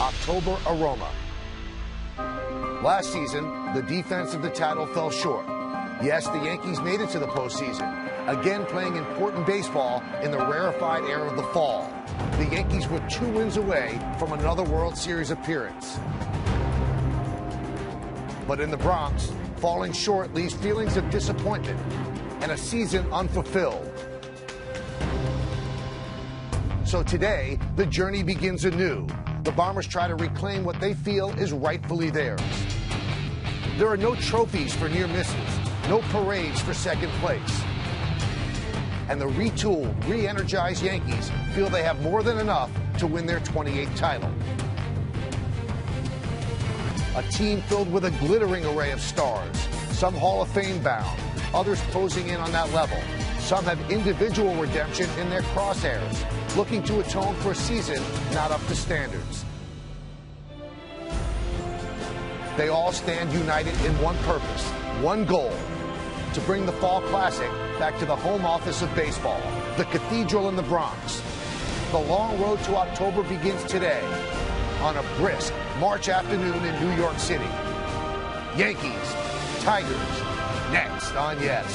October aroma. Last season, the defense of the title fell short. Yes, the Yankees made it to the postseason, again playing important baseball in the rarefied air of the fall. The Yankees were 2 wins away from another World Series appearance. But in the Bronx, falling short leaves feelings of disappointment and a season unfulfilled. So today, the journey begins anew. The Bombers try to reclaim what they feel is rightfully theirs. There are no trophies for near misses, no parades for second place. And the retooled, re-energized Yankees feel they have more than enough to win their 28th title. A team filled with a glittering array of stars, some Hall of Fame bound, others posing in on that level. Some have individual redemption in their crosshairs, looking to atone for a season not up to standards. They all stand united in one purpose, one goal: to bring the Fall Classic back to the home office of baseball, the Cathedral in the Bronx. The long road to October begins today on a brisk March afternoon in New York City. Yankees, Tigers, next on Yes.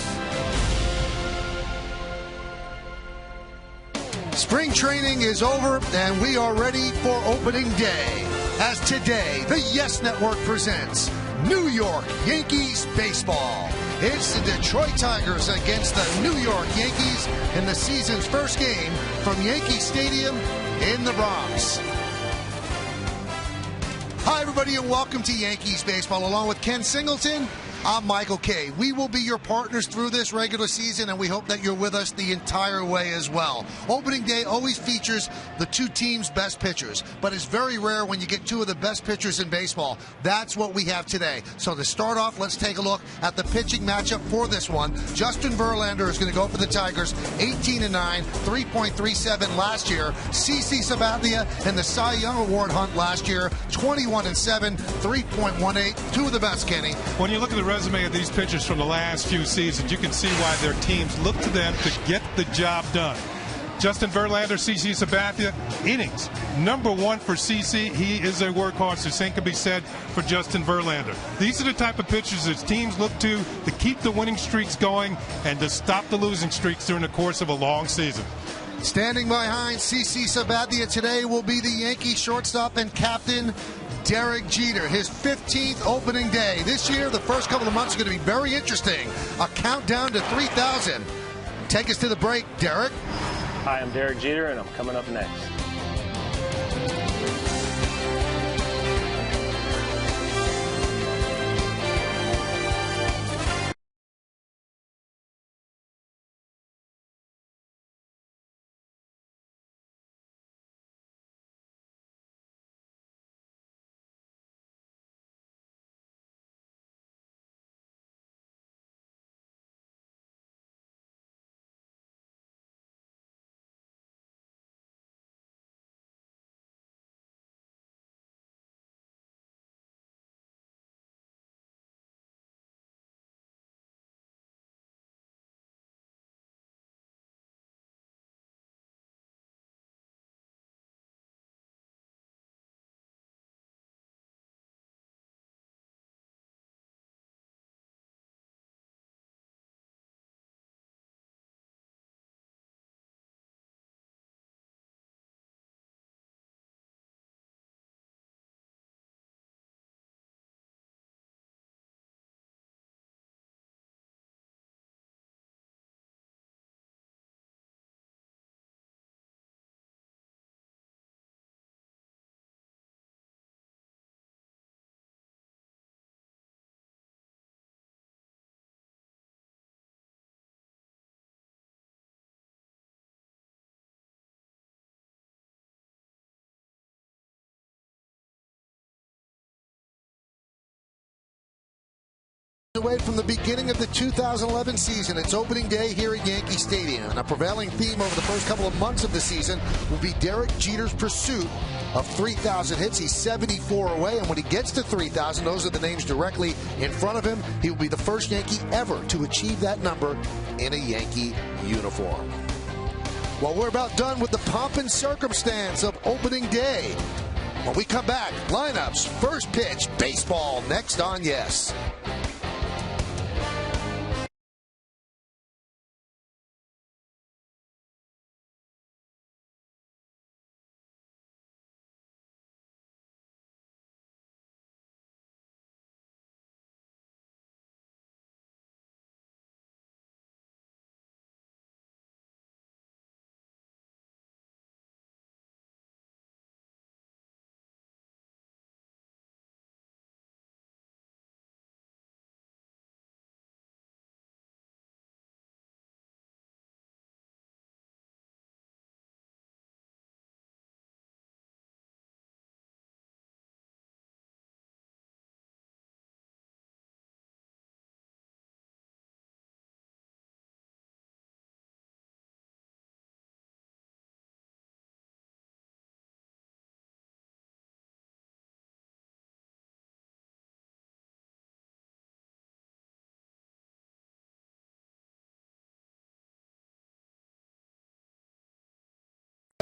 Spring training is over, and we are ready for opening day. As today, the Yes Network presents New York Yankees baseball. It's the Detroit Tigers against the New York Yankees in the season's first game from Yankee Stadium in the Bronx. Hi, everybody, and welcome to Yankees baseball. Along with Ken Singleton, I'm Michael Kay. We will be your partners through this regular season, and we hope that you're with us the entire way as well. Opening day always features the two teams' best pitchers, but it's very rare when you get two of the best pitchers in baseball. That's what we have today. So to start off, let's take a look at the pitching matchup for this one. Justin Verlander is going to go for the Tigers, 18-9, 3.37 last year. CC Sabathia in the Cy Young Award hunt last year, 21-7, 3.18. Two of the best, Kenny. When you look at the resume of these pitchers from the last few seasons, you can see why their teams look to them to get the job done. Justin Verlander, CC Sabathia, innings. #1 for CC. He is a workhorse. The same can be said for Justin Verlander. These are the type of pitchers that teams look to keep the winning streaks going and to stop the losing streaks during the course of a long season. Standing behind CC Sabathia today will be the Yankee shortstop and captain, Derek Jeter. His 15th opening day. This year, the first couple of months are going to be very interesting. A countdown to 3,000. Take us to the break, Derek. Hi, I'm Derek Jeter, and I'm coming up next. Away from the beginning of the 2011 season. It's opening day here at Yankee Stadium. And a prevailing theme over the first couple of months of the season will be Derek Jeter's pursuit of 3,000 hits. He's 74 away, and when he gets to 3,000, those are the names directly in front of him. He will be the first Yankee ever to achieve that number in a Yankee uniform. Well, we're about done with the pomp and circumstance of opening day. When we come back, lineups, first pitch, baseball next on Yes.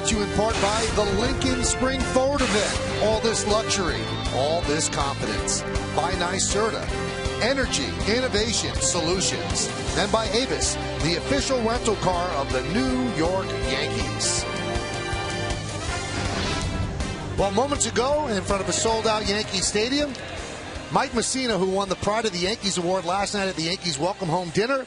You in part by the Lincoln Spring Forward event. All this luxury, all this confidence. By NYSERDA, energy, innovation, solutions. And by Avis, the official rental car of the New York Yankees. Well, moments ago, in front of a sold-out Yankee Stadium, Mike Mussina, who won the Pride of the Yankees award last night at the Yankees Welcome Home Dinner,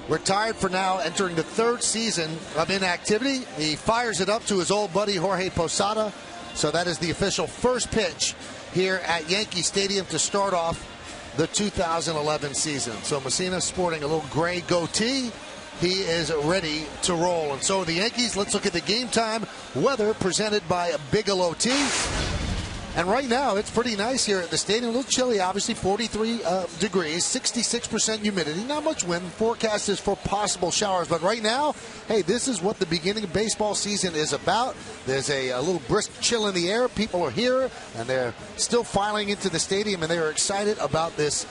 retired for now, entering the third season of inactivity. He fires it up to his old buddy Jorge Posada. So that is the official first pitch here at Yankee Stadium to start off the 2011 season. So Mussina sporting a little gray goatee. He is ready to roll. And so the Yankees, let's look at the game time weather presented by Bigelow Tea. And right now, it's pretty nice here at the stadium. A little chilly, obviously, 43 degrees, 66% humidity. Not much wind. Forecast is for possible showers. But right now, hey, this is what the beginning of baseball season is about. There's a little brisk chill in the air. People are here, and they're still filing into the stadium, and they are excited about this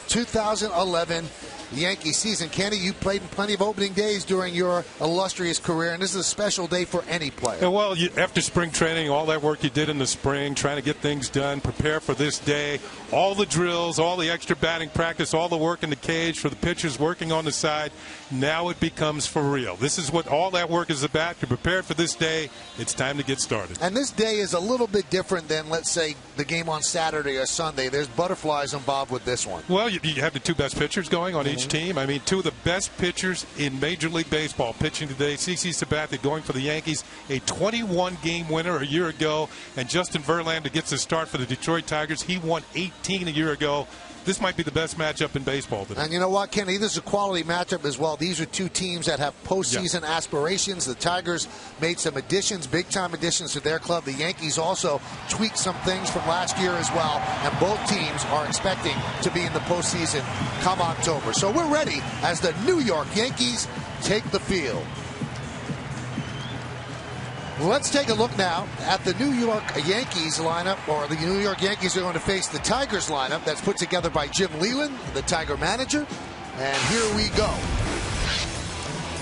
2011 Yankee season. Kenny, you played in plenty of opening days during your illustrious career, and this is a special day for any player. Yeah, well, after spring training, all that work you did in the spring, trying to get things done, prepare for this day, all the drills, all the extra batting practice, all the work in the cage for the pitchers working on the side, now it becomes for real. This is what all that work is about. You're prepared for this day. It's time to get started. And this day is a little bit different than, let's say, the game on Saturday or Sunday. There's butterflies involved with this one. Well, you have the two best pitchers going on each team. I mean, two of the best pitchers in Major League Baseball pitching today. CC Sabathia going for the Yankees, a 21-game winner a year ago. And Justin Verlander gets a start for the Detroit Tigers. He won 18 a year ago. This might be the best matchup in baseball today. And you know what, Kenny? This is a quality matchup as well. These are two teams that have postseason aspirations. The Tigers made some additions, big-time additions to their club. The Yankees also tweaked some things from last year as well. And both teams are expecting to be in the postseason come October. So we're ready as the New York Yankees take the field. Let's take a look now at the New York Yankees lineup, or the New York Yankees are going to face the Tigers lineup that's put together by Jim Leyland, the Tiger manager. And here we go.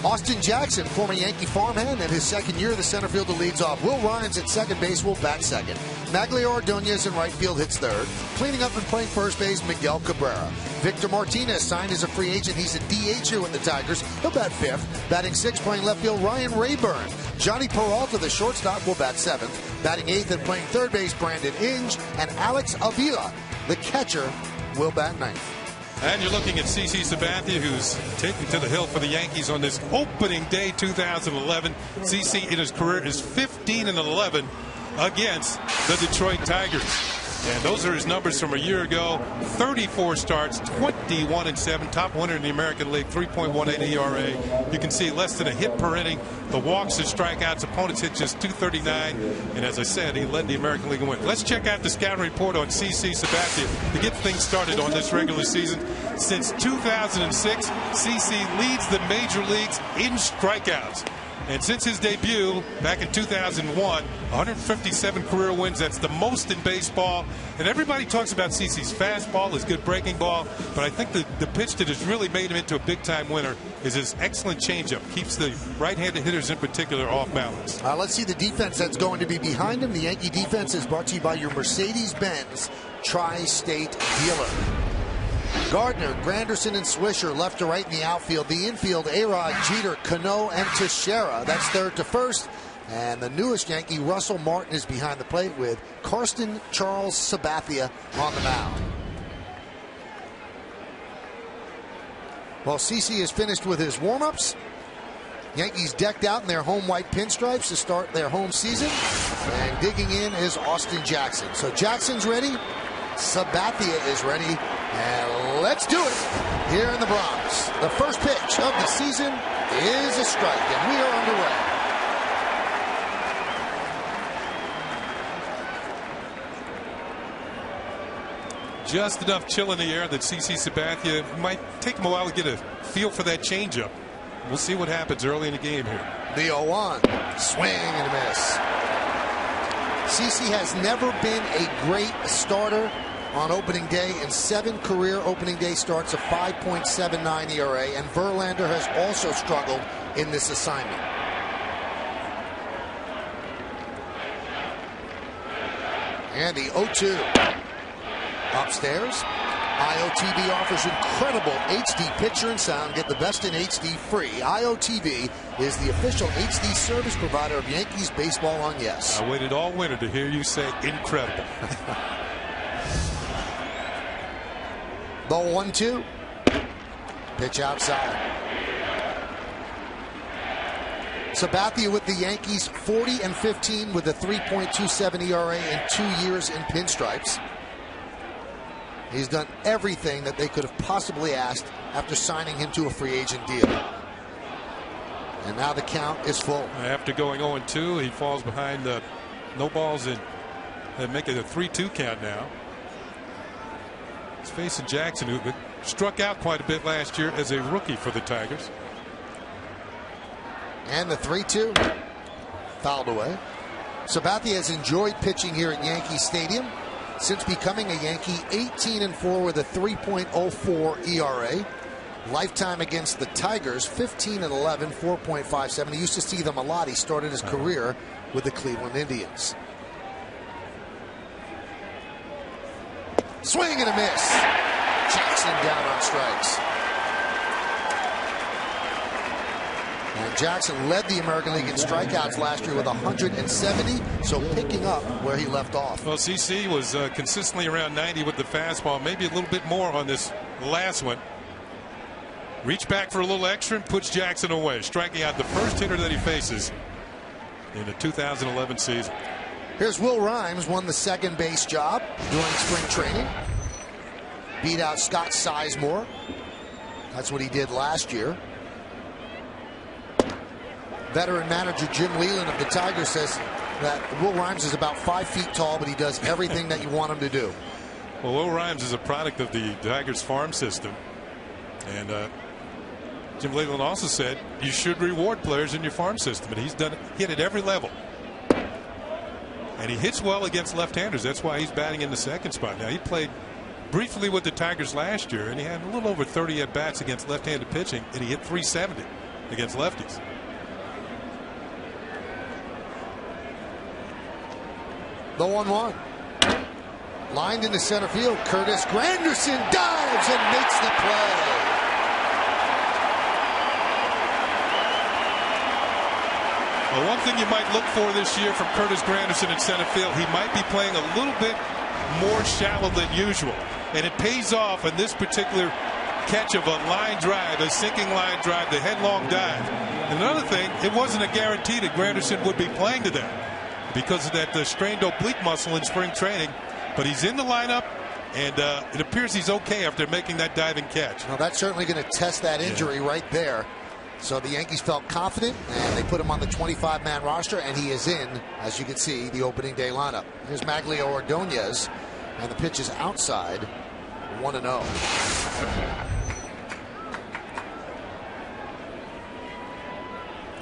Austin Jackson, former Yankee farmhand, in his second year, the center fielder leads off. Will Rhynes at second base will bat second. Magglio Ordonez in right field hits third. Cleaning up and playing first base, Miguel Cabrera. Victor Martinez signed as a free agent. He's a DH here with the Tigers. He'll bat fifth. Batting sixth, playing left field, Ryan Rayburn. Johnny Peralta, the shortstop, will bat seventh. Batting eighth and playing third base, Brandon Inge. And Alex Avila, the catcher, will bat ninth. And you're looking at CC Sabathia, who's taking to the hill for the Yankees on this opening day 2011. CC in his career is 15-11 against the Detroit Tigers. And those are his numbers from a year ago. 34 starts, 21-7, top winner in the American League, 3.18 ERA. You can see less than a hit per inning. The walks and strikeouts, opponents hit just 239. And as I said, he led the American League in win. Let's check out the scouting report on CC Sabathia to get things started on this regular season. Since 2006, CC leads the major leagues in strikeouts. And since his debut back in 2001, 157 career wins. That's the most in baseball. And everybody talks about CeCe's fastball, his good breaking ball. But I think the pitch that has really made him into a big-time winner is his excellent changeup. Keeps the right-handed hitters in particular off balance. Let's see the defense that's going to be behind him. The Yankee defense is brought to you by your Mercedes-Benz Tri-State dealer. Gardner, Granderson, and Swisher left to right in the outfield. The infield, A-Rod, Jeter, Cano, and Teixeira. That's third to first. And the newest Yankee, Russell Martin, is behind the plate with Karsten Charles Sabathia on the mound. Well, CeCe is finished with his warm-ups. Yankees decked out in their home white pinstripes to start their home season. And digging in is Austin Jackson. So Jackson's ready. Sabathia is ready. And let's do it here in the Bronx. The first pitch of the season is a strike, and we are underway. Just enough chill in the air that CeCe Sabathia might take him a while to get a feel for that changeup. We'll see what happens early in the game here. The 0-1. Swing and a miss. CeCe has never been a great starter on opening day. In 7 career opening day starts, a 5.79 ERA, and Verlander has also struggled in this assignment. And the 0-2. Upstairs, IOTV offers incredible HD picture and sound. Get the best in HD free. IOTV is the official HD service provider of Yankees baseball on Yes. I waited all winter to hear you say incredible. The 1-2. Pitch outside. Sabathia with the Yankees, 40-15 with a 3.27 ERA in 2 years in pinstripes. He's done everything that they could have possibly asked after signing him to a free agent deal. And now the count is full. After going 0-2, he falls behind no balls and make it a 3-2 count now. He's facing Jackson, who struck out quite a bit last year as a rookie for the Tigers. And the 3-2 fouled away. Sabathia has enjoyed pitching here at Yankee Stadium since becoming a Yankee. 18-4 with a 3.04 ERA. Lifetime against the Tigers, 15-11, 4.57. He used to see them a lot. He started his career with the Cleveland Indians. Swing and a miss. Jackson down on strikes. And Jackson led the American League in strikeouts last year with 170, so picking up where he left off. Well, CeCe was consistently around 90 with the fastball, maybe a little bit more on this last one. Reach back for a little extra and puts Jackson away, striking out the first hitter that he faces in the 2011 season. Here's Will Rhymes, won the second base job during spring training. Beat out Scott Sizemore. That's what he did last year. Veteran manager Jim Leland of the Tigers says that Will Rhymes is about 5 feet tall, but he does everything that you want him to do. Well, Will Rhymes is a product of the Tigers farm system. And Jim Leland also said you should reward players in your farm system. And he's hit at every level. And he hits well against left-handers. That's why he's batting in the second spot. Now, he played briefly with the Tigers last year, and he had a little over 30 at-bats against left-handed pitching, and he hit 370 against lefties. The 1-1. Lined into center field. Curtis Granderson dives and makes the play. Well, one thing you might look for this year from Curtis Granderson in center field, he might be playing a little bit more shallow than usual. And it pays off in this particular catch of a line drive, a sinking line drive, the headlong dive. And another thing, it wasn't a guarantee that Granderson would be playing today because of that strained oblique muscle in spring training. But he's in the lineup, and it appears he's okay after making that diving catch. Well, that's certainly going to test that injury right there. So the Yankees felt confident, and they put him on the 25-man roster, and he is in, as you can see, the opening day lineup. Here's Maglio Ordonez, and the pitch is outside, 1-0.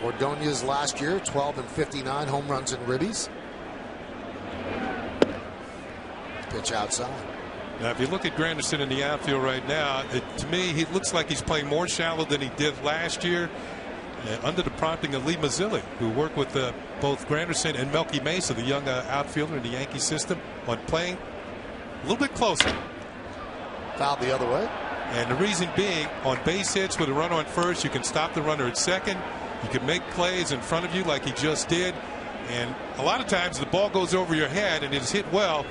Ordonez last year, 12 and 59 home runs and ribbies. Pitch outside. Now, if you look at Granderson in the outfield right now, to me, he looks like he's playing more shallow than he did last year. Under the prompting of Lee Mazzilli, who worked with both Granderson and Melky Mesa, the young outfielder in the Yankee system, on playing a little bit closer. Fouled the other way. And the reason being, on base hits with a runner on first, you can stop the runner at second. You can make plays in front of you like he just did. And a lot of times the ball goes over your head and it's hit well.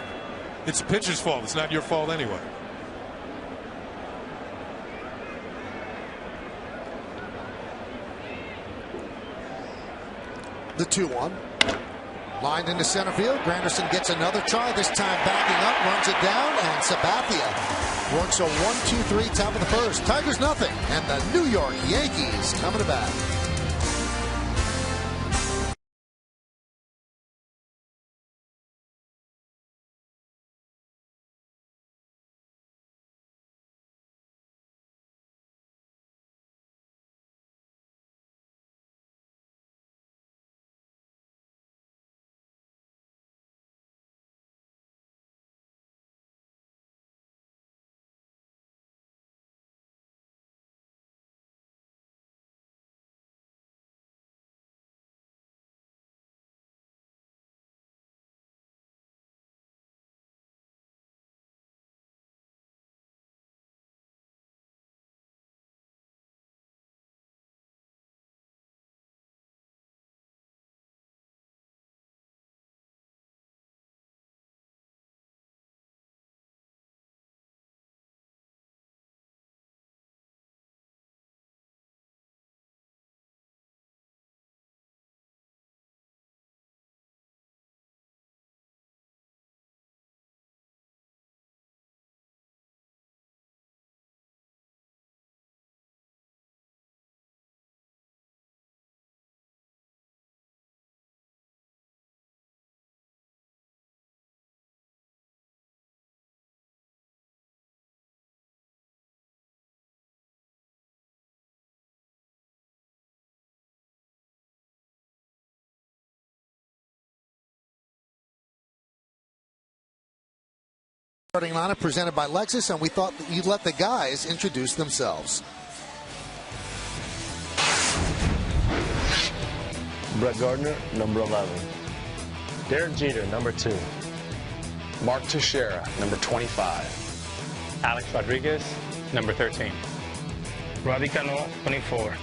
It's the pitcher's fault. It's not your fault anyway. The 2-1. Lined into center field. Granderson gets another try, this time backing up, runs it down, and Sabathia works a 1-2-3 top of the first. Tigers nothing, and the New York Yankees coming to bat. Starting lineup presented by Lexus, and we thought that you'd let the guys introduce themselves. Brett Gardner, number 11. Derek Jeter, number 2. Mark Teixeira, number 25. Alex Rodriguez, number 13. Robbie Cano, 24.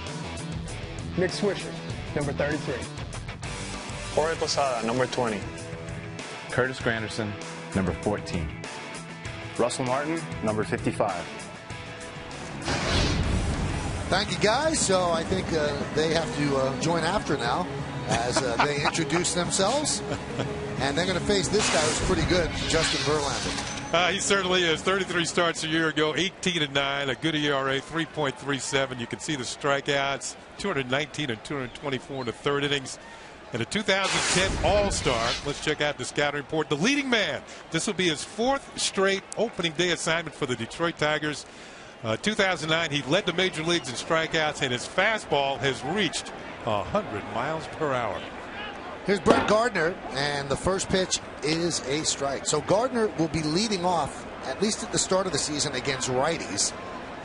Nick Swisher, number 33. Jorge Posada, number 20. Curtis Granderson, number 14. Russell Martin, number 55. Thank you, guys. So I think they have to join after now as they introduce themselves. And they're going to face this guy who's pretty good, Justin Verlander. He certainly is. 33 starts a year ago, 18-9, a good ERA, 3.37. You can see the strikeouts, 219 and 224 in the third innings. And a 2010 All-Star. Let's check out the scouting report. The leading man. This will be his 4th straight opening day assignment for the Detroit Tigers. 2009, he led the major leagues in strikeouts, and his fastball has reached 100 miles per hour. Here's Brett Gardner, and the first pitch is a strike. So Gardner will be leading off, at least at the start of the season, against righties.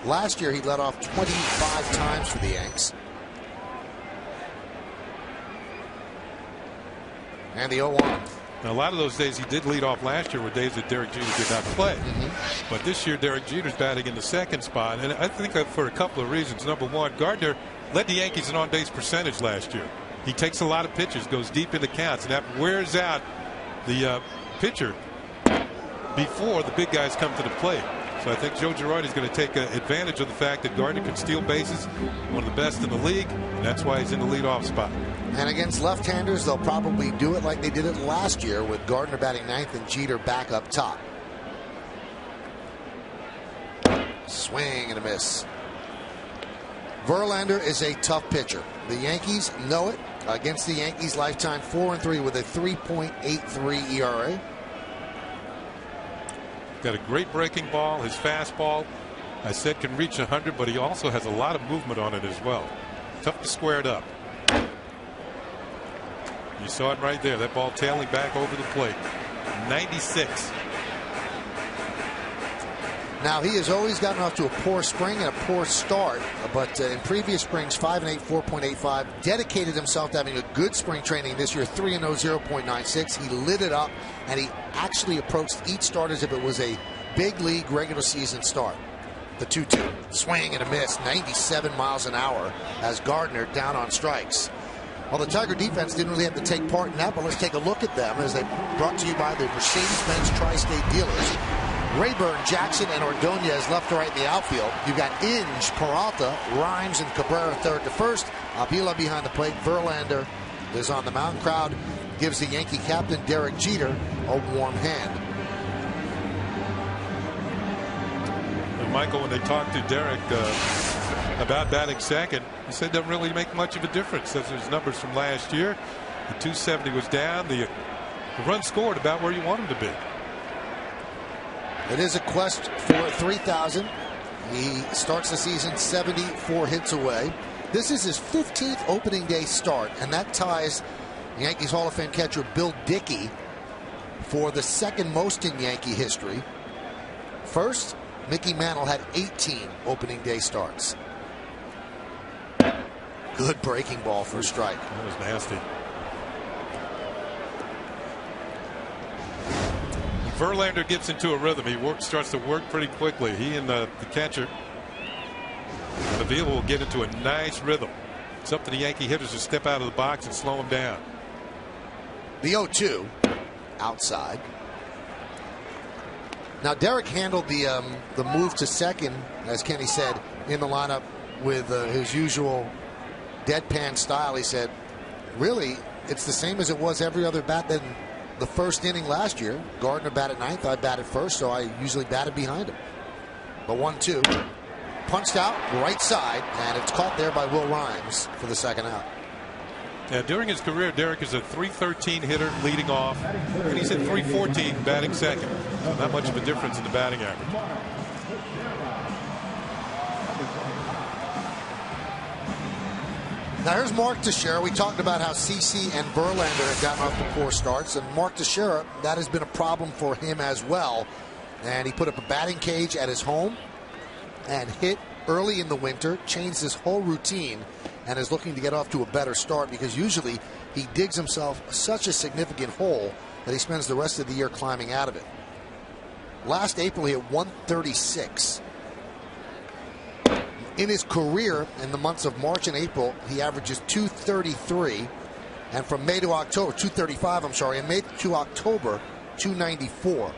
Last year, he led off 25 times for the Yanks. And the 0-1. Now, a lot of those days he did lead off last year were days that Derek Jeter did not play. But this year, Derek Jeter's batting in the second spot. And I think for a couple of reasons. Number one, Gardner led the Yankees in on-base percentage last year. He takes a lot of pitches, goes deep into counts, and that wears out the pitcher before the big guys come to the plate. So I think Joe Girardi is going to take advantage of the fact that Gardner can steal bases, one of the best in the league, and that's why he's in the leadoff spot. And against left-handers, they'll probably do it like they did it last year with Gardner batting 9th and Jeter back up top. Swing and a miss. Verlander is a tough pitcher. The Yankees know it. Against the Yankees, lifetime 4-3 with a 3.83 ERA. Got a great breaking ball. His fastball, I said, can reach 100, but he also has a lot of movement on it as well. Tough to square it up. You saw it right there. That ball tailing back over the plate. 96. Now, he has always gotten off to a poor spring and a poor start, but in previous springs, 5-8, 4.85, dedicated himself to having a good spring training this year, 3-0, 0.96. He lit it up, and he actually approached each start as if it was a big league regular season start. The 2-2, swing and a miss, 97 miles an hour as Gardner down on strikes. Well, the Tiger defense didn't really have to take part in that, but let's take a look at them as they brought to you by the Mercedes-Benz Tri-State dealers. Rayburn, Jackson, and Ordonez left to right in the outfield. You've got Inge, Peralta, Rhymes, and Cabrera third to first. Avila behind the plate. Verlander is on the mound. Crowd gives the Yankee captain, Derek Jeter, a warm hand. And Michael, when they talked to Derek about batting second, he said it doesn't really make much of a difference. Says his numbers from last year. The 270 was down. The run scored about where you want him to be. It is a quest for 3,000. He starts the season 74 hits away. This is his 15th opening day start, and that ties Yankees Hall of Fame catcher Bill Dickey for the second most in Yankee history. First, Mickey Mantle had 18 opening day starts. Good breaking ball for a strike. That was nasty. Verlander gets into a rhythm. He starts to work pretty quickly. He and the catcher, Avila, will get into a nice rhythm. It's up to the Yankee hitters to step out of the box and slow him down. The 0-2 outside. Now Derek handled the move to second, as Kenny said, in the lineup with his usual deadpan style. He said, really, it's the same as it was every other bat than the first inning last year. Gardner batted ninth, I batted first, so I usually batted behind him. The 1-2 punched out right side, and it's caught there by Will Rhymes for the second out. Yeah, during his career, Derek is a .313 hitter leading off, and he's at .314 batting second. Not much of a difference in the batting average. Now here's Mark Teixeira. We talked about how CC and Verlander have gotten off to poor starts, and Mark Teixeira, that has been a problem for him as well. And he put up a batting cage at his home and hit early in the winter, changed his whole routine, and is looking to get off to a better start because usually he digs himself such a significant hole that he spends the rest of the year climbing out of it. Last April he hit 136. In his career, in the months of March and April, he averages 233, and from May to October, 235, I'm sorry, and May to October, 294.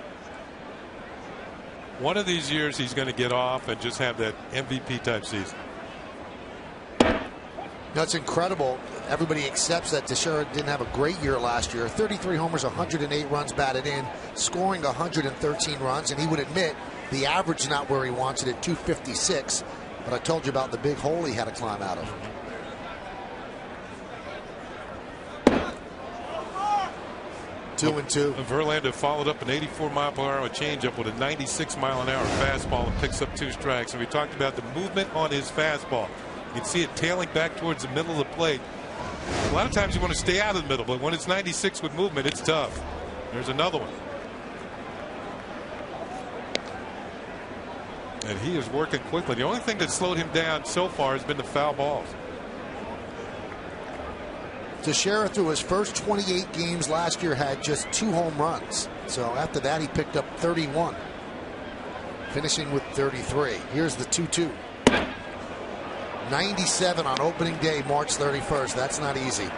One of these years he's going to get off and just have that MVP type season. That's incredible. Everybody accepts that Teixeira didn't have a great year last year. 33 homers, 108 runs batted in, scoring 113 runs, and he would admit the average is not where he wants it at 256. But I told you about the big hole he had to climb out of. Two and two. Verlander followed up an 84-mile-per-hour changeup with a 96-mile-an-hour fastball and picks up 2 strikes. And we talked about the movement on his fastball. You can see it tailing back towards the middle of the plate. A lot of times you want to stay out of the middle, but when it's 96 with movement, it's tough. There's another one. And he is working quickly. The only thing that slowed him down so far has been the foul balls. Teixeira, through his first 28 games last year, had just 2 home runs. So after that, he picked up 31, finishing with 33. Here's the 2-2. 97 on opening day, March 31st. That's not easy.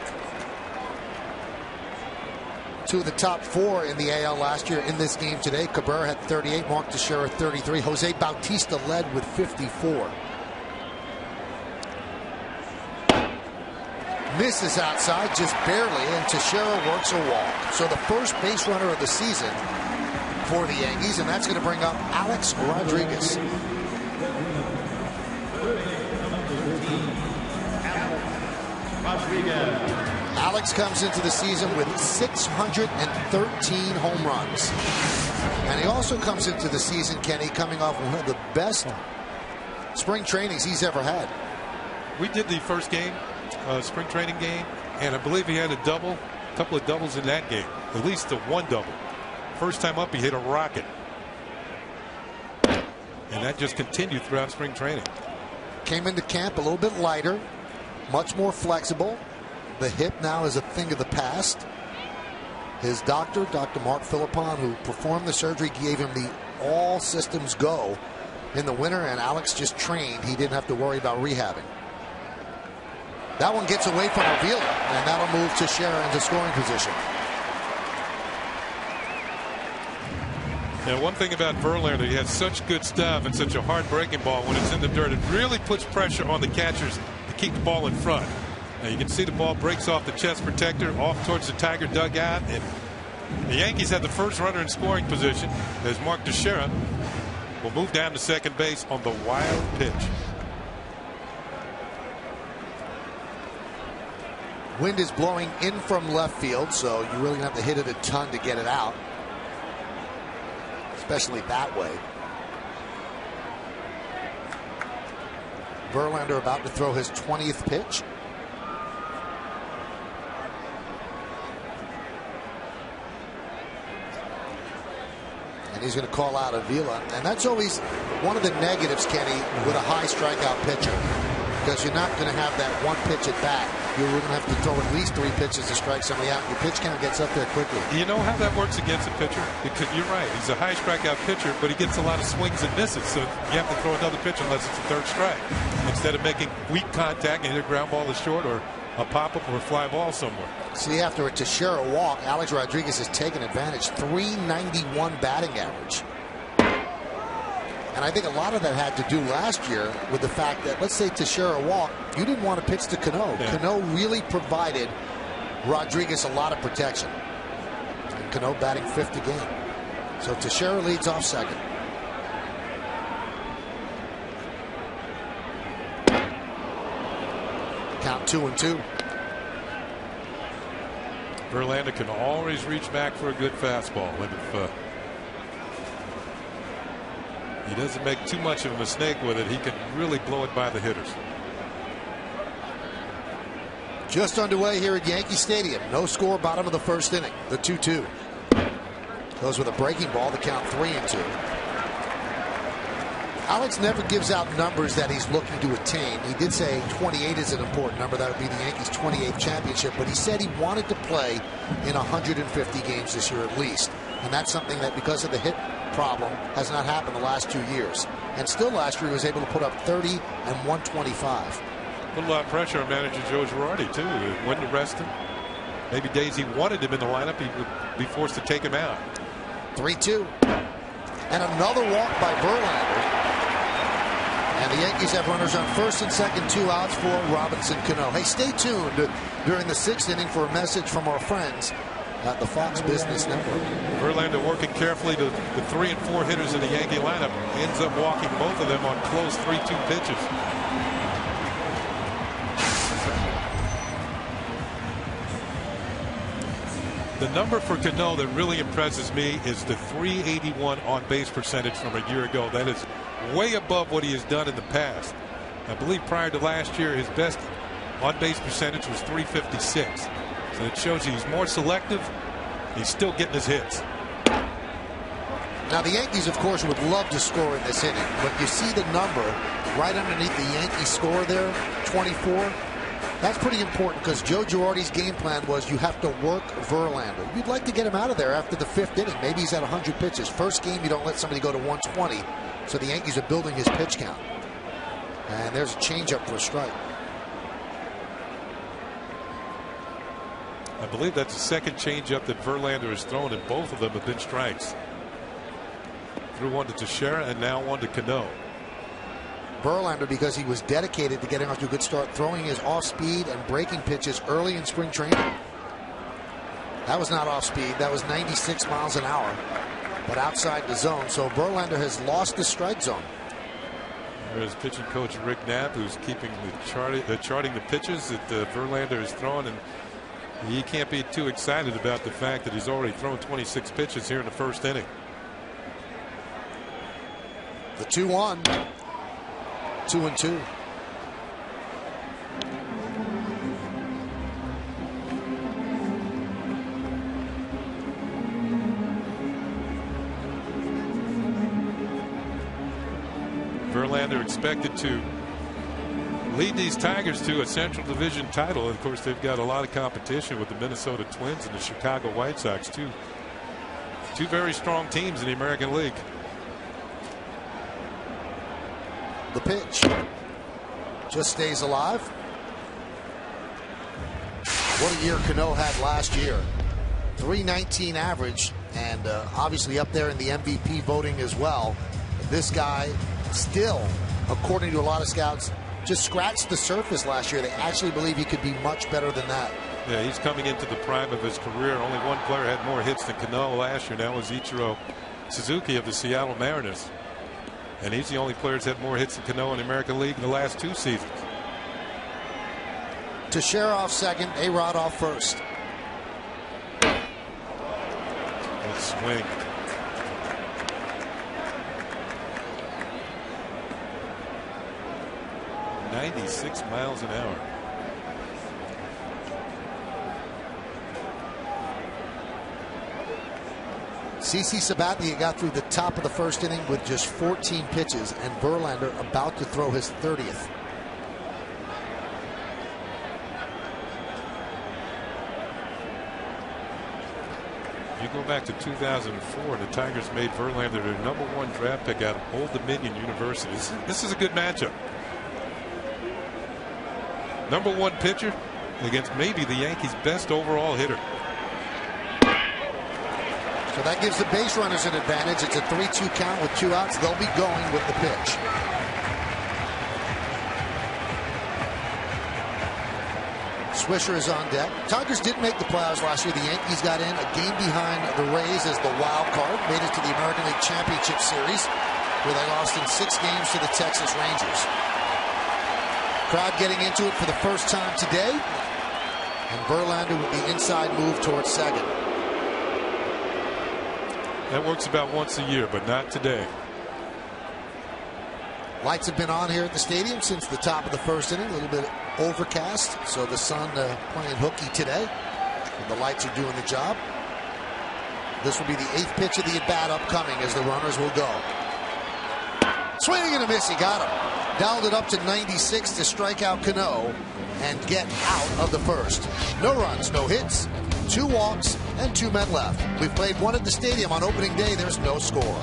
2 of the top 4 in the AL last year in this game today. Cabrera had 38, Mark Teixeira 33. Jose Bautista led with 54. Misses outside just barely, and Teixeira works a walk. So the first base runner of the season for the Yankees, and that's going to bring up Alex Rodriguez. Alex comes into the season with 613 home runs. And he also comes into the season, Kenny, coming off one of the best spring trainings he's ever had. We did the first game, spring training game, and I believe he had a double couple of doubles in that game, at least the one double. First time up, he hit a rocket. And that just continued throughout spring training. Came into camp a little bit lighter, much more flexible. The hip now is a thing of the past. His doctor, Dr. Mark Philippon, who performed the surgery, gave him the all systems go in the winter, and Alex just trained. He didn't have to worry about rehabbing. That one gets away from Avila, and that'll move Teixeira into scoring position. Now, one thing about Verlander, he has such good stuff and such a hard breaking ball when it's in the dirt. It really puts pressure on the catchers to keep the ball in front. Now, you can see the ball breaks off the chest protector off towards the Tiger dugout, and the Yankees have the first runner in scoring position as Mark Teixeira will move down to second base on the wild pitch. Wind is blowing in from left field, so you really have to hit it a ton to get it out, especially that way. Verlander about to throw his 20th pitch. And he's going to call out Avila. And that's always one of the negatives, Kenny, with a high strikeout pitcher. Because you're not going to have that one pitch at bat. You're going to have to throw at least 3 pitches to strike somebody out. Your pitch count gets up there quickly. You know how that works against a pitcher? Because you're right. He's a high strikeout pitcher, but he gets a lot of swings and misses. So you have to throw another pitch unless it's a third strike. Instead of making weak contact and your ground ball is short or a pop-up or a fly ball somewhere. See, after a Teixeira walk, Alex Rodriguez has taken advantage. .391 batting average. And I think a lot of that had to do last year with the fact that, let's say Teixeira walked, you didn't want to pitch to Cano. Yeah. Cano really provided Rodriguez a lot of protection. And Cano batting 5th a game. So Teixeira leads off second. Count 2-2. Verlander can always reach back for a good fastball. And if he doesn't make too much of a mistake with it, he can really blow it by the hitters. Just underway here at Yankee Stadium. No score, bottom of the first inning. The 2-2. Goes with a breaking ball. The count 3-2. Alex never gives out numbers that he's looking to attain. He did say 28 is an important number. That would be the Yankees' 28th championship. But he said he wanted to play in 150 games this year at least. And that's something that, because of the hit problem, has not happened the last 2 years. And still last year he was able to put up 30 and 125. Put a lot of pressure on manager Joe Girardi too. When to rest him. Maybe days he wanted him in the lineup, he would be forced to take him out. 3-2. And another walk by Verlander. And the Yankees have runners on first and second, 2 outs for Robinson Cano. Hey, stay tuned during the 6th inning for a message from our friends at the Fox Business Network. Verlander working carefully to the 3 and 4 hitters in the Yankee lineup. Ends up walking both of them on close 3-2 pitches. The number for Cano that really impresses me is the .381 on base percentage from a year ago. That is way above what he has done in the past. I believe prior to last year, his best on base percentage was .356. So it shows he's more selective. He's still getting his hits. Now the Yankees, of course, would love to score in this inning, but you see the number right underneath the Yankee score there, 24. That's pretty important because Joe Girardi's game plan was you have to work Verlander. You'd like to get him out of there after the 5th inning. Maybe he's at 100 pitches. First game, you don't let somebody go to 120. So the Yankees are building his pitch count. And there's a changeup for a strike. I believe that's the second changeup that Verlander has thrown, and both of them have been strikes. Threw one to Teixeira and now one to Cano. Verlander, because he was dedicated to getting off to a good start, throwing his off-speed and breaking pitches early in spring training. That was not off-speed. That was 96 miles an hour, but outside the zone. So Verlander has lost the strike zone. There's pitching coach Rick Knapp, who's keeping the charting the pitches that Verlander has thrown, and he can't be too excited about the fact that he's already thrown 26 pitches here in the first inning. The 2-1. 2-2. Verlander expected to lead these Tigers to a Central Division title. Of course, they've got a lot of competition with the Minnesota Twins and the Chicago White Sox, two very strong teams in the American League. The pitch just stays alive. What a year Cano had last year. .319 average, and obviously up there in the MVP voting as well. This guy still, according to a lot of scouts, just scratched the surface last year. They actually believe he could be much better than that. Yeah, he's coming into the prime of his career. Only one player had more hits than Cano last year. That was Ichiro Suzuki of the Seattle Mariners. And he's the only player that's had more hits than Cano in the American League in the last 2 seasons. Teixeira off second, A-Rod off first. Good swing. .96 miles an hour. CC Sabathia got through the top of the first inning with just 14 pitches, and Verlander about to throw his 30th. You go back to 2004, the Tigers made Verlander their #1 draft pick out of Old Dominion University. This is a good matchup. #1 pitcher against maybe the Yankees' best overall hitter. So that gives the base runners an advantage. It's a 3-2 count with 2 outs. They'll be going with the pitch. Swisher is on deck. Tigers didn't make the playoffs last year. The Yankees got in a game behind the Rays as the wild card. Made it to the American League Championship Series, where they lost in 6 games to the Texas Rangers. Crowd getting into it for the first time today. And Verlander with the inside move towards second. That works about once a year, but not today. Lights have been on here at the stadium since the top of the first inning. A little bit overcast, so the sun playing hooky today. And the lights are doing the job. This will be the 8th pitch of the at-bat upcoming as the runners will go. Swinging and a miss, he got him. Dialed it up to 96 to strike out Cano and get out of the first. No runs, no hits, 2 walks, and 2 men left. We've played one at the stadium on opening day. There's no score.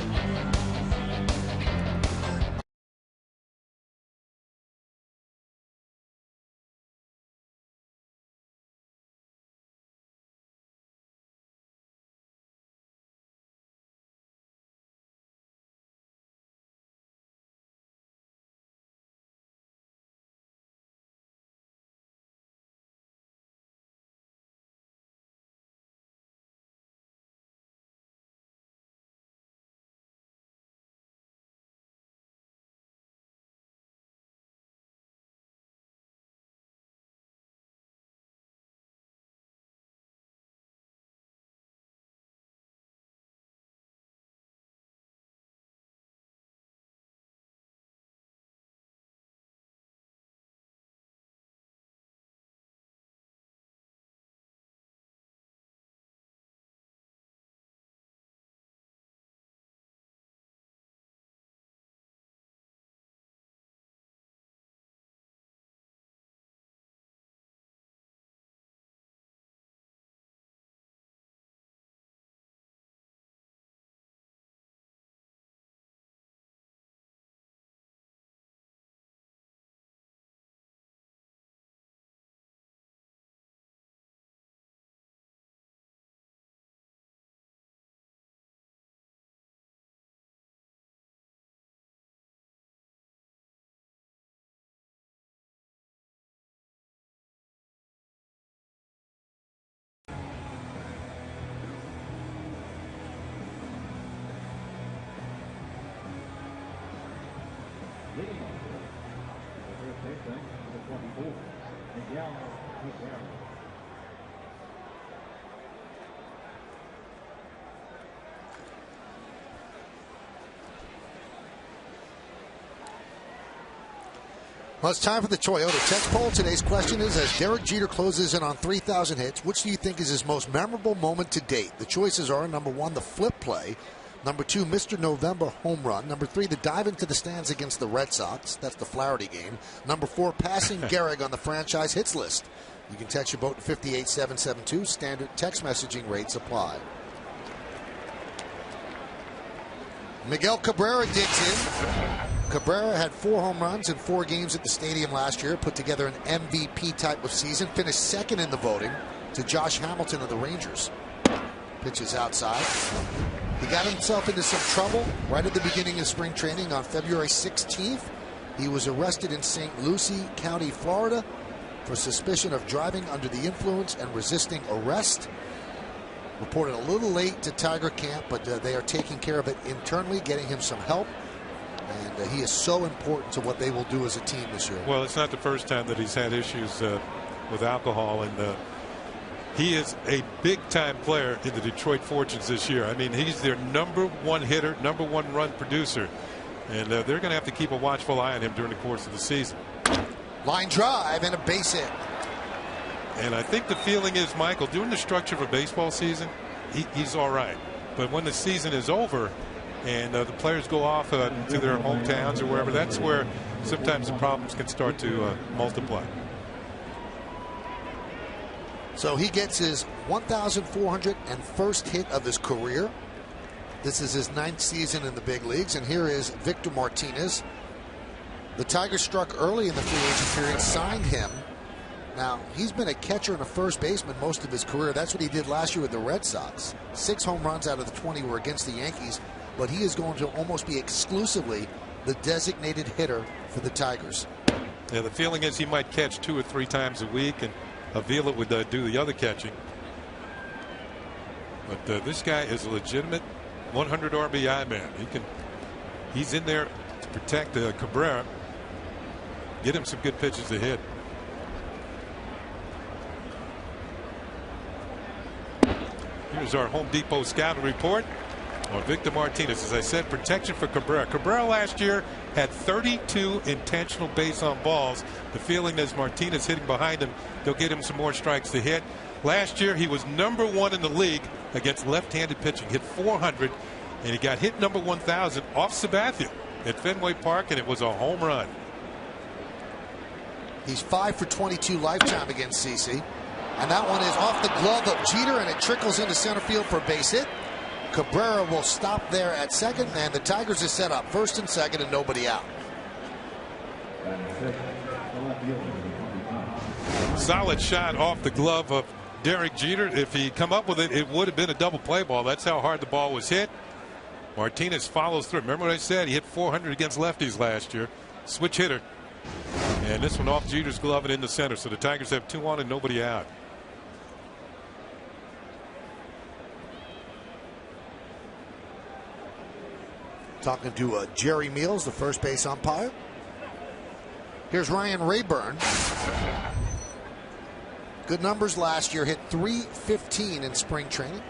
Well, it's time for the Toyota Text Poll. Today's question is, as Derek Jeter closes in on 3,000 hits, which do you think is his most memorable moment to date? The choices are, #1, the flip play Number 2, Mr. November home run. Number 3, the dive into the stands against the Red Sox. That's the Flaherty game. Number 4, passing Gehrig on the franchise hits list. You can text your vote to 58772. Standard text messaging rates apply. Miguel Cabrera digs in. Cabrera had 4 home runs in 4 games at the stadium last year. Put together an MVP type of season. Finished second in the voting to Josh Hamilton of the Rangers. Pitches outside. He got himself into some trouble right at the beginning of spring training on February 16th. He was arrested in St. Lucie County, Florida, for suspicion of driving under the influence and resisting arrest. Reported a little late to Tiger Camp, but they are taking care of it internally, getting him some help. And he is so important to what they will do as a team this year. Well, it's not the first time that he's had issues with alcohol, and he is a big-time player in the Detroit Fortunes this year. I mean, he's their #1 hitter, #1 run producer, and they're going to have to keep a watchful eye on him during the course of the season. Line drive and a base hit. And I think the feeling is, Michael, during the structure of a baseball season, he's all right. But when the season is over and the players go off to their hometowns or wherever, that's where sometimes the problems can start to multiply. So he gets his 1,401st hit of his career. This is his 9th season in the big leagues. And here is Victor Martinez. The Tigers struck early in the free agent period, signed him. Now, he's been a catcher and a first baseman most of his career. That's what he did last year with the Red Sox. 6 home runs out of the 20 were against the Yankees. But he is going to almost be exclusively the designated hitter for the Tigers. Yeah, the feeling is he might catch 2 or 3 times a week, and Avila would do the other catching. But this guy is a legitimate 100 RBI man. He's in there to protect Cabrera. Get him some good pitches to hit. Here's our Home Depot scouting report on Victor Martinez. As I said, protection for Cabrera. Cabrera last year had 32 intentional base on balls. The feeling is Martinez hitting behind him, they'll get him some more strikes to hit. Last year he was #1 in the league against left-handed pitching. Hit 400, and he got hit number 1,000 off Sabathia at Fenway Park, and it was a home run. He's 5 for 22 lifetime against CC. And that one is off the glove of Jeter, and it trickles into center field for a base hit. Cabrera will stop there at second, and the Tigers are set up first and second and nobody out. Solid shot off the glove of Derek Jeter. If he come up with it, it would have been a double play ball. That's how hard the ball was hit. Martinez follows through. Remember what I said? He hit 400 against lefties last year. Switch hitter. And this one off Jeter's glove and in the center. So the Tigers have 2 on and nobody out. Talking to Jerry Meals, the first base umpire. Here's Ryan Rayburn. Good numbers last year. Hit .315 in spring training.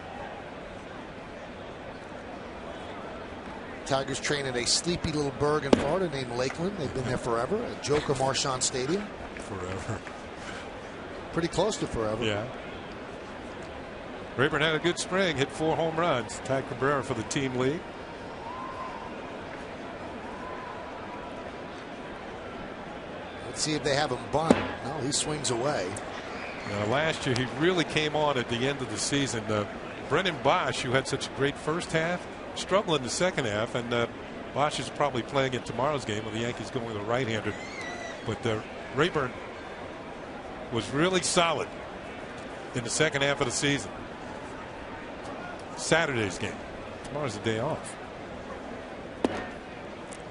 Tigers train at a sleepy little burg in Florida named Lakeland. They've been there forever at Joker Marchand Stadium. Forever. Pretty close to forever. Yeah. Rayburn had a good spring. Hit 4 home runs. Tied Cabrera for the team lead. Let's see if they have him bunt. No, he swings away. Last year he really came on at the end of the season. Brennan Bosch, who had such a great first half, struggled in the second half, and Bosch is probably playing in tomorrow's game with the Yankees going with a right-hander. But Rayburn was really solid in the second half of the season. Saturday's game. Tomorrow's the day off.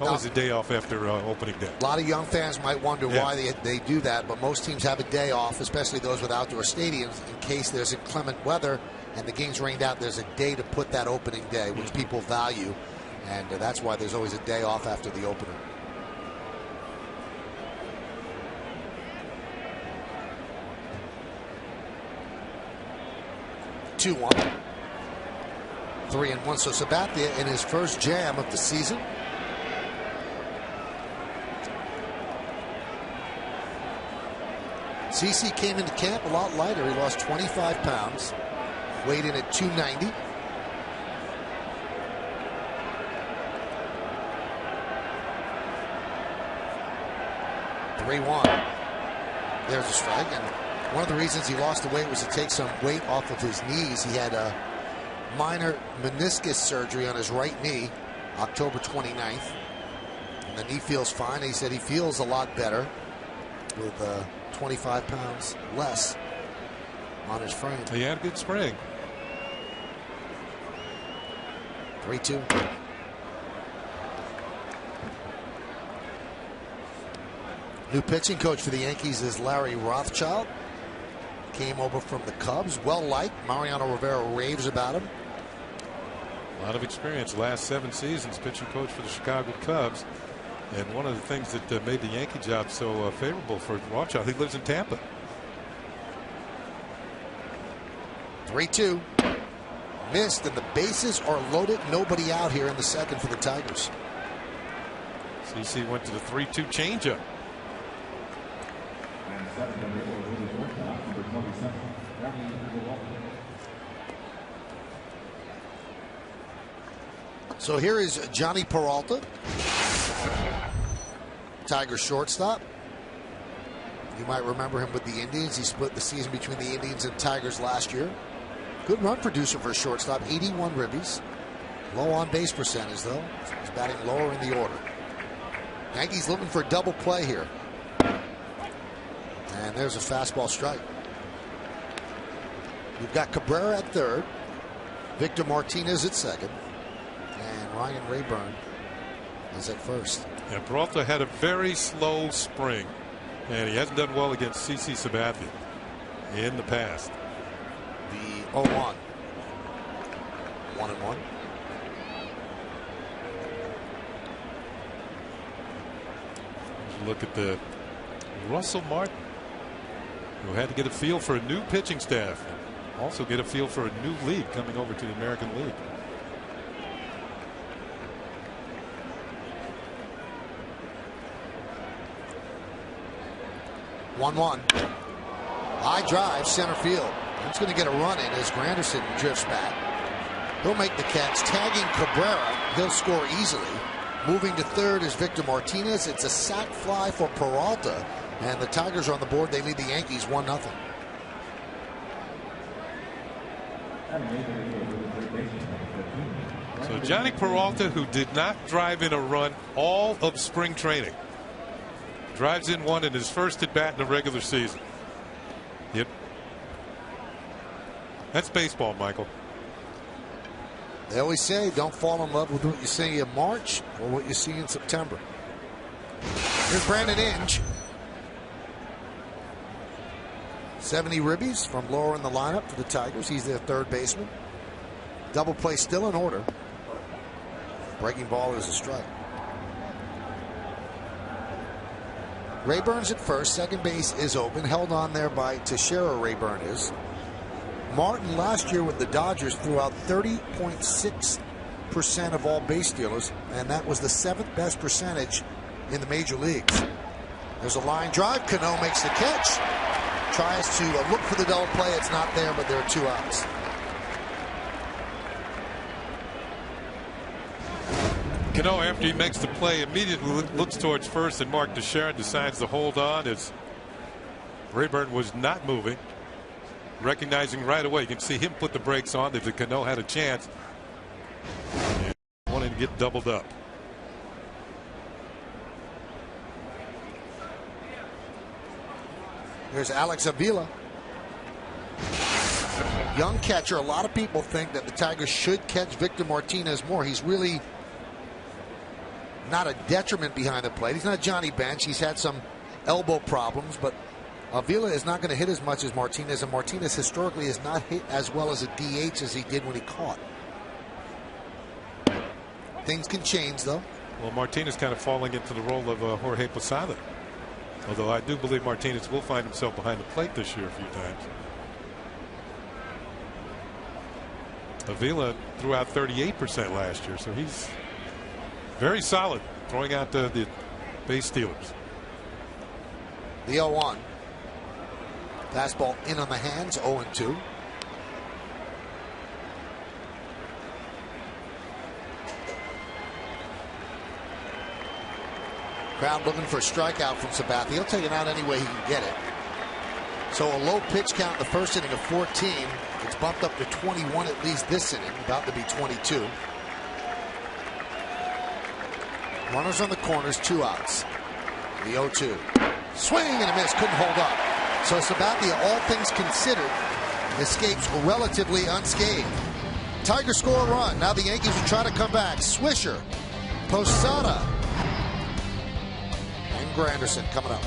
Always a day off after opening day. A lot of young fans might wonder why they do that, but most teams have a day off, especially those with outdoor stadiums, in case there's inclement weather and the game's rained out. There's a day to put that opening day, which people value, and that's why there's always a day off after the opener. Two, 1. 3-1. So Sabathia in his first jam of the season. CC came into camp a lot lighter. He lost 25 pounds. Weighed in at 290. 3-1. There's a strike, and one of the reasons he lost the weight was to take some weight off of his knees. He had a minor meniscus surgery on his right knee, October 29th. And the knee feels fine. He said he feels a lot better with 25 pounds less on his frame. He had a good spring. 3-2. New pitching coach for the Yankees is Larry Rothschild. Came over from the Cubs. Well liked. Mariano Rivera raves about him. A lot of experience. Last 7 seasons pitching coach for the Chicago Cubs. And one of the things that made the Yankee job so favorable for Rothschild, he lives in Tampa. 3-2. Missed, and the bases are loaded. Nobody out here in the second for the Tigers. CC went to the 3-2 changeup. So here is Johnny Peralta, Tigers shortstop. You might remember him with the Indians. He split the season between the Indians and Tigers last year. Good run producer for a shortstop, 81 ribbies. Low on base percentage, though. He's batting lower in the order. Yankees looking for a double play here. And there's a fastball strike. You've got Cabrera at third, Victor Martinez at second, and Ryan Rayburn is at first. And Peralta had a very slow spring, and he hasn't done well against CC Sabathia in the past. The 0-1. 1-1. Look at the Russell Martin, who had to get a feel for a new pitching staff, and also get a feel for a new league coming over to the American League. One. High drive, center field. It's going to get a run in as Granderson drifts back. He'll make the catch, tagging Cabrera. He'll score easily. Moving to third is Victor Martinez. It's a sac fly for Peralta, and the Tigers are on the board. They lead the Yankees 1-0. So Johnny Peralta, who did not drive in a run all of spring training, drives in one in his first at bat in the regular season. Yep. That's baseball, Michael. They always say don't fall in love with what you see in March or what you see in September. Here's Brandon Inge. 70 ribbies from lower in the lineup for the Tigers. He's their third baseman. Double play still in order. Breaking ball is a strike. Rayburn's at first. Second base is open. Held on there by Teixeira. Rayburn is. Martin last year with the Dodgers threw out 30.6% of all base stealers, and that was the 7th best percentage in the major leagues. There's a line drive. Cano makes the catch. Tries to look for the double play. It's not there, but there are 2 outs. Cano, after he makes the play, immediately looks towards first, and Mark Teixeira decides to hold on as Rayburn was not moving. Recognizing right away, you can see him put the brakes on that the Cano had a chance. And wanted to get doubled up. There's Alex Avila. Young catcher. A lot of people think that the Tigers should catch Victor Martinez more. He's really not a detriment behind the plate. He's not Johnny Bench. He's had some elbow problems, but Avila is not going to hit as much as Martinez, and Martinez historically has not hit as well as a DH as he did when he caught. Things can change, though. Well, Martinez kind of falling into the role of Jorge Posada. Although I do believe Martinez will find himself behind the plate this year a few times. Avila threw out 38% last year, so he's very solid throwing out the base stealers. The 0-1. Fastball in on the hands, 0-2. Crowd looking for a strikeout from Sabathia. He'll take it out any way he can get it. So a low pitch count in the first inning of 14. It's bumped up to 21 at least this inning, about to be 22. Runners on the corners, 2 outs. The 0-2. Swing and a miss, couldn't hold up. So Sabathia, all things considered, escapes relatively unscathed. Tigers score a run. Now the Yankees will try to come back. Swisher, Posada, and Granderson coming up.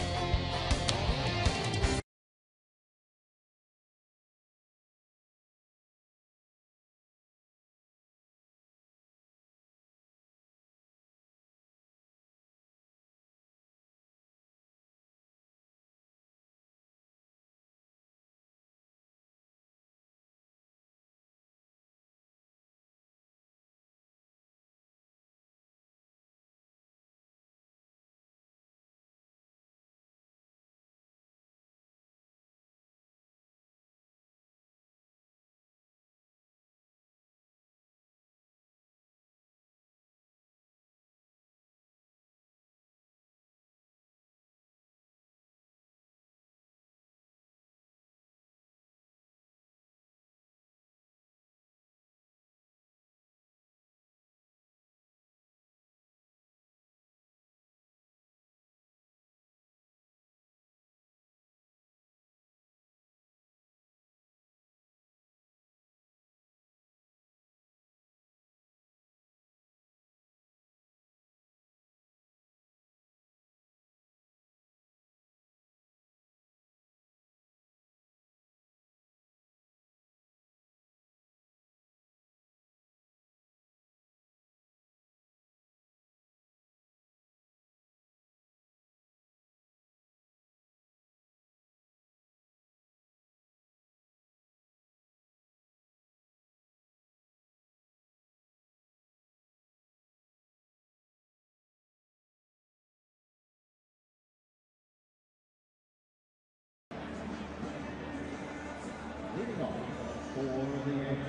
For the Yankees,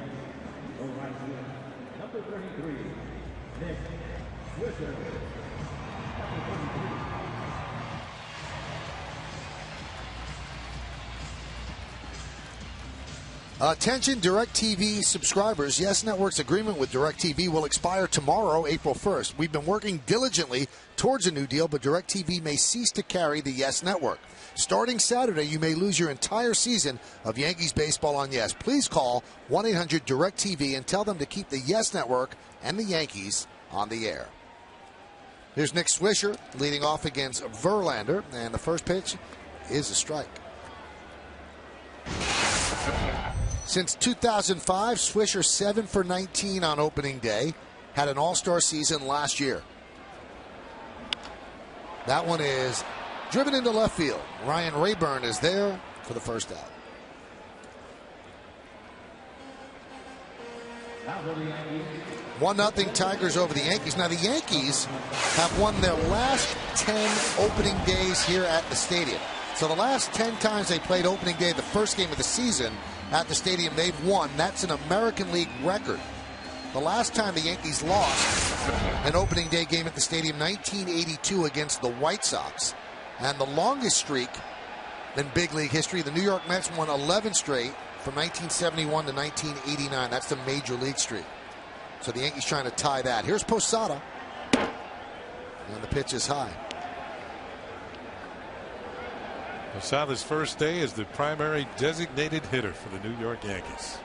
the right fielder, number 33, Nick Swisher. Attention DirecTV subscribers. Yes Network's agreement with DirecTV will expire tomorrow, April 1st. We've been working diligently towards a new deal, but DirecTV may cease to carry the Yes Network. Starting Saturday, you may lose your entire season of Yankees baseball on Yes. Please call 1-800-DIRECTV and tell them to keep the Yes Network and the Yankees on the air. Here's Nick Swisher leading off against Verlander, and the first pitch is a strike. Since 2005, Swisher 7 for 19 on opening day. Had an all-star season last year. That one is driven into left field. Ryan Rayburn is there for the first out. Now for the Yankees. 1-0 Tigers over the Yankees. Now the Yankees have won their last 10 opening days here at the stadium. So the last 10 times they played opening day, the first game of the season at the stadium, they've won. That's an American League record. The last time the Yankees lost an opening day game at the stadium, 1982 against the White Sox. And the longest streak in big league history, the New York Mets won 11 straight from 1971 to 1989. That's the major league streak. So the Yankees trying to tie that. Here's Posada. And the pitch is high. Posada's first day as the primary designated hitter for the New York Yankees.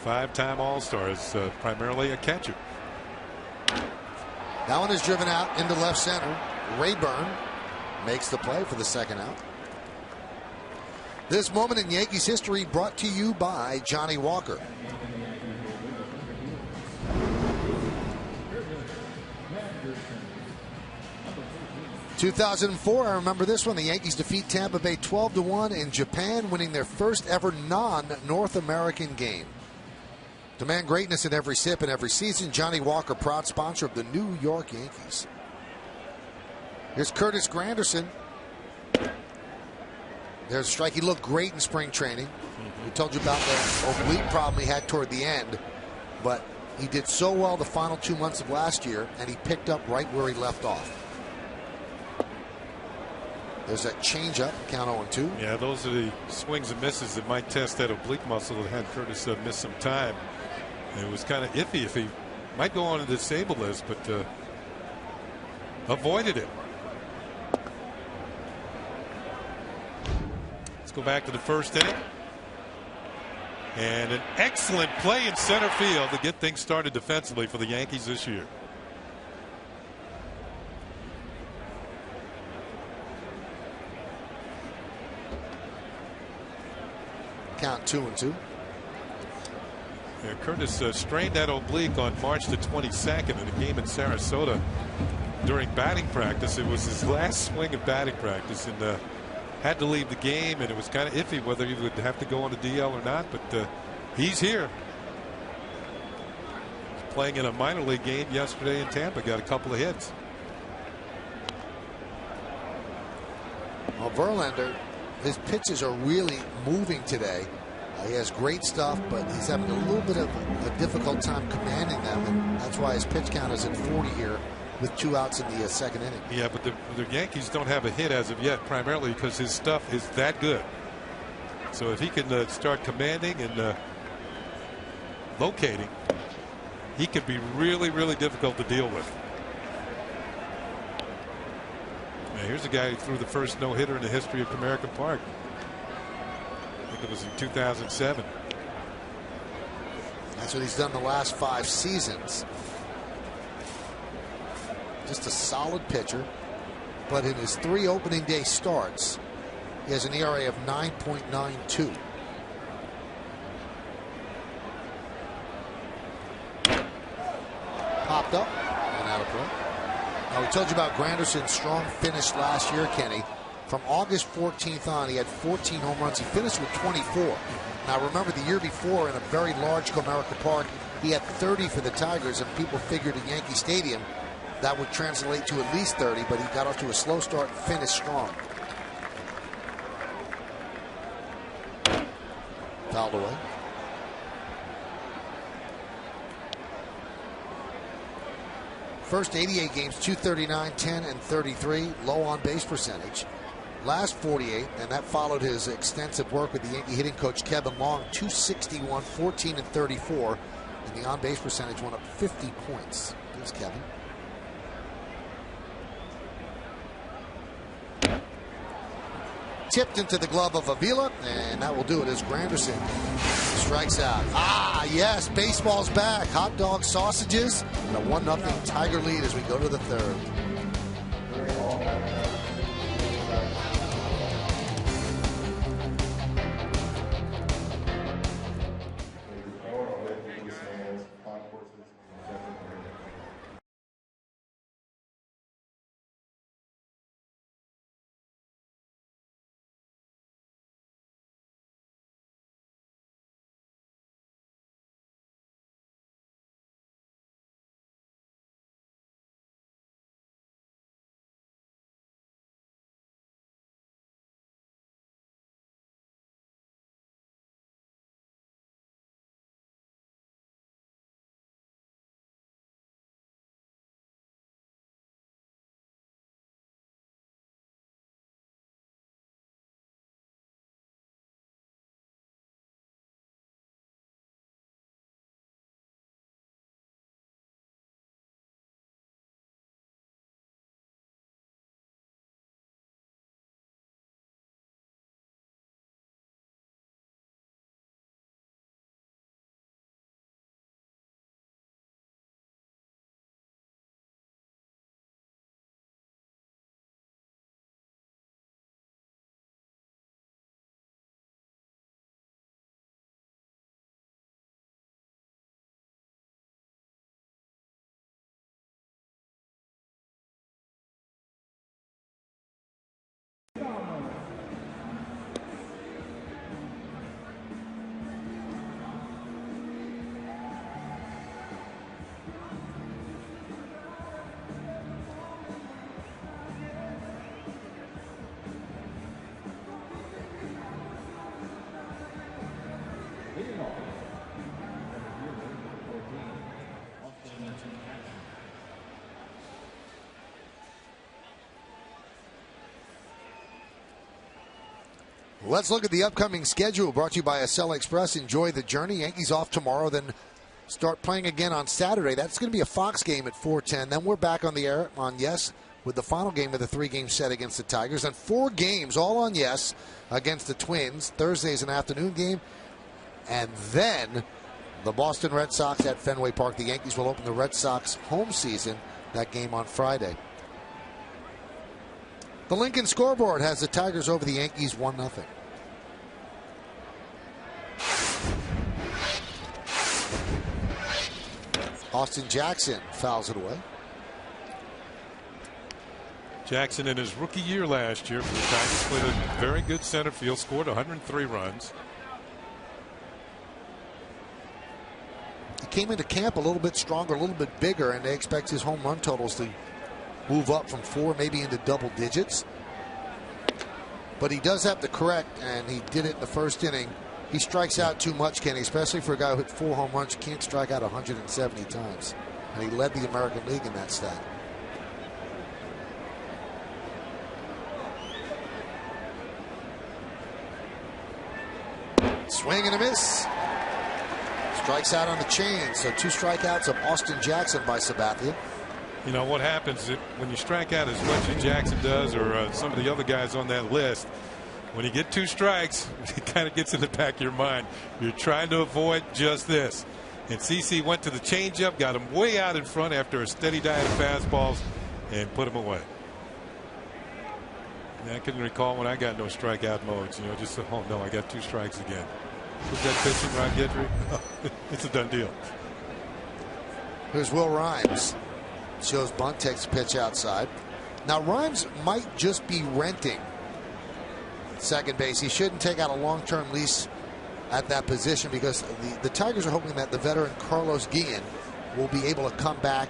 5-time All-Star, is primarily a catcher. That one is driven out into left center. Rayburn makes the play for the second out. This moment in Yankees history brought to you by Johnny Walker. In 2004, I remember this one. The Yankees defeat Tampa Bay 12-1 in Japan, winning their first ever non-North American game. Demand greatness in every sip and every season. Johnny Walker, proud sponsor of the New York Yankees. Here's Curtis Granderson. There's a strike. He looked great in spring training. We told you about the oblique problem he had toward the end, but He did so well the final 2 months of last year, and he picked up right where he left off. There's that changeup, count 0-2. Yeah, those are the swings and misses that might test that oblique muscle that had Curtis miss some time. And it was kind of iffy if he might go on a disabled list, but avoided it. Let's go back to the first inning. And an excellent play in center field to get things started defensively for the Yankees this year. Count 2-2. Yeah, Curtis strained that oblique on March the 22nd in a game in Sarasota during batting practice. It was his last swing of batting practice, and had to leave the game, and it was kind of iffy whether he would have to go on a DL or not, but he's here. He's playing in a minor league game yesterday in Tampa, got a couple of hits. Well, Verlander, his pitches are really moving today. He has great stuff, but he's having a little bit of a difficult time commanding them, and that's why his pitch count is at 40 here with 2 outs in the second inning. Yeah, but the Yankees don't have a hit as of yet, primarily because his stuff is that good. So if he can start commanding and locating, he could be really, really difficult to deal with. Now, here's a guy who threw the first no-hitter in the history of Comerica Park. I think it was in 2007. That's what he's done the last 5 seasons. Just a solid pitcher, but in his 3 opening day starts, he has an ERA of 9.92. Popped up and out of play. Now, we told you about Granderson's strong finish last year, Kenny. From August 14th on, he had 14 home runs. He finished with 24. Now, remember the year before in a very large Comerica Park, he had 30 for the Tigers, and people figured at Yankee Stadium that would translate to at least 30, but he got off to a slow start and finished strong. Fouled away. First 88 games, 239, 10, and 33. Low on base percentage. Last 48, and that followed his extensive work with the Yankee hitting coach Kevin Long, 261, 14, and 34. And the on base percentage went up 50 points. Here's Kevin. Tipped into the glove of Avila, and that will do it as Granderson strikes out. Ah, yes, baseball's back. Hot dog sausages, and a 1-0 Tiger lead as we go to the third. Let's look at the upcoming schedule brought to you by Acela Express. Enjoy the journey. Yankees off tomorrow, then start playing again on Saturday. That's going to be a Fox game at 4:10. Then we're back on the air on Yes with the final game of the 3-game set against the Tigers. And 4 games all on Yes against the Twins. Thursday's an afternoon game. And then the Boston Red Sox at Fenway Park. The Yankees will open the Red Sox home season. That game on Friday. The Lincoln scoreboard has the Tigers over the Yankees 1-0. Austin Jackson fouls it away. Jackson in his rookie year last year for the Tigers played a very good center field, scored 103 runs. He came into camp a little bit stronger, a little bit bigger, and they expect his home run totals to move up from 4 maybe into double digits. But he does have to correct, and he did it in the first inning. He strikes out too much, Kenny, especially for a guy who hit 4 home runs. You can't strike out 170 times. And he led the American League in that stat. Swing and a miss. Strikes out on the chain. So 2 strikeouts of Austin Jackson by Sabathia. You know what happens when you strike out as much as Jackson does, or some of the other guys on that list. When you get 2 strikes, it kind of gets in the back of your mind. You're trying to avoid just this. And CC went to the changeup, got him way out in front after a steady diet of fastballs, and put him away. And I couldn't recall when I got no strikeout modes. You know, just oh no, I got 2 strikes again. Put that pitch in Ron Guidry. It's a done deal. Here's Will Rhymes. Shows bunt, takes the pitch outside. Now Rhymes might just be renting second base. He shouldn't take out a long-term lease at that position because the Tigers are hoping that the veteran Carlos Guillen will be able to come back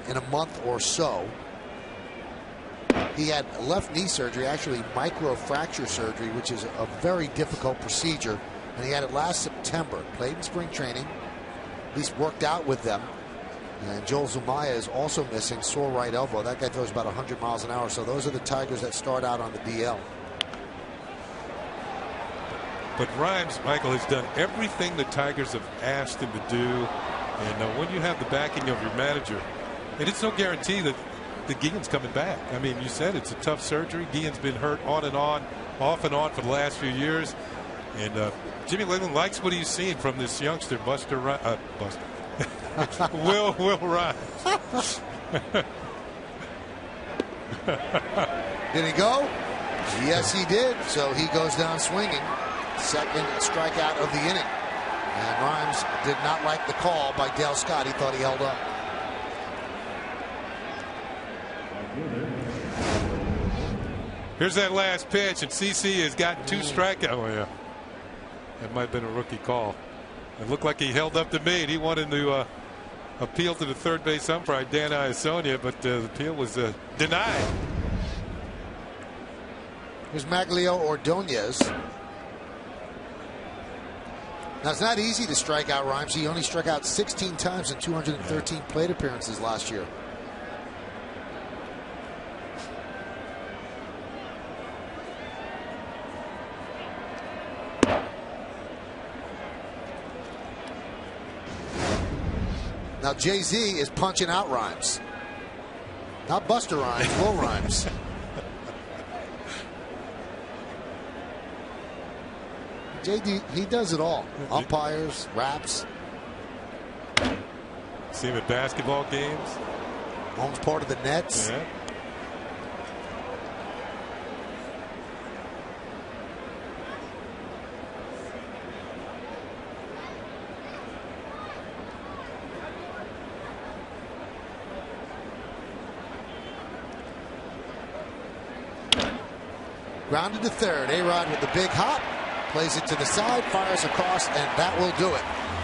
in a month or so. He had left knee surgery, actually microfracture surgery, which is a very difficult procedure, and he had it last September. Played in spring training, at least worked out with them. And Joel Zumaya is also missing, sore right elbow. That guy throws about 100 miles an hour. So those are the Tigers that start out on the DL. But Rhymes, Michael, has done everything the Tigers have asked him to do. And when you have the backing of your manager, and it's no guarantee that the Guillen's coming back. I mean, you said it's a tough surgery. Guillen's been hurt on and on, off and on for the last few years. And Jimmy Leyland likes what he's seen from this youngster, Will Rhymes. Did he go? Yes, he did. So he goes down swinging. Second strikeout of the inning. And Rhymes did not like the call by Dale Scott. He thought he held up. Here's that last pitch, and CC has gotten 2 strikeouts. Oh, yeah. That might have been a rookie call. It looked like he held up the meat. He wanted to appeal to the third base umpire, Dan Iasonia, but the appeal was denied. Here's Maglio Ordonez. Now, it's not easy to strike out Rhymes. He only struck out 16 times in 213 plate appearances last year. Now Jay-Z is punching out Rhymes. Not Buster Rhymes, Will Rhymes. JD, he does it all. Umpires, raps. See him at basketball games. Owns part of the Nets. Yeah. Grounded to third. A-Rod with the big hop. Plays it to the side, fires across, and that will do it.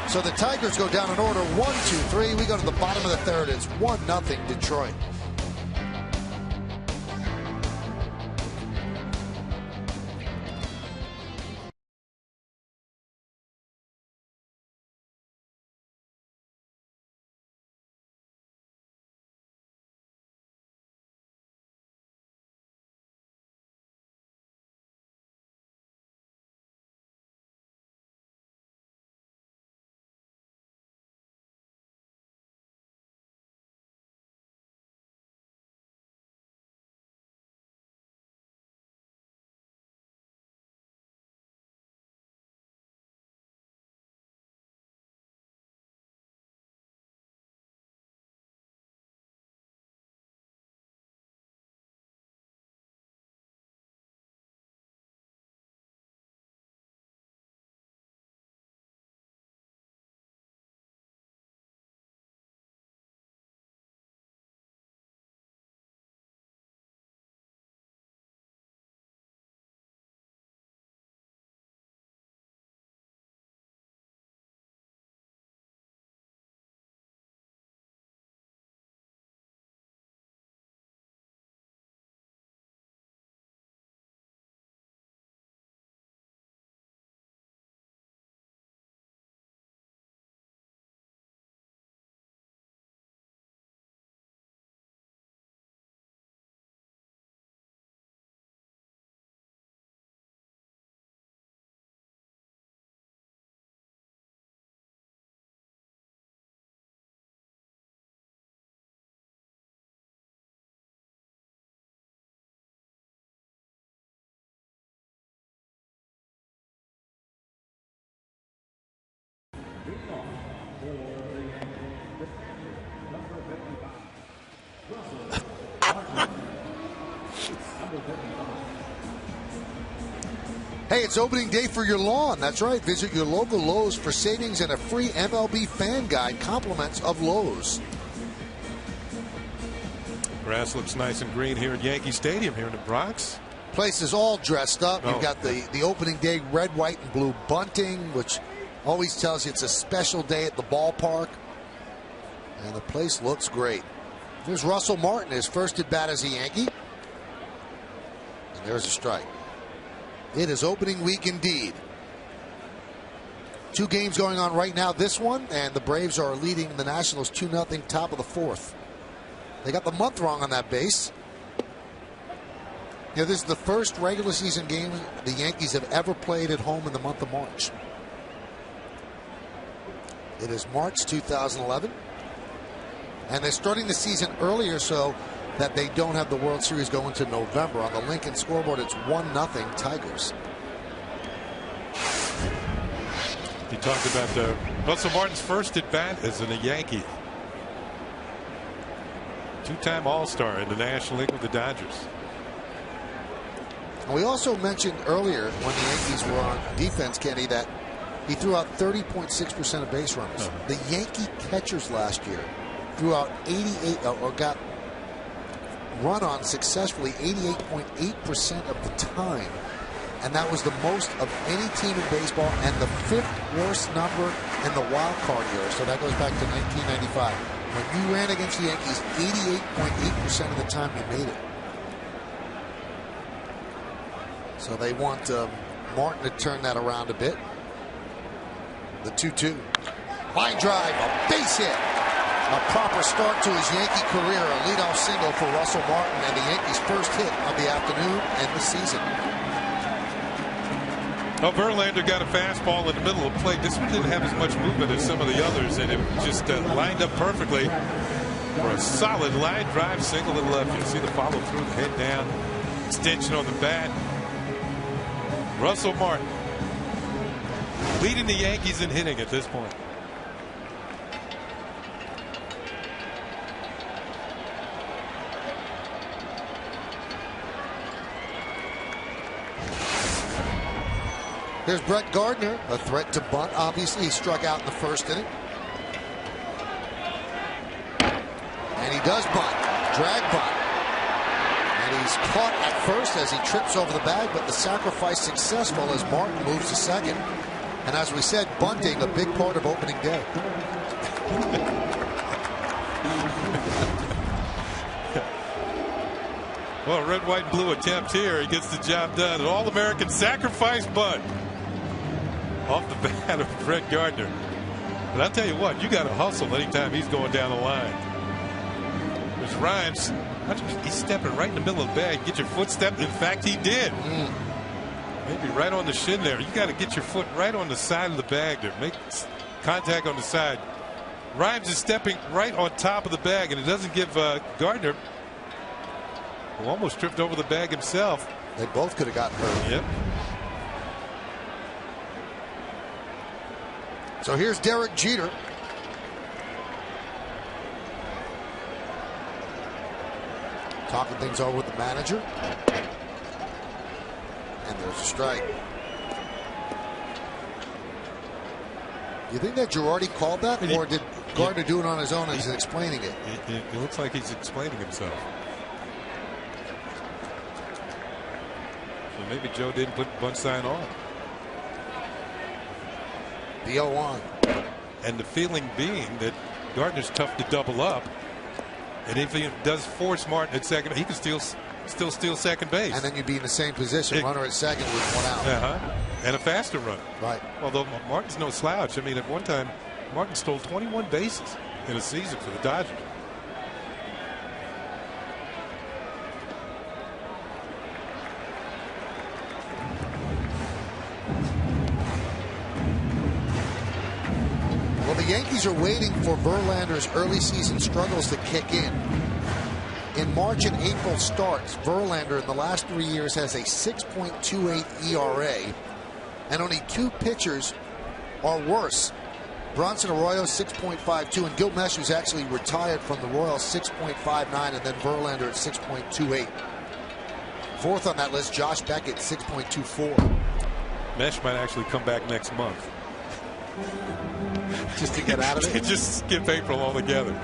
So the Tigers go down in order 1, 2, 3. We go to the bottom of the third. It's 1-0 Detroit. Hey, it's opening day for your lawn. That's right. Visit your local Lowe's for savings and a free MLB fan guide. Compliments of Lowe's. Grass looks nice and green here at Yankee Stadium here in the Bronx. Place is all dressed up. Oh. You've got the opening day red, white, and blue bunting, which always tells you it's a special day at the ballpark. And the place looks great. There's Russell Martin, his first at bat as a Yankee. And there's a strike. It is opening week indeed. 2 games going on right now. This one, and the Braves are leading the Nationals 2-0, top of the 4th. They got the month wrong on that base. This is the first regular season game the Yankees have ever played at home in the month of March. It is March 2011. And they're starting the season earlier so that they don't have the World Series go into November. On the Lincoln scoreboard, it's 1-0 Tigers. You talked about Russell Martin's first at bat as a Yankee. 2-time All-Star in the National League with the Dodgers. We also mentioned earlier when the Yankees were on defense, Kenny, that he threw out 30.6% of base runners. The Yankee catchers last year threw out 88 or got run on successfully 88.8% of the time, and that was the most of any team in baseball and the 5th worst number in the wild card year. So that goes back to 1995. When you ran against the Yankees, 88.8% of the time you made it. So they want Martin to turn that around a bit. The 2-2. Line drive, a base hit. A proper start to his Yankee career. A leadoff single for Russell Martin and the Yankees' first hit of the afternoon and the season. Well, Verlander got a fastball in the middle of the plate. This one didn't have as much movement as some of the others, and it just lined up perfectly for a solid line drive single to the left. You see the follow through, the head down, extension on the bat. Russell Martin leading the Yankees in hitting at this point. Here's Brett Gardner, a threat to bunt. Obviously, he struck out in the first inning. And he does bunt, drag bunt. And he's caught at first as he trips over the bag, but the sacrifice successful as Martin moves to second. And as we said, bunting, a big part of opening day. Well, red, white, and blue attempt here. He gets the job done. An All-American sacrifice bunt off the bat of Brett Gardner. But I'll tell you what, you got to hustle anytime he's going down the line. There's Rhymes. He's stepping right in the middle of the bag. Get your foot stepped. In fact, he did. Maybe right on the shin there. You got to get your foot right on the side of the bag there. Make contact on the side. Rhymes is stepping right on top of the bag, and it doesn't give Gardner, who almost tripped over the bag himself. They both could have gotten hurt. Yep. So here's Derek Jeter. Talking things over with the manager. And there's a strike. Do you think that Girardi called that, or did Gardner do it on his own and he's explaining it? It looks like he's explaining himself. So maybe Joe didn't put the bunt sign on. The 0-1. And the feeling being that Gardner's tough to double up. And if he does force Martin at second, he can still steal second base. And then you'd be in the same position, runner at second with 1 out. And a faster run. Right. Although Martin's no slouch. I mean, at one time, Martin stole 21 bases in a season for the Dodgers. Well, the Yankees are waiting for Verlander's early season struggles to kick in. In March and April starts, Verlander in the last 3 years has a 6.28 ERA, and only 2 pitchers are worse Bronson Arroyo 6.52, and Gil Mesh, who's actually retired from the Royals, 6.59, and then Verlander at 6.28. Fourth on that list, Josh Beckett, 6.24. Mesh might actually come back next month. Just to get out of it? Just skip April altogether.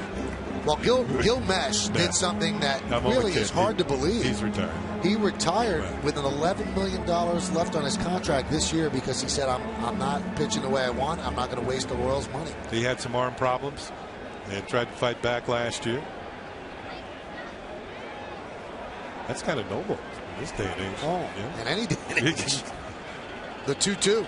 Well, Gil Mesh did something that really is hard to believe. He's retired. He retired with an $11 million left on his contract this year because he said, I'm not pitching the way I want. I'm not going to waste the Royals' money. He had some arm problems and tried to fight back last year. That's kind of noble in this day and age. Oh, yeah. In any day and age. The 2-2.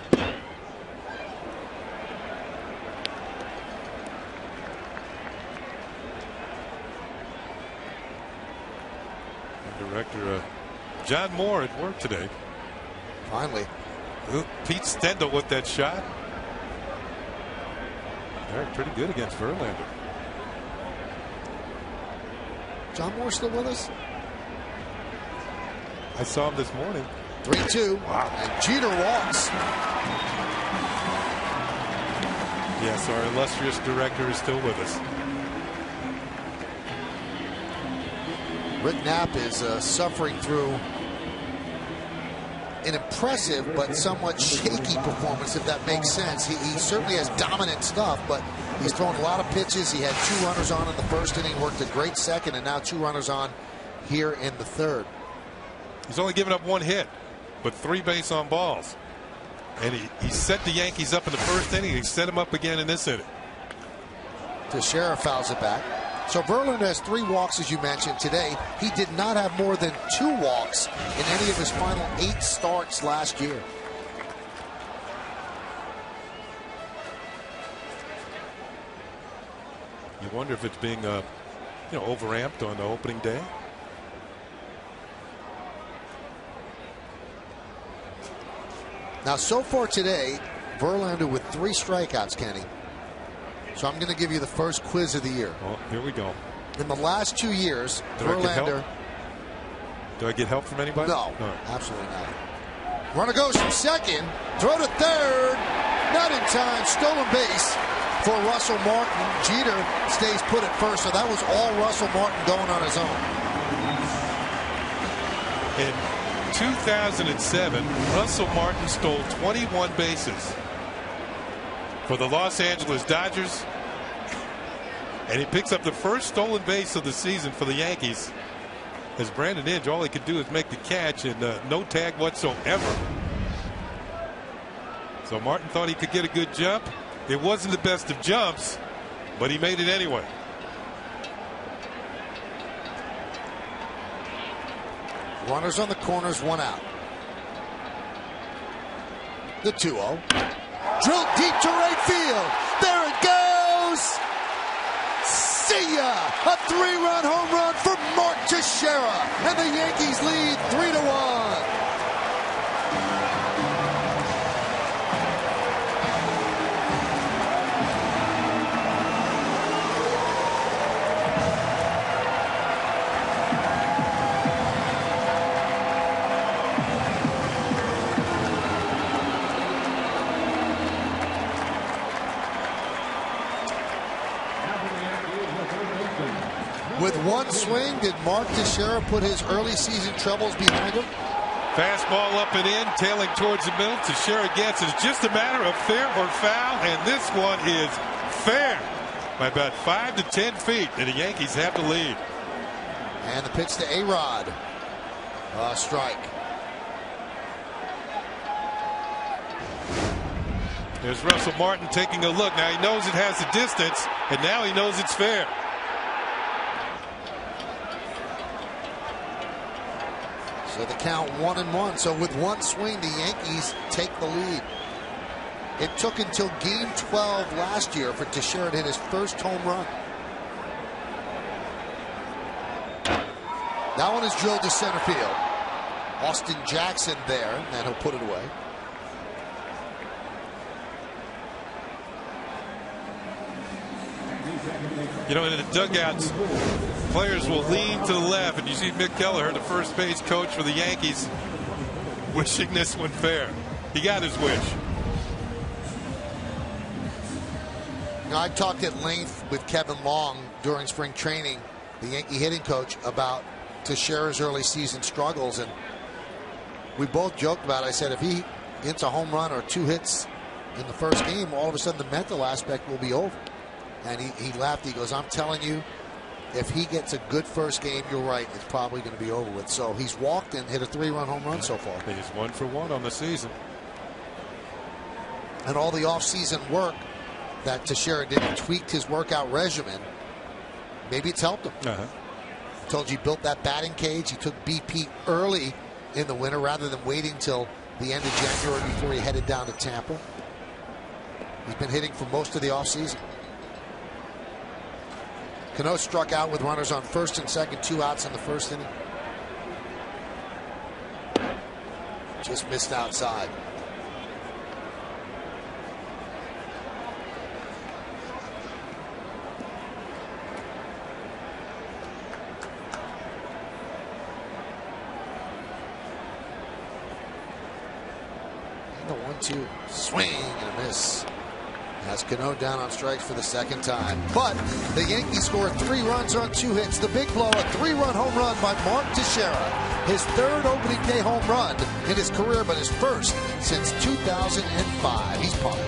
Director John Moore at work today. Finally. Pete Stendel with that shot. They're pretty good against Verlander. John Moore still with us? I saw him this morning. 3-2. Wow. And Jeter walks. Yes, our illustrious director is still with us. Rick Knapp is suffering through an impressive but somewhat shaky performance, if that makes sense. He certainly has dominant stuff, but he's thrown a lot of pitches. He had 2 runners on in the first inning, worked a great second, and now 2 runners on here in the third. He's only given up 1 hit, but 3 base on balls. And he set the Yankees up in the first inning. He set them up again in this inning. Teixeira fouls it back. So Verlander has 3 walks, as you mentioned today. He did not have more than 2 walks in any of his final 8 starts last year. You wonder if it's being overamped on the opening day. Now, so far today, Verlander with 3 strikeouts, Kenny. So I'm going to give you the first quiz of the year. Well, here we go. In the last 2 years, Verlander. Do I get help from anybody? No, absolutely not. Runner goes from second, throw to third, not in time, stolen base for Russell Martin. Jeter stays put at first, so that was all Russell Martin going on his own. In 2007, Russell Martin stole 21 bases for the Los Angeles Dodgers, and he picks up the first stolen base of the season for the Yankees, as Brandon Inge, all he could do is make the catch and no tag whatsoever. So Martin thought he could get a good jump. It wasn't the best of jumps, but he made it anyway. Runners on the corners, 1 out. The 2-0. Drilled deep to right field. There it goes. See ya! A 3-run home run for Mark Teixeira, and the Yankees lead 3-1. With 1 swing, did Mark Teixeira put his early season troubles behind him? Fastball up and in, tailing towards the middle. Teixeira gets it. It's just a matter of fair or foul, and this one is fair by about 5 to 10 feet, and the Yankees have the lead. And the pitch to A-Rod. Strike. There's Russell Martin taking a look. Now he knows it has the distance, and now he knows it's fair. So the count 1-1. So with 1 swing, the Yankees take the lead. It took until game 12 last year for Teixeira to hit his first home run. That one is drilled to center field. Austin Jackson there, and he'll put it away. You know, in the dugouts, players will lean to the left, and you see Mick Kelleher, the first base coach for the Yankees, wishing this one fair. He got his wish. Now, I talked at length with Kevin Long during spring training, the Yankee hitting coach, about Teixeira's early season struggles, and we both joked about it. I said if he hits a home run or 2 hits in the first game, all of a sudden the mental aspect will be over. And he laughed. He goes, I'm telling you, if he gets a good first game, you're right, it's probably going to be over with. So he's walked and hit a 3-run home run so far. He's 1 for 1 on the season. And all the off-season work that Teixeira did, he tweaked his workout regimen. Maybe it's helped him. Told you he built that batting cage. He took BP early in the winter rather than waiting till the end of January before he headed down to Tampa. He's been hitting for most of the offseason. Cano struck out with runners on first and second, 2 outs in the first inning. Just missed outside. The 1-2 swing and a miss. Has Cano down on strikes for the second time. But the Yankees score 3 runs on 2 hits. The big blow, a 3-run home run by Mark Teixeira. His 3rd opening day home run in his career, but his first since 2005. He's pumped.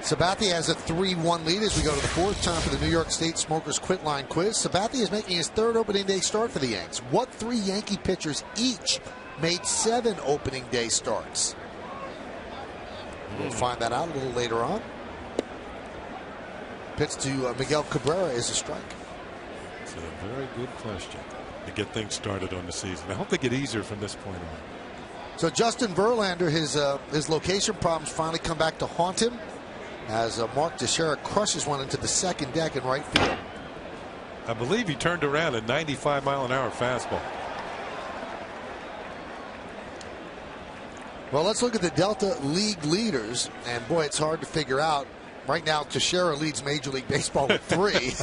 Sabathia has a 3-1 lead as we go to the 4th. Time for the New York State Smokers Quit Line Quiz. Sabathia is making his 3rd opening day start for the Yanks. What 3 Yankee pitchers each made 7 opening day starts? We'll find that out a little later on. Pitch to Miguel Cabrera is a strike. It's a very good question to get things started on the season. I hope they get easier from this point on. So Justin Verlander, his location problems finally come back to haunt him as Mark Teixeira crushes one into the second deck in right field. I believe he turned around a 95-mile-an-hour fastball. Well, let's look at the Delta League leaders, and boy, it's hard to figure out. Right now, Teixeira leads Major League Baseball with 3.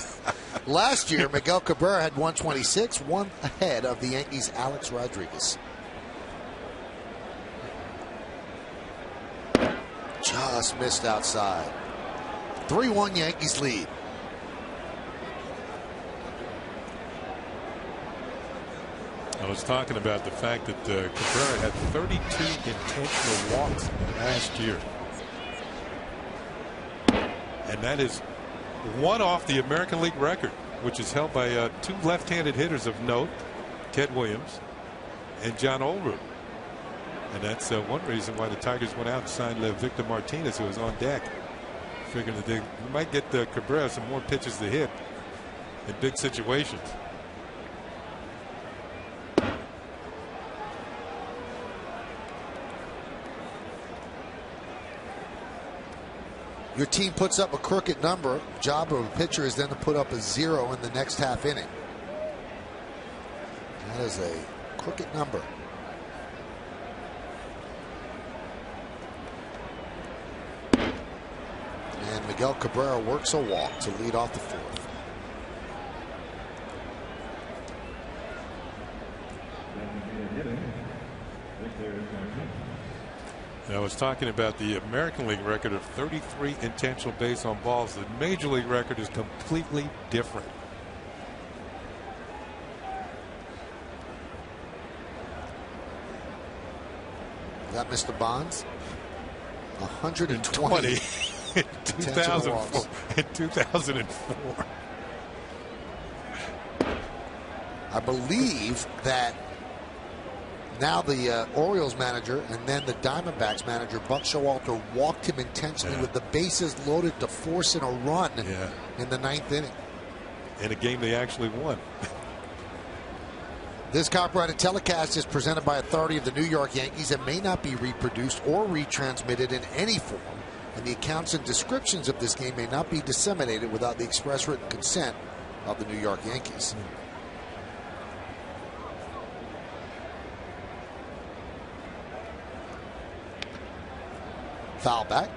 Last year, Miguel Cabrera had 126, 1 ahead of the Yankees' Alex Rodriguez. Just missed outside. 3-1 Yankees lead. I was talking about the fact that Cabrera had 32 intentional walks last year. And that is 1 off the American League record, which is held by 2 left-handed hitters of note, Ted Williams and John Oldroyd. And that's one reason why the Tigers went out and signed Victor Martinez, who was on deck, figuring that they might get Cabrera some more pitches to hit in big situations. Your team puts up a crooked number. Job of a pitcher is then to put up a 0 in the next half inning. That is a crooked number. And Miguel Cabrera works a walk to lead off the 4th. I was talking about the American League record of 33 intentional base on balls. The Major League record is completely different. Is that Mr. Bonds? 120 in 2004. In 2004. I believe that now the Orioles manager and then the Diamondbacks manager, Buck Showalter, walked him intentionally with the bases loaded to force in a run in the 9th inning. In a game they actually won. This copyrighted telecast is presented by authority of the New York Yankees and may not be reproduced or retransmitted in any form. And the accounts and descriptions of this game may not be disseminated without the express written consent of the New York Yankees. Foul back.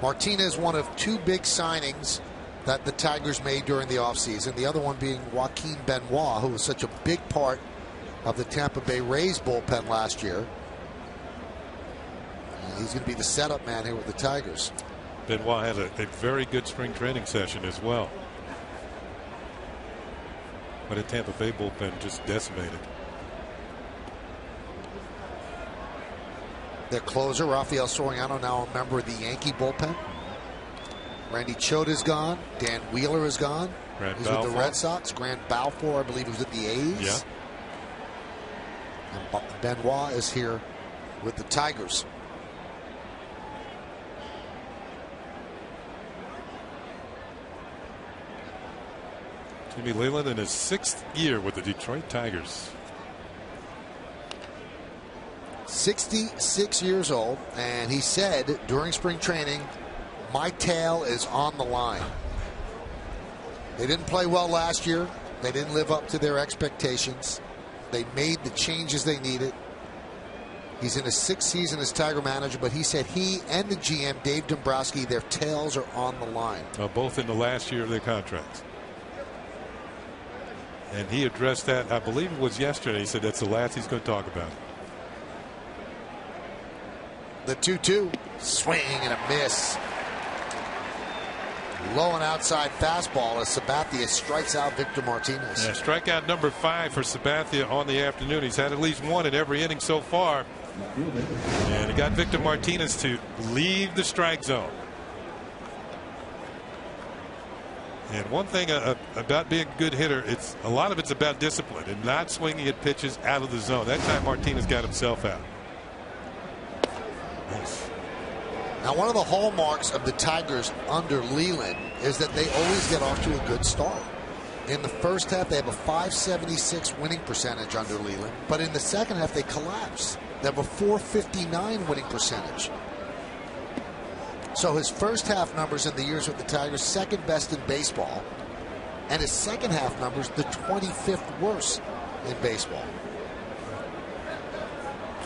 Martinez, one of 2 big signings that the Tigers made during the offseason. The other one being Joaquin Benoit, who was such a big part of the Tampa Bay Rays bullpen last year. And he's going to be the setup man here with the Tigers. Benoit had a very good spring training session as well. But the Tampa Bay bullpen just decimated. Their closer, Rafael Soriano, now a member of the Yankee bullpen. Randy Choate is gone. Dan Wheeler is gone. He's with the Red Sox. Grant Balfour, I believe, was with the A's. And Benoit is here with the Tigers. Jimmy Leyland in his 6th year with the Detroit Tigers. 66 years old, and he said during spring training, my tail is on the line. They didn't play well last year. They didn't live up to their expectations. They made the changes they needed. He's in his 6th season as Tiger manager, but he said he and the GM, Dave Dombrowski, their tails are on the line. Both in the last year of their contracts. And he addressed that, I believe it was yesterday. He said that's the last he's going to talk about. The 2-2, swing and a miss. Low and outside fastball as Sabathia strikes out Victor Martinez. Yeah, strikeout number 5 for Sabathia on the afternoon. He's had at least 1 in every inning so far. And he got Victor Martinez to leave the strike zone. And one thing about being a good hitter, a lot of it's about discipline and not swinging at pitches out of the zone. That time Martinez got himself out. Nice. Now, one of the hallmarks of the Tigers under Leland is that they always get off to a good start. In the first half, they have a .576 winning percentage under Leland, but in the second half, they collapse. They have a .459 winning percentage. So his first half numbers in the years with the Tigers, 2nd best in baseball, and his second half numbers, the 25th worst in baseball.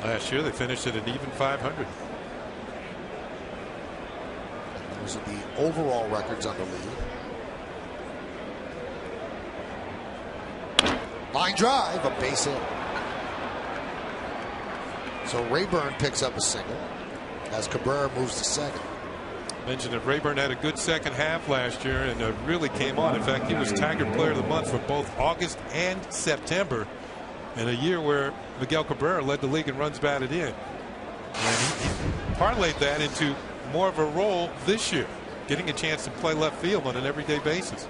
Last year, they finished at an even .500. Those are the overall records under Leland. Line drive, a base hit. So Rayburn picks up a single as Cabrera moves to second. Mentioned that Rayburn had a good second half last year and really came on. In fact, he was Tiger Player of the Month for both August and September in a year where Miguel Cabrera led the league in runs batted in. And he parlayed that into more of a role this year, getting a chance to play left field on an everyday basis.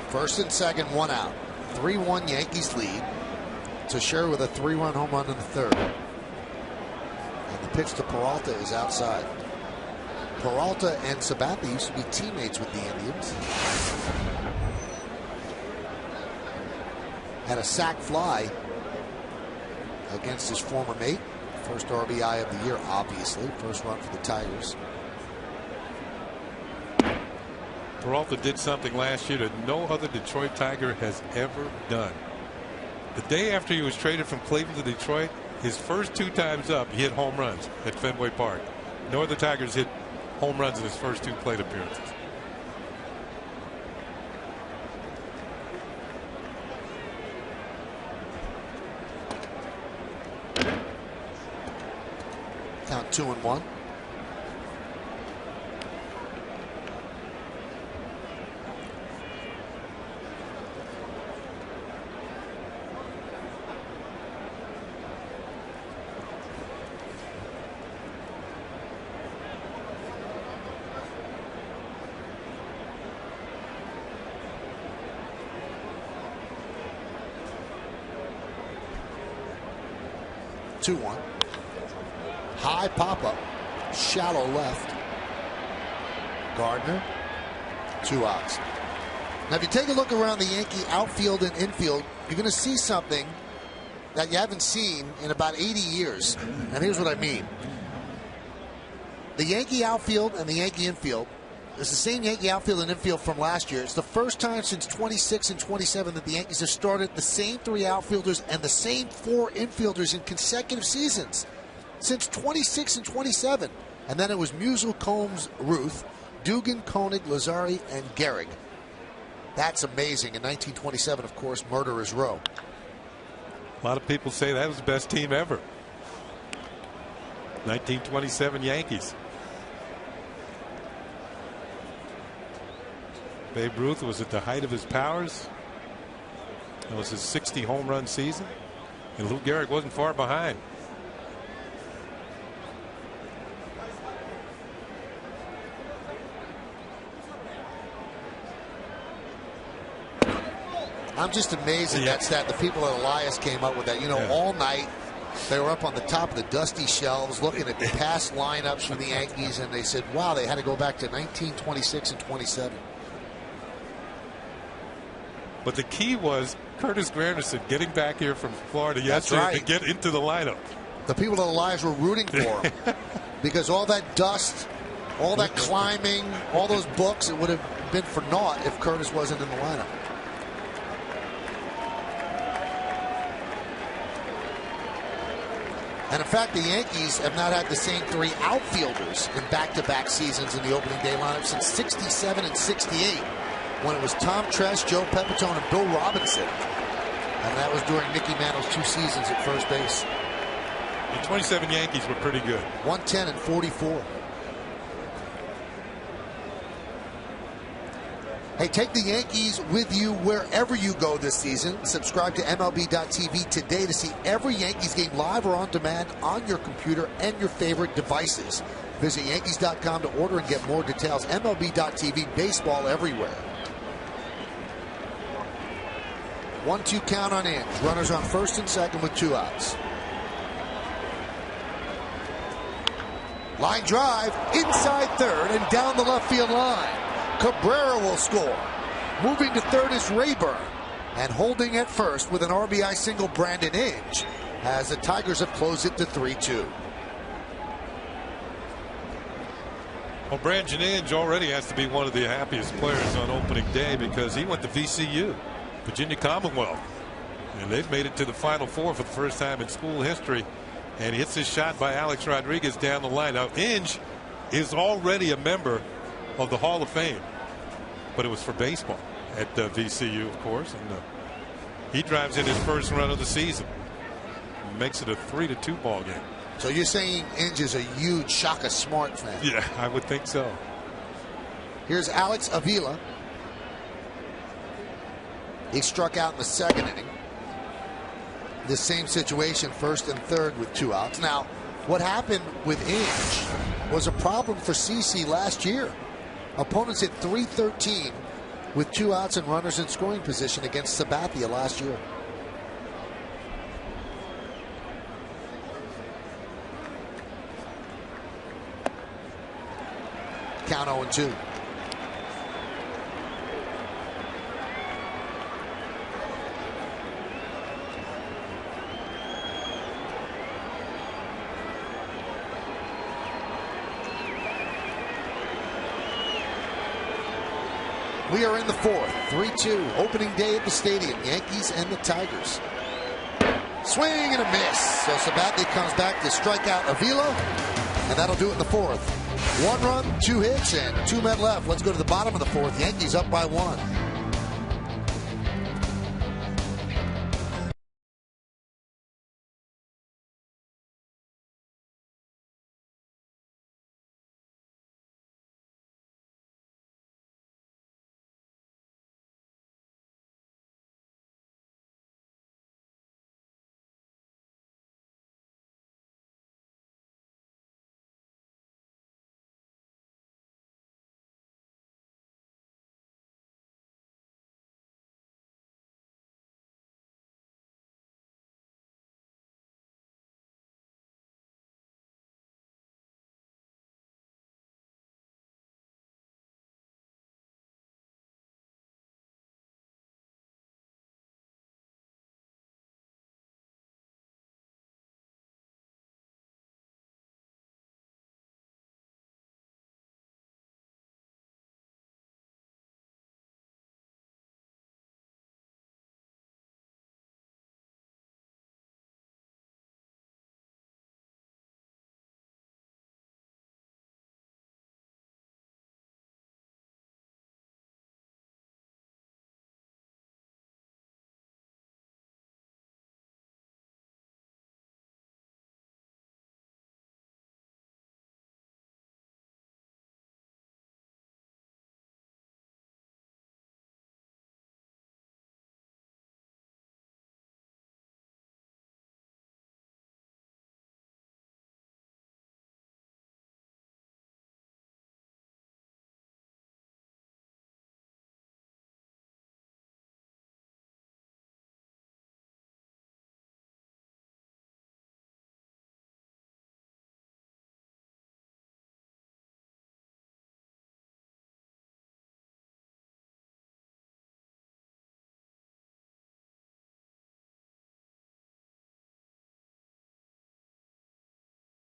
First and second, one out. 3-1 Yankees lead. Teixeira with a 3-run home run in the third. And the pitch to Peralta is outside. Peralta and Sabathia used to be teammates with the Indians. Had a sac fly against his former mate. First RBI of the year, obviously. First run for the Tigers. Peralta did something last year that no other Detroit Tiger has ever done. The day after he was traded from Cleveland to Detroit, his first 2 times up, he hit home runs at Fenway Park. No other Tigers hit home runs in his first 2 plate appearances. Count 2-1. High pop up, shallow left. Gardner, 2 outs. Now, if you take a look around the Yankee outfield and infield, you're going to see something that you haven't seen in about 80 years. And here's what I mean. The Yankee outfield and the Yankee infield is the same Yankee outfield and infield from last year. It's the first time since 26 and 27 that the Yankees have started the same 3 outfielders and the same 4 infielders in consecutive seasons. Since 26 and 27. And then it was Musial, Combs, Ruth, Dugan, Koenig, Lazari, and Gehrig. That's amazing. In 1927, of course, Murderers Row. A lot of people say that was the best team ever. 1927 Yankees. Babe Ruth was at the height of his powers. That was his 60 home run season. And Lou Gehrig wasn't far behind. I'm just amazed at that stat. The people at Elias came up with that. You know, all night they were up on the top of the dusty shelves looking at the past lineups for the Yankees, and they said, wow, they had to go back to 1926 and 27. But the key was Curtis Granderson getting back here from Florida yesterday to get into the lineup. The people at Elias were rooting for him because all that dust, all that climbing, all those books, it would have been for naught if Curtis wasn't in the lineup. And in fact, the Yankees have not had the same 3 outfielders in back-to-back seasons in the opening day lineup since 67 and 68, when it was Tom Tresh, Joe Pepitone, and Bill Robinson. And that was during Mickey Mantle's 2 seasons at first base. The 27 Yankees were pretty good. 110 and 44. Hey, take the Yankees with you wherever you go this season. Subscribe to MLB.tv today to see every Yankees game live or on demand on your computer and your favorite devices. Visit Yankees.com to order and get more details. MLB.tv, baseball everywhere. 1-2 count on Inge. Runners on first and second with 2 outs. Line drive inside third and down the left field line. Cabrera will score. Moving to third is Rayburn. And holding at first with an RBI single, Brandon Inge, as the Tigers have closed it to 3-2. Well, Brandon Inge already has to be one of the happiest players on opening day because he went to VCU, Virginia Commonwealth. And they've made it to the Final Four for the first time in school history. And he hits his shot by Alex Rodriguez down the line. Now, Inge is already a member of the Hall of Fame, but it was for baseball at VCU, of course, and he drives in his first run of the season, makes it a 3-2 ball game. So you're saying Inge is a huge Shaka Smart fan? Yeah, I would think so. Here's Alex Avila. He struck out in the second inning. The same situation, first and third with 2 outs. Now, what happened with Inge was a problem for CC last year. Opponents hit .313 with 2 outs and runners in scoring position against Sabathia last year. Count 0-2. We are in the 4th, 3-2, opening day at the stadium, Yankees and the Tigers. Swing and a miss. So Sabathia comes back to strike out Avila, and that'll do it in the 4th. 1 run, 2 hits, and 2 men left. Let's go to the bottom of the 4th. Yankees up by 1.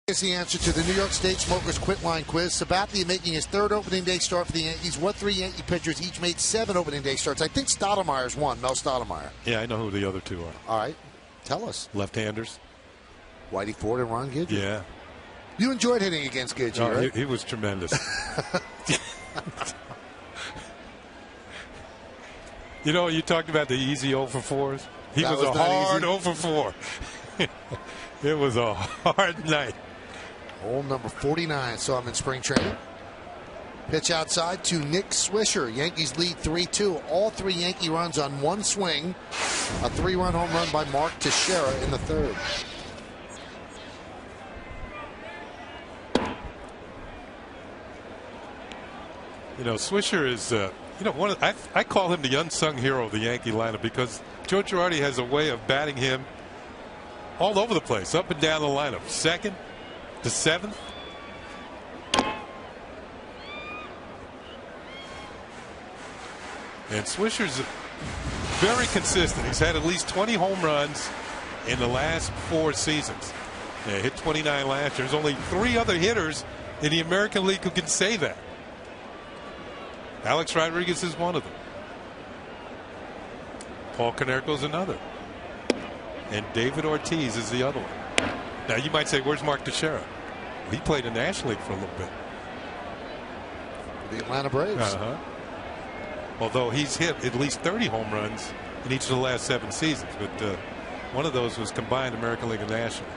Is the answer to the New York State Smokers Quit Line Quiz. Sabathia making his 3rd opening day start for the Yankees. What 3 Yankee pitchers each made 7 opening day starts? I think Stoudemire's one, Mel Stoudemire. Yeah, I know who the other 2 are. All right, tell us. Left-handers. Whitey Ford and Ron Guidry. Yeah. You enjoyed hitting against Guidry, Oh, right? he was tremendous. You know, you talked about the easy 0 for 4s. He was a hard 0 for 4. It was a hard night. Hole number 49 saw him in spring training. Pitch outside to Nick Swisher. Yankees lead 3-2. All 3 Yankee runs on 1 swing. A 3-run home run by Mark Teixeira in the 3rd. You know, Swisher is, I call him the unsung hero of the Yankee lineup because Joe Girardi has a way of batting him all over the place, up and down the lineup. 2nd to 7th. And Swisher's very consistent. He's had at least 20 home runs in the last 4 seasons. Yeah, hit 29 last year. There's only 3 other hitters in the American League who can say that. Alex Rodriguez is one of them. Paul Konerko is another. And David Ortiz is the other one. Now you might say, where's Mark Teixeira? He played in the National League for a little bit. The Atlanta Braves. Although he's hit at least 30 home runs in each of the last 7 seasons. But one of those was combined American League and National.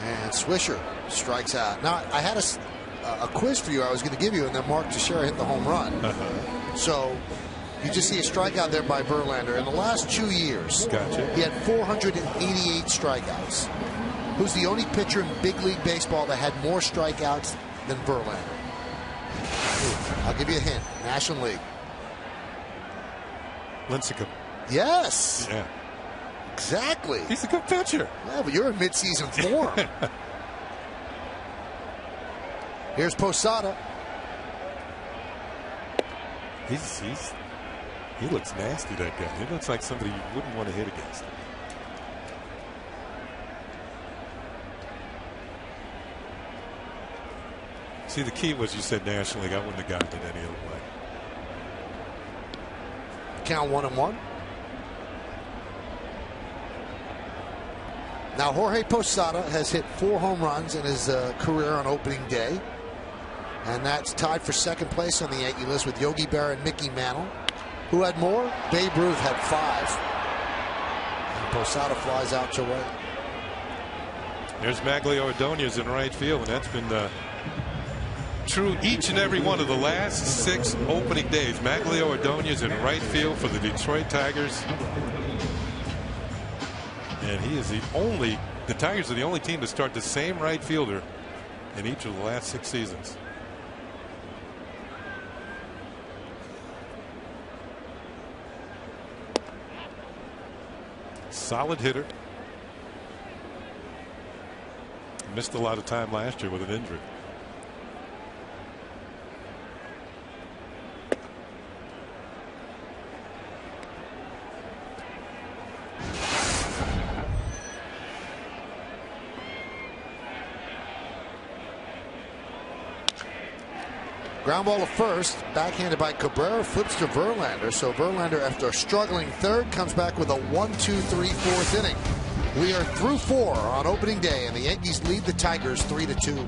And Swisher strikes out. Now, I had a quiz for you I was going to give you, and then Mark Teixeira hit the home run. So you just see a strikeout there by Verlander. In the last 2 years, he had 488 strikeouts. Who's the only pitcher in big league baseball that had more strikeouts than Verlander? I'll give you a hint. National League. Lincecum. Yes. Yeah. Exactly. He's a good pitcher. Yeah, but you're in midseason form. Here's Posada. He looks nasty, that guy. He looks like somebody you wouldn't want to hit against. See, the key was you said National League. I wouldn't have gotten it any other way. Count 1-1. Now Jorge Posada has hit 4 home runs in his career on opening day. And that's tied for second place on the Yankee list with Yogi Berra and Mickey Mantle. Who had more? Babe Ruth had 5. And Posada flies out to right. There's Maglio Ordonez in right field, and that's been true each and every one of the last 6 opening days. Maglio Ordonez in right field for the Detroit Tigers. And he is the Tigers are the only team to start the same right fielder in each of the last 6 seasons. Solid hitter. Missed a lot of time last year with an injury. Ground ball to first, backhanded by Cabrera, flips to Verlander. So Verlander, after a struggling third, comes back with a 1-2-3 4th inning. We are through 4 on opening day, and the Yankees lead the Tigers 3-2.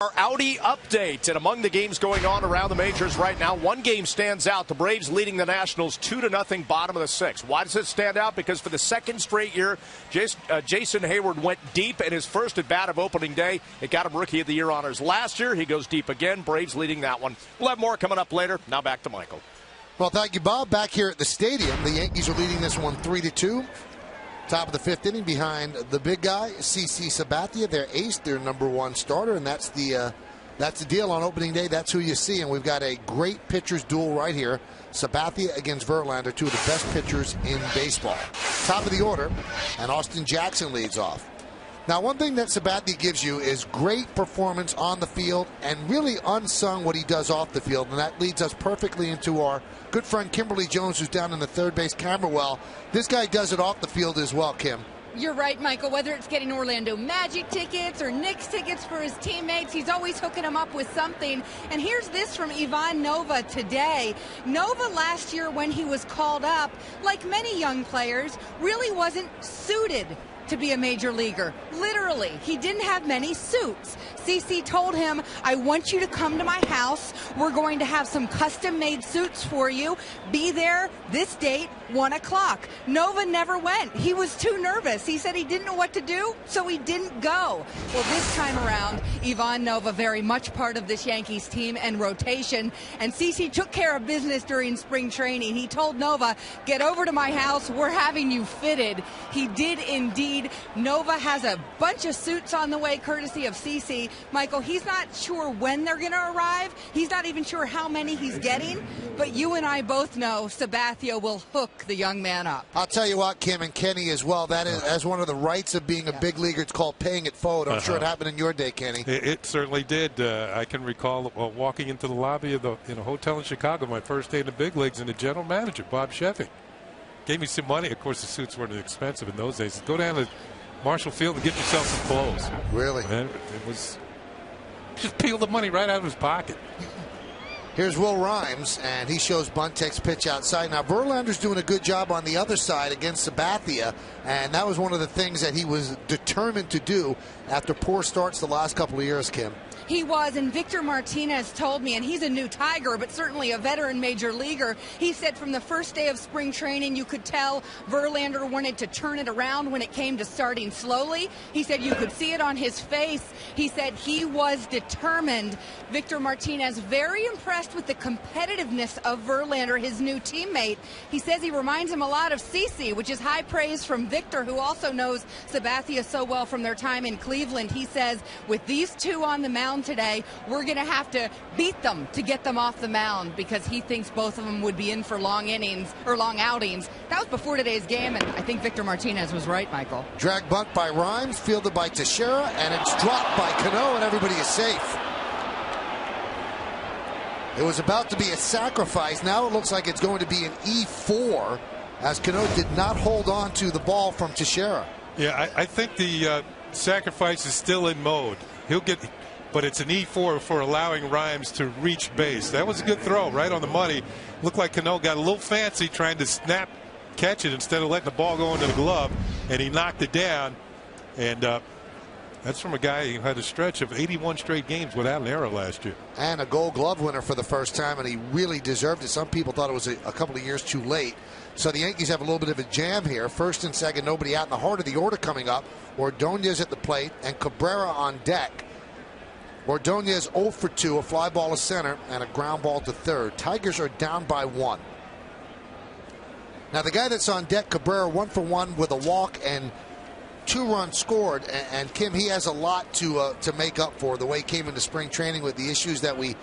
Our Audi update, and among the games going on around the majors right now, one game stands out. The Braves leading the Nationals 2-0, bottom of the 6th. Why does it stand out? Because for the second straight year, Jason Hayward went deep in his first at bat of opening day. It got him Rookie of the Year honors last year. He goes deep again. Braves leading that one. We'll have more coming up later. Now back to Michael. Well, thank you, Bob. Back here at the stadium, the Yankees are leading this one 3-2. Top of the 5th inning behind the big guy, CC Sabathia, their ace, their #1 starter, and that's the deal on opening day. That's who you see, and we've got a great pitchers duel right here. Sabathia against Verlander, 2 of the best pitchers in baseball. Top of the order, and Austin Jackson leads off. Now, one thing that Sabathia gives you is great performance on the field and really unsung what he does off the field, and that leads us perfectly into our good friend Kimberly Jones, who's down in the third base camera well. This guy does it off the field as well, Kim. You're right, Michael. Whether it's getting Orlando Magic tickets or Knicks tickets for his teammates, he's always hooking them up with something. And here's this from Ivan Nova today. Nova last year when he was called up, like many young players, really wasn't suited to be a major leaguer. Literally, he didn't have many suits. CC told him, I want you to come to my house. We're going to have some custom-made suits for you. Be there this date, 1 o'clock. Nova never went. He was too nervous. He said he didn't know what to do, so he didn't go. Well, this time around, Ivan Nova very much part of this Yankees team and rotation, and CC took care of business during spring training. He told Nova, get over to my house. We're having you fitted. He did indeed. Nova has a bunch of suits on the way, courtesy of CC. Michael, he's not sure when they're going to arrive. He's not even sure how many he's getting, but you and I both know Sabathia will hook the young man up. I'll tell you what, Kim, and Kenny as well, that is as one of the rights of being a big leaguer. It's called paying it forward. I'm sure it happened in your day, Kenny. It certainly did. I can recall walking into the lobby of in a hotel in Chicago my first day in the big leagues, and the general manager, Bob Sheffy, gave me some money. Of course, the suits weren't expensive in those days. Go down to Marshall Field and get yourself some clothes. Really? And it was just peel the money right out of his pocket. Here's Will Rhymes, and he shows Buntek's pitch outside. Now, Verlander's doing a good job on the other side against Sabathia, and that was one of the things that he was determined to do after poor starts the last couple of years, Kim. He was, and Victor Martinez told me, and he's a new Tiger, but certainly a veteran major leaguer. He said from the first day of spring training, you could tell Verlander wanted to turn it around when it came to starting slowly. He said you could see it on his face. He said he was determined. Victor Martinez very impressed with the competitiveness of Verlander, his new teammate. He says he reminds him a lot of CC, which is high praise from Victor, who also knows Sabathia so well from their time in Cleveland. He says with these two on the mound today, we're going to have to beat them to get them off the mound, because he thinks both of them would be in for long innings or long outings. That was before today's game, and I think Victor Martinez was right, Michael. Drag bunt by Rhymes, fielded by Teixeira, and it's dropped by Cano, and everybody is safe. It was about to be a sacrifice. Now it looks like it's going to be an E4, as Cano did not hold on to the ball from Teixeira. Yeah, I think the sacrifice is still in mode. He'll get, but it's an E4 for allowing Rhymes to reach base. That was a good throw, right on the money. Looked like Cano got a little fancy trying to catch it instead of letting the ball go into the glove, and he knocked it down. And that's from a guy who had a stretch of 81 straight games without an error last year. And a Gold Glove winner for the first time, and he really deserved it. Some people thought it was a couple of years too late. So the Yankees have a little bit of a jam here. First and second, nobody out. In the heart of the order coming up, Ordonez at the plate and Cabrera on deck. Ordonez 0 for 2, a fly ball to center and a ground ball to third. Tigers are down by 1. Now the guy that's on deck, Cabrera, 1 for 1 with a walk and 2 runs scored. And Kim, he has a lot to make up for the way he came into spring training with the issues that we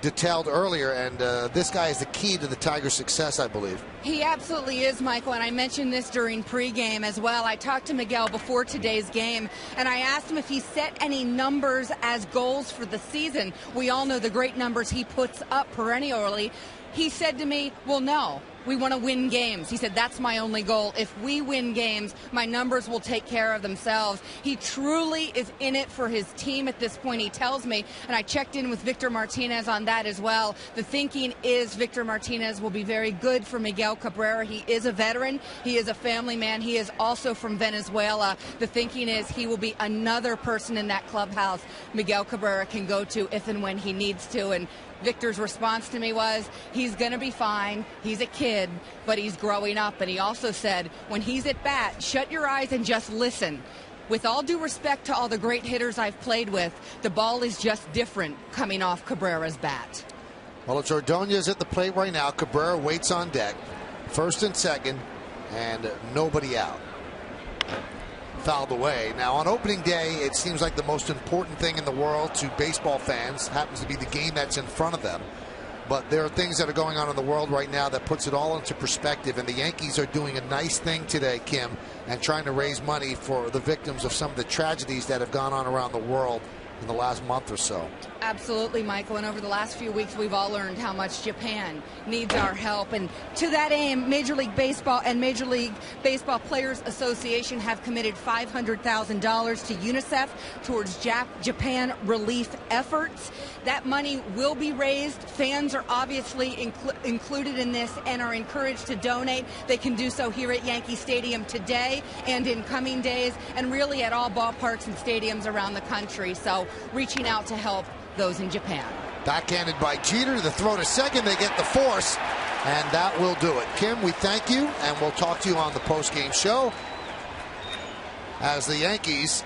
detailed earlier, and this guy is the key to the Tigers' success, I believe. He absolutely is, Michael, and I mentioned this during pregame as well. I talked to Miguel before today's game, and I asked him if he set any numbers as goals for the season. We all know the great numbers he puts up perennially. He said to me, well, no, we want to win games. He said, that's my only goal. If we win games, my numbers will take care of themselves. He truly is in it for his team at this point, he tells me, and I checked in with Victor Martinez on that as well. The thinking is Victor Martinez will be very good for Miguel Cabrera. He is a veteran. He is a family man. He is also from Venezuela. The thinking is he will be another person in that clubhouse Miguel Cabrera can go to if and when he needs to. And Victor's response to me was, he's going to be fine. He's a kid, but he's growing up. And he also said, when he's at bat, shut your eyes and just listen. With all due respect to all the great hitters I've played with, the ball is just different coming off Cabrera's bat. Well, it's Ordonez at the plate right now. Cabrera waits on deck. First and second, and nobody out. Fouled away. Now, on opening day, it seems like the most important thing in the world to baseball fans happens to be the game that's in front of them. But there are things that are going on in the world right now that puts it all into perspective. And the Yankees are doing a nice thing today, Kim, and trying to raise money for the victims of some of the tragedies that have gone on around the world in the last month or so. Absolutely, Michael. And over the last few weeks, we've all learned how much Japan needs our help. And to that aim, Major League Baseball and Major League Baseball Players Association have committed $500,000 to UNICEF towards Japan relief efforts. That money will be raised. Fans are obviously included in this and are encouraged to donate. They can do so here at Yankee Stadium today and in coming days, and really at all ballparks and stadiums around the country. So reaching out to help those in Japan. Backhanded by Jeter, the throw to second, they get the force, and that will do it. Kim, we thank you, and we'll talk to you on the post-game show as the Yankees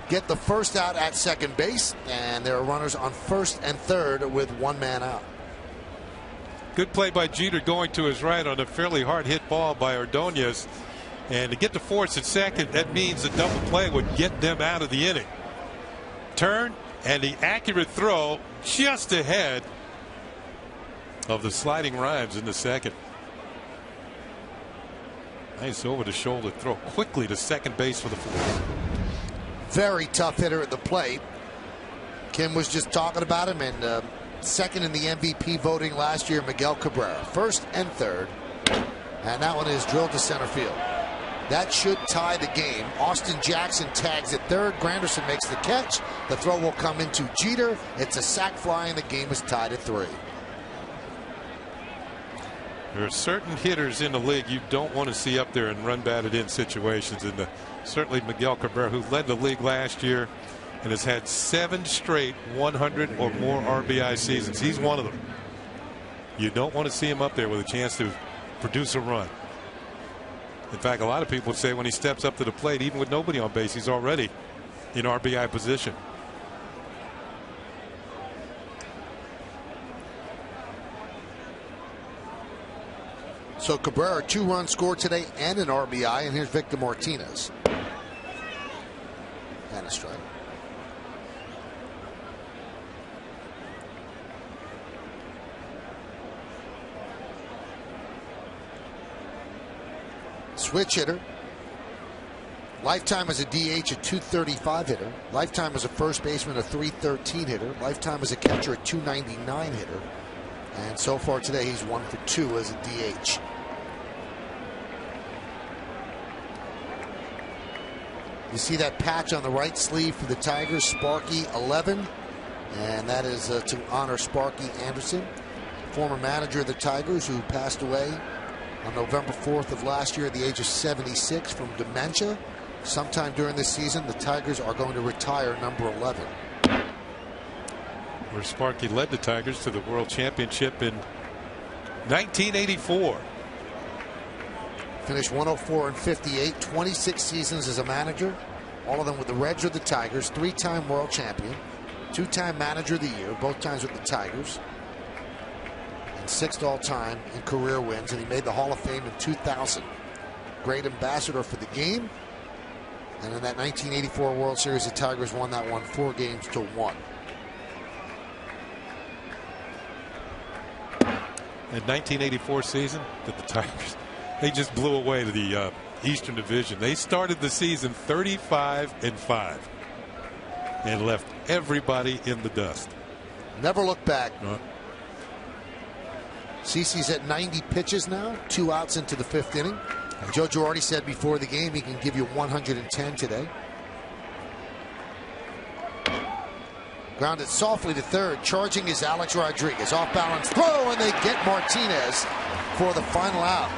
get the first out at second base, and there are runners on first and third with one man out. Good play by Jeter going to his right on a fairly hard hit ball by Ordonez, and to get the force at second, that means a double play would get them out of the inning. Turn and the accurate throw just ahead of the sliding rhymes in the second. Nice over the shoulder throw quickly to second base for the fourth. Very tough hitter at the plate. Kim was just talking about him, and second in the MVP voting last year, Miguel Cabrera. First and third, and that one is drilled to center field. That should tie the game. Austin Jackson tags at third. Granderson makes the catch. The throw will come into Jeter. It's a sac fly, and the game is tied at 3. There are certain hitters in the league you don't want to see up there in run batted in situations, and certainly Miguel Cabrera, who led the league last year and has had 7 straight 100 or more RBI seasons. He's one of them. You don't want to see him up there with a chance to produce a run. In fact, a lot of people say when he steps up to the plate, even with nobody on base, he's already in RBI position. So Cabrera, 2 runs scored today and an RBI, and here's Victor Martinez. And a strike. Switch hitter. Lifetime as a DH, a 235 hitter. Lifetime as a first baseman, a 313 hitter. Lifetime as a catcher, a 299 hitter. And so far today, he's 1 for 2 as a DH. You see that patch on the right sleeve for the Tigers, Sparky 11. And that is to honor Sparky Anderson, former manager of the Tigers, who passed away on November 4th of last year at the age of 76 from dementia. Sometime during this season, the Tigers are going to retire number 11. Where Sparky led the Tigers to the World Championship in 1984. Finished 104 and 58, 26 seasons as a manager, all of them with the Reds or the Tigers, 3-time world champion, 2-time manager of the year, both times with the Tigers, and 6th all-time in career wins, and he made the Hall of Fame in 2000. Great ambassador for the game, and in that 1984 World Series, the Tigers won that one 4-1. In 1984 season, did the Tigers, they just blew away to the Eastern Division. They started the season 35-5 and left everybody in the dust. Never look back. CeCe's at 90 pitches now, 2 outs into the 5th inning. Joe Girardi said before the game he can give you 110 today. Grounded softly to third. Charging is Alex Rodriguez. Off balance throw, and they get Martinez for the final out.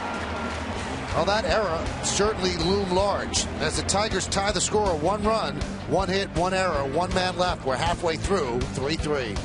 Well, that error certainly loomed large as the Tigers tie the score, 1 run, 1 hit, 1 error, 1 man left. We're halfway through, 3-3.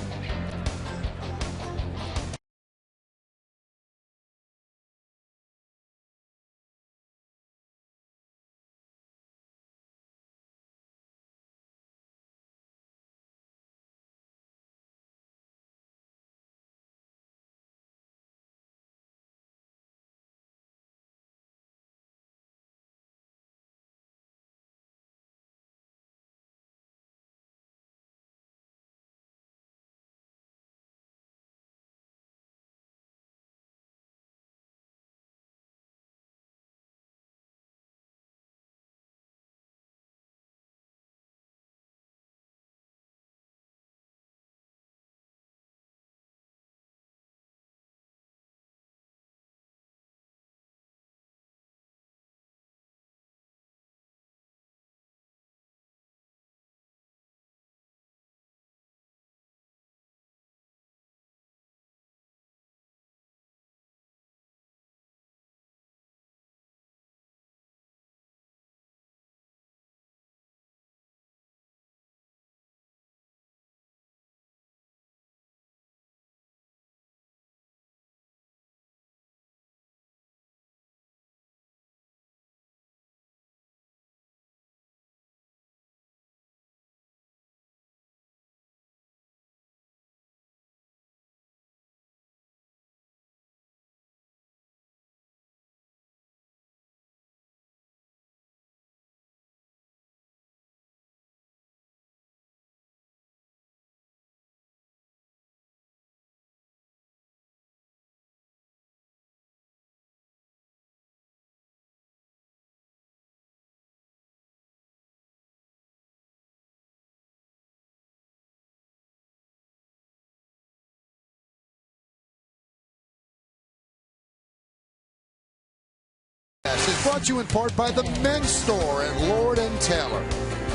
Is brought to you in part by the Men's Store at Lord & Taylor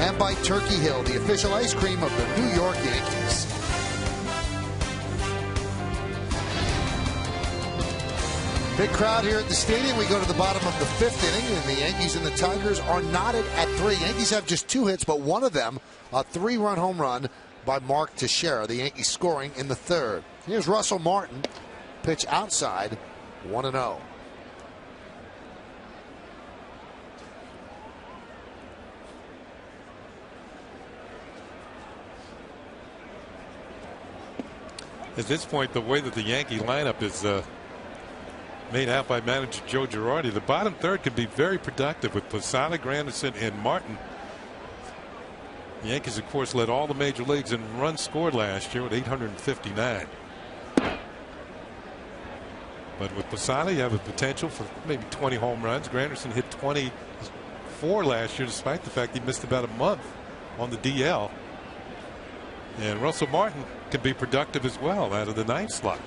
and by Turkey Hill, the official ice cream of the New York Yankees. Big crowd here at the stadium. We go to the bottom of the 5th inning, and the Yankees and the Tigers are knotted at 3. Yankees have just 2 hits, but one of them, a 3-run home run by Mark Teixeira. The Yankees scoring in the 3rd. Here's Russell Martin, pitch outside, 1-0. At this point, the way that the Yankee lineup is made out by manager Joe Girardi, the bottom 3rd could be very productive with Posada, Granderson, and Martin. The Yankees, of course, led all the major leagues in runs scored last year with 859. But with Posada, you have a potential for maybe 20 home runs. Granderson hit 24 last year, despite the fact he missed about a month on the DL. And Russell Martin can be productive as well out of the 9th slot.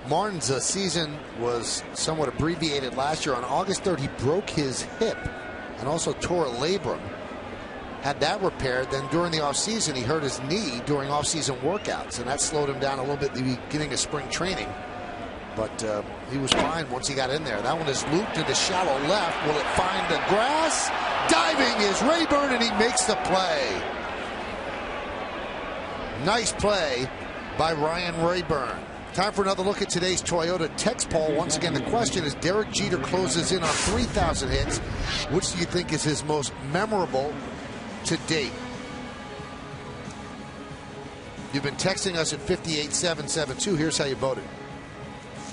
Martin's season was somewhat abbreviated last year. On August 3rd, he broke his hip and also tore a labrum. Had that repaired. Then during the offseason, he hurt his knee during offseason workouts, and that slowed him down a little bit at the beginning of spring training. But he was fine once he got in there. That one is looped into shallow left. Will it find the grass? Diving is Rayburn, and he makes the play. Nice play by Ryan Rayburn. Time for another look at today's Toyota text poll. Once again, the question is, Derek Jeter closes in on 3,000 hits. Which do you think is his most memorable to date? You've been texting us at 58772. Here's how you voted.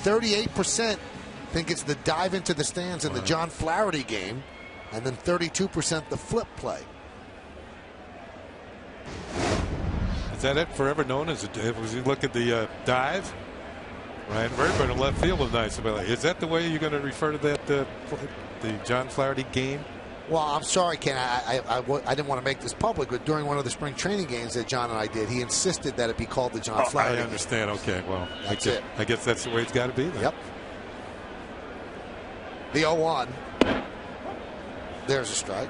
38% think it's the dive into the stands in the John Flaherty game, and then 32% the flip play. Is that it forever known as was you look at the dive? Ryan Rayburn in left field was nice about it. Is that the way you're going to refer to that the John Flaherty game? Well, I'm sorry, Ken. I didn't want to make this public, but during one of the spring training games that John and I did, he insisted that it be called the John Flaherty. I understand. Okay, well, I guess that's the way it's got to be then. Yep. The 0-1. There's a strike.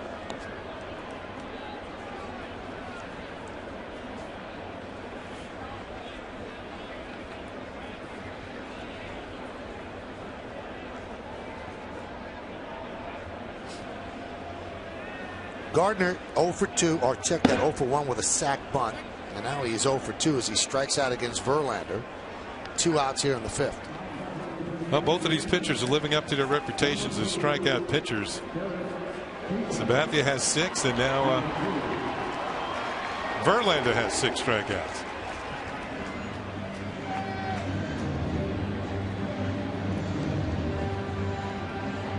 Gardner 0 for 2, or check that 0 for 1 with a sac bunt. And now he is 0 for 2 as he strikes out against Verlander. 2 outs here in the 5th. Well, both of these pitchers are living up to their reputations as strikeout pitchers. Sabathia has 6, and now Verlander has 6 strikeouts.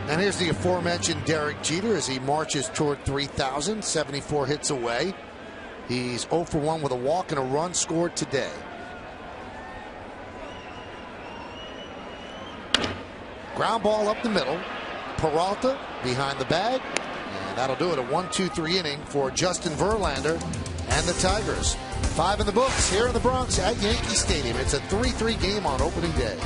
And here's the aforementioned Derek Jeter as he marches toward 3,000, 74 hits away. He's 0 for 1 with a walk and a run scored today. Ground ball up the middle. Peralta behind the bag. And that'll do it. A 1-2-3 inning for Justin Verlander and the Tigers. 5 in the books here in the Bronx at Yankee Stadium. It's a 3-3 game on opening day.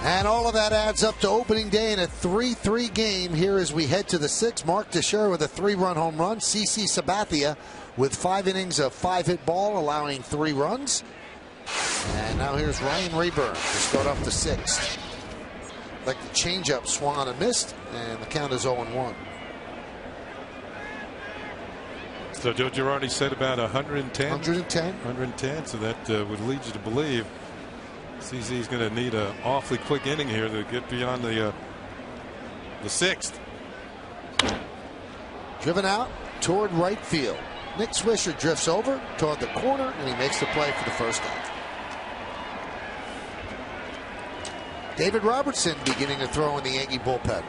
And all of that adds up to opening day in a 3-3 game here as we head to the 6th. Mark Teixeira with a 3-run home run. CC Sabathia with 5 innings of 5-hit ball, allowing 3 runs. And now here's Ryan Rayburn to start off the 6th. Like the changeup swung on and missed, and the count is 0-1. So Joe Girardi said about 110? 110. 110, so that would lead you to believe CZ is going to need an awfully quick inning here to get beyond the 6th. Driven out toward right field. Nick Swisher drifts over toward the corner, and he makes the play for the first out. David Robertson beginning to throw in the Yankee bullpen.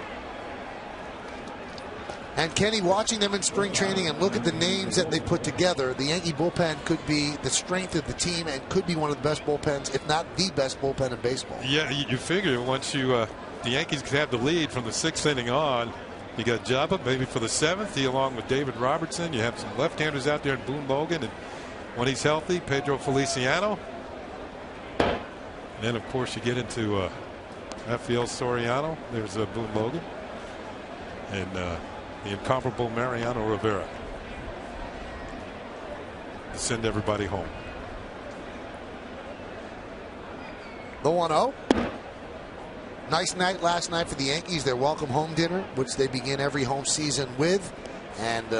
And Kenny, watching them in spring training and look at the names that they put together, the Yankee bullpen could be the strength of the team and could be one of the best bullpens, if not the best bullpen in baseball. Yeah, you figure once the Yankees could have the lead from the 6th inning on, you got Jabba maybe for the 7th, along with David Robertson. You have some left-handers out there in Boone Logan, and when he's healthy, Pedro Feliciano. And then, of course, you get into Rafael Soriano. There's Boone Logan. And the incomparable Mariano Rivera to send everybody home. The 1-0. Nice night last night for the Yankees. Their welcome home dinner, which they begin every home season with. And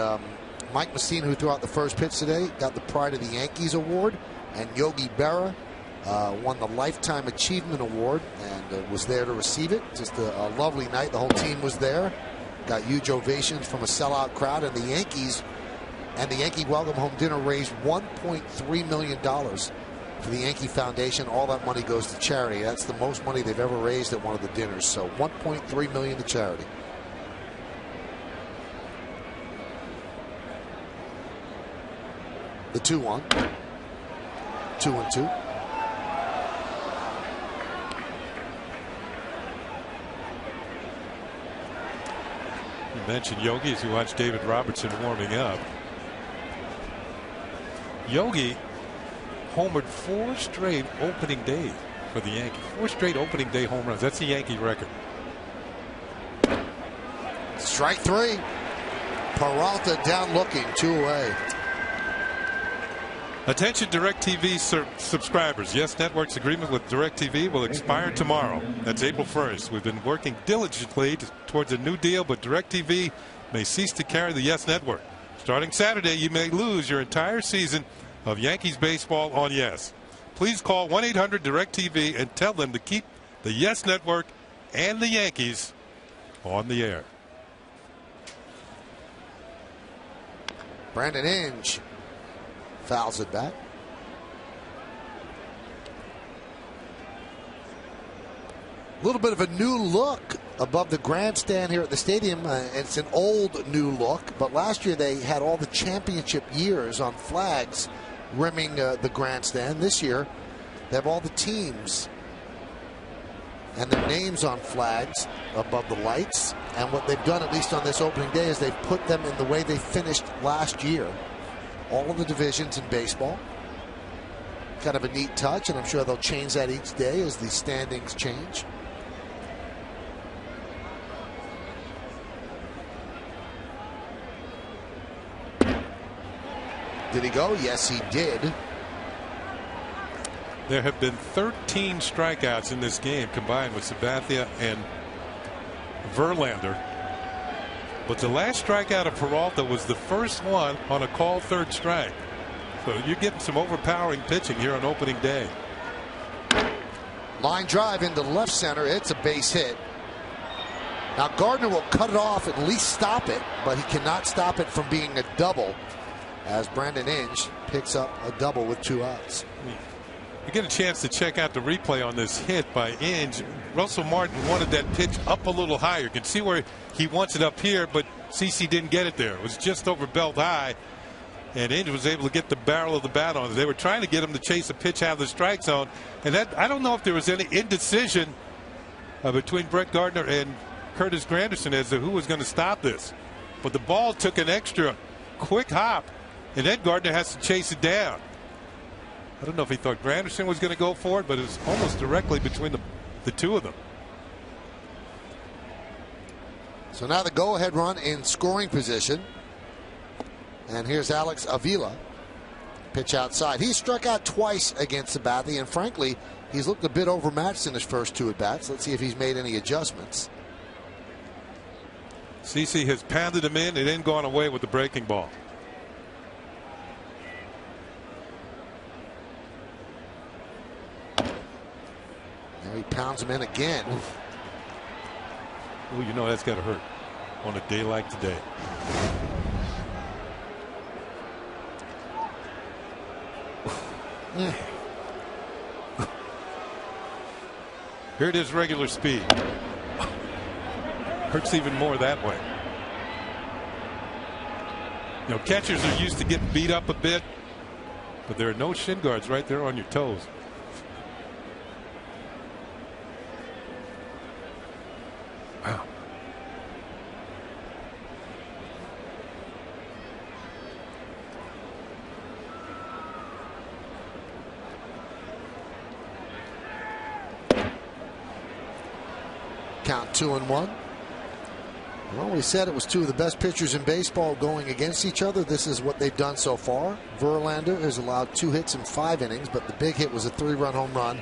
Mike Messina, who threw out the first pitch today, got the Pride of the Yankees award. And Yogi Berra won the Lifetime Achievement Award and was there to receive it. Just a lovely night. The whole team was there. Got huge ovations from a sellout crowd, and the Yankees and the Yankee welcome home dinner raised $1.3 million for the Yankee Foundation. All that money goes to charity. That's the most money they've ever raised at one of the dinners. So $1.3 million to charity. The 2-1. 2-2. You mentioned Yogi as you watch David Robertson warming up. Yogi homered 4 straight opening days for the Yankees. 4 straight opening day home runs. That's the Yankee record. Strike 3. Peralta down looking, 2 away. Attention DirecTV subscribers. Yes Network's agreement with DirecTV will expire tomorrow. That's April 1st. We've been working diligently towards a new deal, but DirecTV may cease to carry the Yes Network. Starting Saturday, you may lose your entire season of Yankees baseball on Yes. Please call 1-800-DirecTV and tell them to keep the Yes Network and the Yankees on the air. Brandon Inge fouls it back. A little bit of a new look above the grandstand here at the stadium. It's an old new look, but last year they had all the championship years on flags rimming the grandstand. This year they have all the teams and their names on flags above the lights. And what they've done, at least on this opening day, is they've put them in the way they finished last year. All of the divisions in baseball. Kind of a neat touch, and I'm sure they'll change that each day as the standings change. Did he go? Yes, he did. There have been 13 strikeouts in this game combined with Sabathia and Verlander. But the last strikeout of Peralta was the first one on a called 3rd strike. So you're getting some overpowering pitching here on opening day. Line drive into left center. It's a base hit. Now Gardner will cut it off, at least stop it, but he cannot stop it from being a double as Brandon Inge picks up a double with 2 outs. You get a chance to check out the replay on this hit by Inge. Russell Martin wanted that pitch up a little higher. You can see where he wants it up here, but CC didn't get it there. It was just over belt high, and Inge was able to get the barrel of the bat on it. They were trying to get him to chase a pitch out of the strike zone, and that, I don't know if there was any indecision between Brett Gardner and Curtis Granderson as to who was going to stop this. But the ball took an extra quick hop, and then Gardner has to chase it down. I don't know if he thought Granderson was going to go for it, but it was almost directly between the two of them. So now the go-ahead run in scoring position. And here's Alex Avila. Pitch outside. He struck out twice against Sabathia, and frankly, he's looked a bit overmatched in his first 2 at-bats. Let's see if he's made any adjustments. CC has pounded him in. It ain't gone away with the breaking ball. Now he pounds him in again. Oh, you know that's got to hurt on a day like today. Here it is, regular speed. Hurts even more that way. You know, catchers are used to getting beat up a bit, but there are no shin guards right there on your toes. Wow. Count 2-1. Well, we said it was 2 of the best pitchers in baseball going against each other. This is what they've done so far. Verlander has allowed 2 hits in 5 innings, but the big hit was a 3-run home run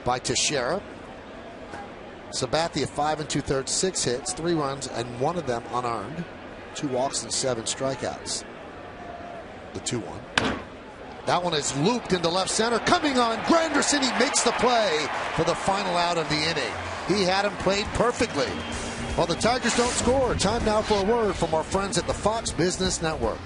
by Teixeira. Sabathia 5 2/3, 6 hits, 3 runs, and 1 of them unearned. 2 walks and 7 strikeouts. The 2-1. That one is looped into left center. Coming on, Granderson. He makes the play for the final out of the inning. He had him played perfectly. Well, the Tigers don't score. Time now for a word from our friends at the Fox Business Network.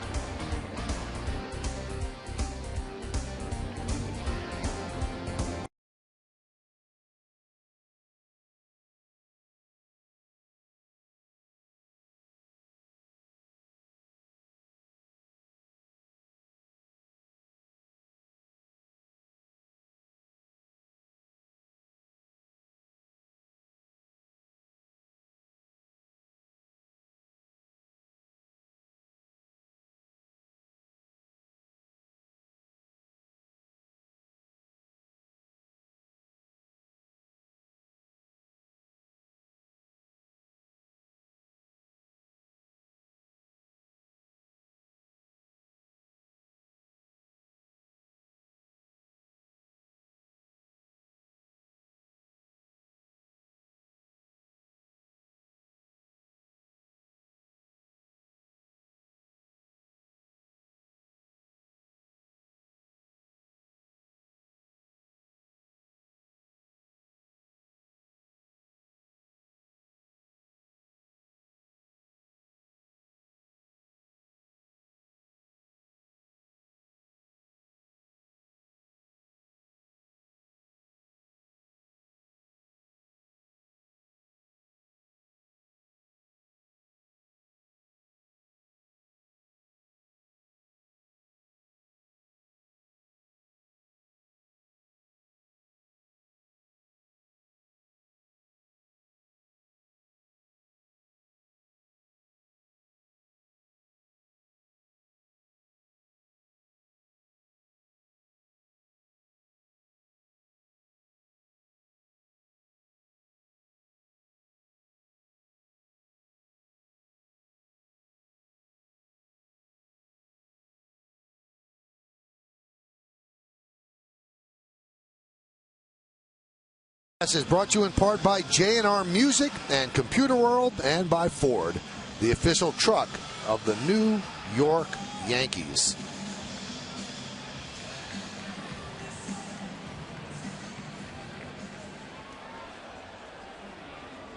This is brought to you in part by J&R Music and Computer World, and by Ford, the official truck of the New York Yankees.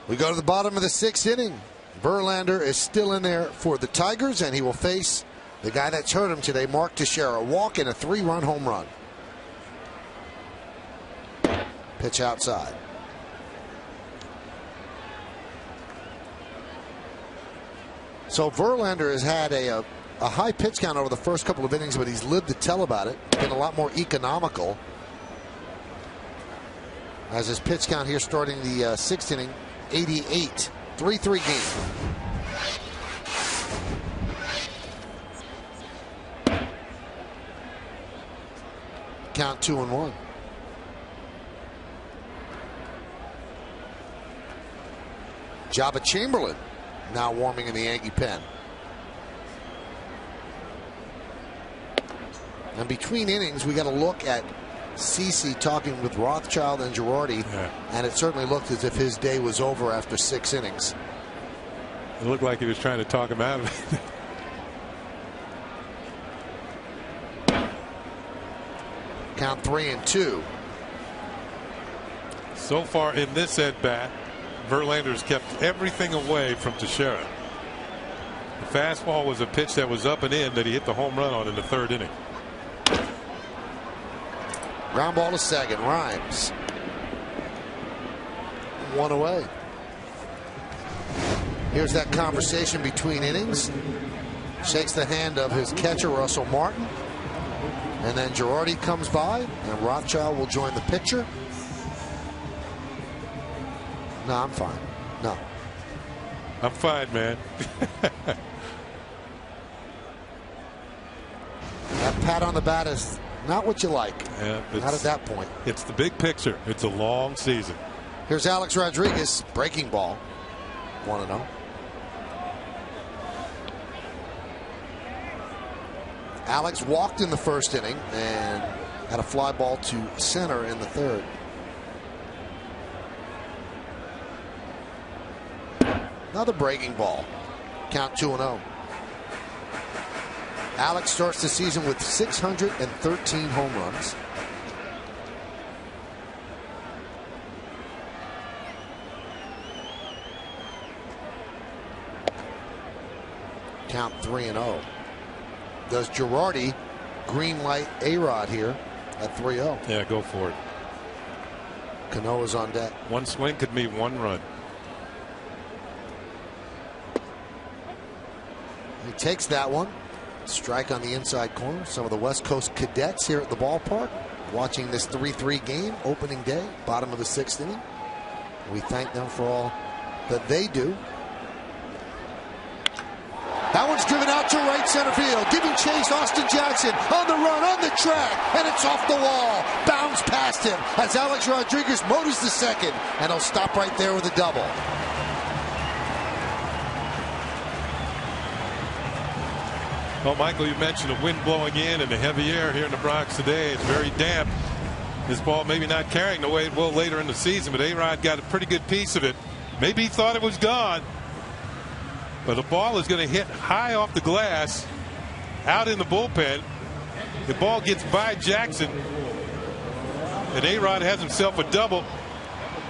We go to the bottom of the 6th inning. Verlander is still in there for the Tigers, and he will face the guy that's hurt him today, Mark Teixeira. Walk and a 3-run home run. Pitch outside. So Verlander has had a high pitch count over the first couple of innings, but he's lived to tell about it. Been a lot more economical. As his pitch count here starting the 6th inning, 88. 3-3 game. Count 2-1. Jabba Chamberlain now warming in the Yankee pen. And between innings, we got to look at CC talking with Rothschild and Girardi, and it certainly looked as if his day was over after 6 innings. It looked like he was trying to talk him out of it. Count 3-2. So far in this at bat, Verlander's kept everything away from Teixeira. The fastball was a pitch that was up and in that he hit the home run on in the 3rd inning. Ground ball to second. Rhymes. 1 away. Here's that conversation between innings. Shakes the hand of his catcher, Russell Martin. And then Girardi comes by, and Rothschild will join the pitcher. No, I'm fine. No. I'm fine, man. That pat on the bat is not what you like. Yeah, not at that point. It's the big picture. It's a long season. Here's Alex Rodriguez, breaking ball. 1-0. Alex walked in the 1st inning and had a fly ball to center in the 3rd. Another breaking ball. Count 2-0. Alex starts the season with 613 home runs. Count 3-0. Does Girardi green light A-Rod here at 3-0? Yeah, go for it. Canoa's on deck. One swing could mean 1 run. He takes that one. Strike on the inside corner. Some of the West Coast cadets here at the ballpark watching this 3-3 game, opening day, bottom of the 6th inning. We thank them for all that they do. That one's driven out to right center field. Giving chase, Austin Jackson on the run, on the track, and it's off the wall. Bounds past him as Alex Rodriguez motors the second, and he'll stop right there with a double. Well, Michael, you mentioned the wind blowing in and the heavy air here in the Bronx today. It's very damp. This ball maybe not carrying the way it will later in the season, but A-Rod got a pretty good piece of it. Maybe he thought it was gone, but the ball is going to hit high off the glass out in the bullpen. The ball gets by Jackson, and A-Rod has himself a double.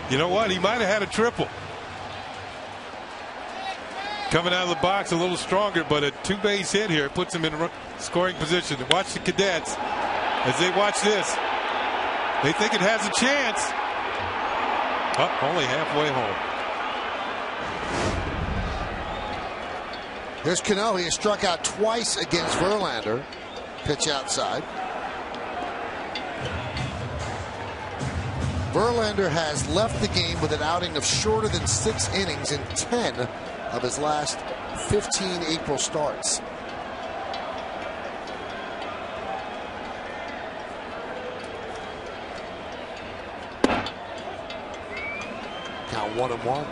You know what? He might have had a triple. Coming out of the box a little stronger, but a 2-base hit here puts him in scoring position. Watch the cadets as they watch this. They think it has a chance. Oh, only halfway home. There's Cano. He has struck out twice against Verlander. Pitch outside. Verlander has left the game with an outing of shorter than 6 innings in 10 of his last 15 April starts. Count 1-1.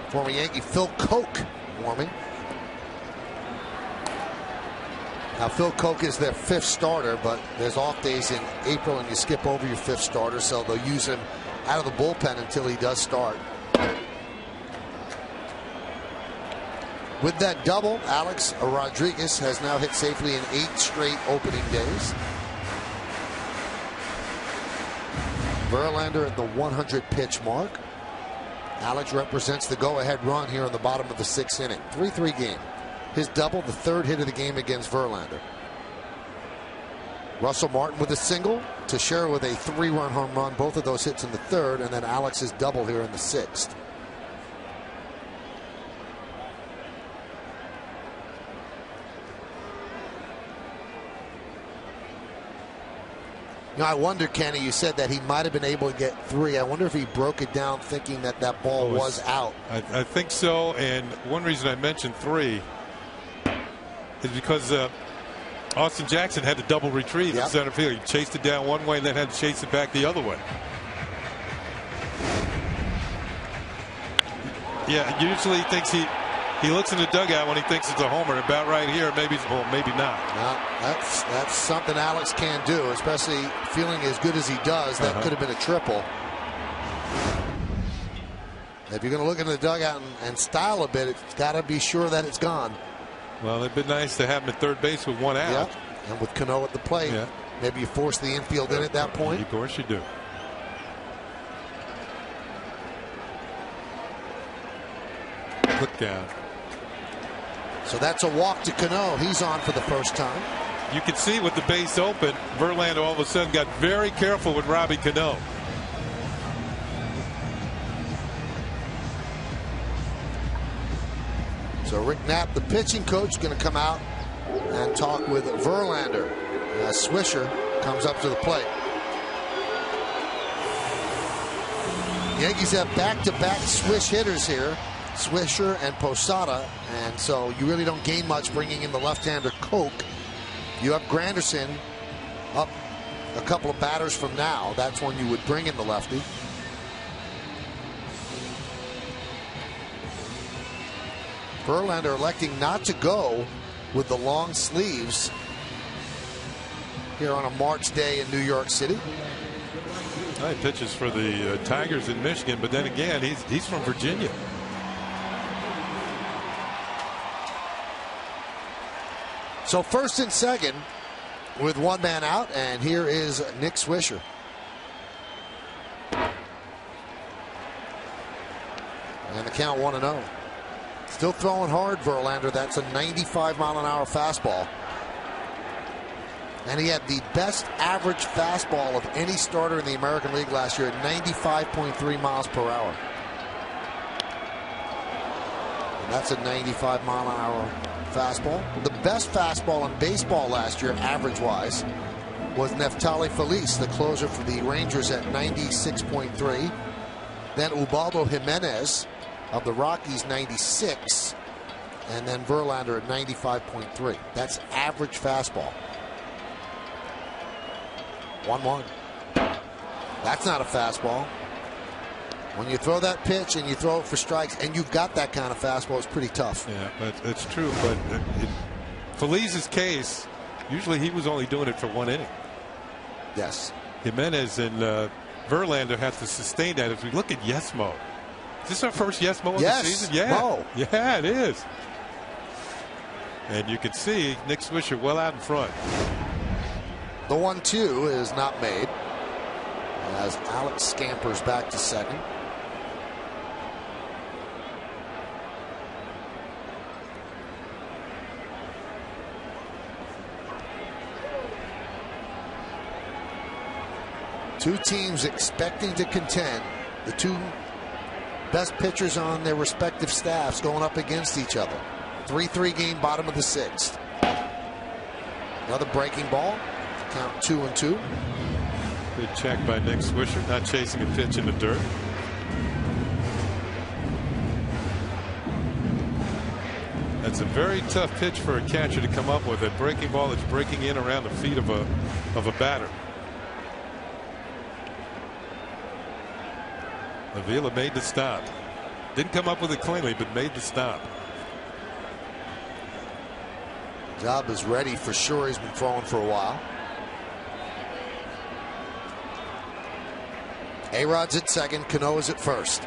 Former Yankee Phil Koch warming. Now, Phil Koch is their 5th starter, but there's off days in April and you skip over your 5th starter, so they'll use him out of the bullpen until he does start. With that double, Alex Rodriguez has now hit safely in 8 straight opening days. Verlander at the 100 pitch mark. Alex represents the go-ahead run here in the bottom of the 6th inning. 3-3 game. His double, the 3rd hit of the game against Verlander. Russell Martin with a single. Teixeira with a 3-run home run. Both of those hits in the 3rd, and then Alex's double here in the 6th. You know, I wonder, Kenny, you said that he might have been able to get 3. I wonder if he broke it down thinking that that ball was out. I think so, and one reason I mentioned 3 is because Austin Jackson had to double retrieve in center field. He chased it down one way and then had to chase it back the other way. Yeah, usually he thinks he looks in the dugout when he thinks it's a homer. About right here, maybe maybe not. Well, that's something Alex can do, especially feeling as good as he does. That could have been a triple. If you're going to look into the dugout and style a bit, it's got to be sure that it's gone. Well, it'd been nice to have him at third base with one out. Yeah. And with Cano at the plate, maybe you force the infield in at that point. Of course you do. Look down. So that's a walk to Cano. He's on for the first time. You can see with the base open, Verlander all of a sudden got very careful with Robbie Cano. So Rick Knapp, the pitching coach, is going to come out and talk with Verlander as Swisher comes up to the plate. Yankees have back-to-back swish hitters here, Swisher and Posada, and so you really don't gain much bringing in the left-hander Koch. You have Granderson up a couple of batters from now. That's when you would bring in the lefty. Verlander electing not to go with the long sleeves here on a March day in New York City. He pitches for the Tigers in Michigan, but then again, he's from Virginia. So first and second with one man out, and here is Nick Swisher. And the count 1-0. Still throwing hard, Verlander. That's a 95-mile-an-hour fastball. And he had the best average fastball of any starter in the American League last year at 95.3 miles per hour. And that's a 95-mile-an-hour fastball. The best fastball in baseball last year, average-wise, was Neftali Feliz, the closer for the Rangers, at 96.3. Then Ubaldo Jimenez of the Rockies, 96. And then Verlander at 95.3. That's average fastball. 1-1. That's not a fastball. When you throw that pitch and you throw it for strikes and you've got that kind of fastball, it's pretty tough. Yeah, but it's true. But in Feliz's case, usually he was only doing it for one inning. Yes. Jimenez and Verlander have to sustain that. If we look at Yesmo, is this our first Yesmo of the season? Yeah. Mo. Yeah, it is. And you can see Nick Swisher well out in front. The 1-2 is not made as Alex scampers back to second. Two teams expecting to contend. The two best pitchers on their respective staffs going up against each other. 3-3 game, bottom of the sixth. Another breaking ball. Count 2-2. Good check by Nick Swisher, not chasing a pitch in the dirt. That's a very tough pitch for a catcher to come up with. A breaking ball that's breaking in around the feet of a batter. Avila made the stop. Didn't come up with it cleanly, but made the stop. Job is ready for sure. He's been throwing for a while. A-Rod's at second. Cano is at first.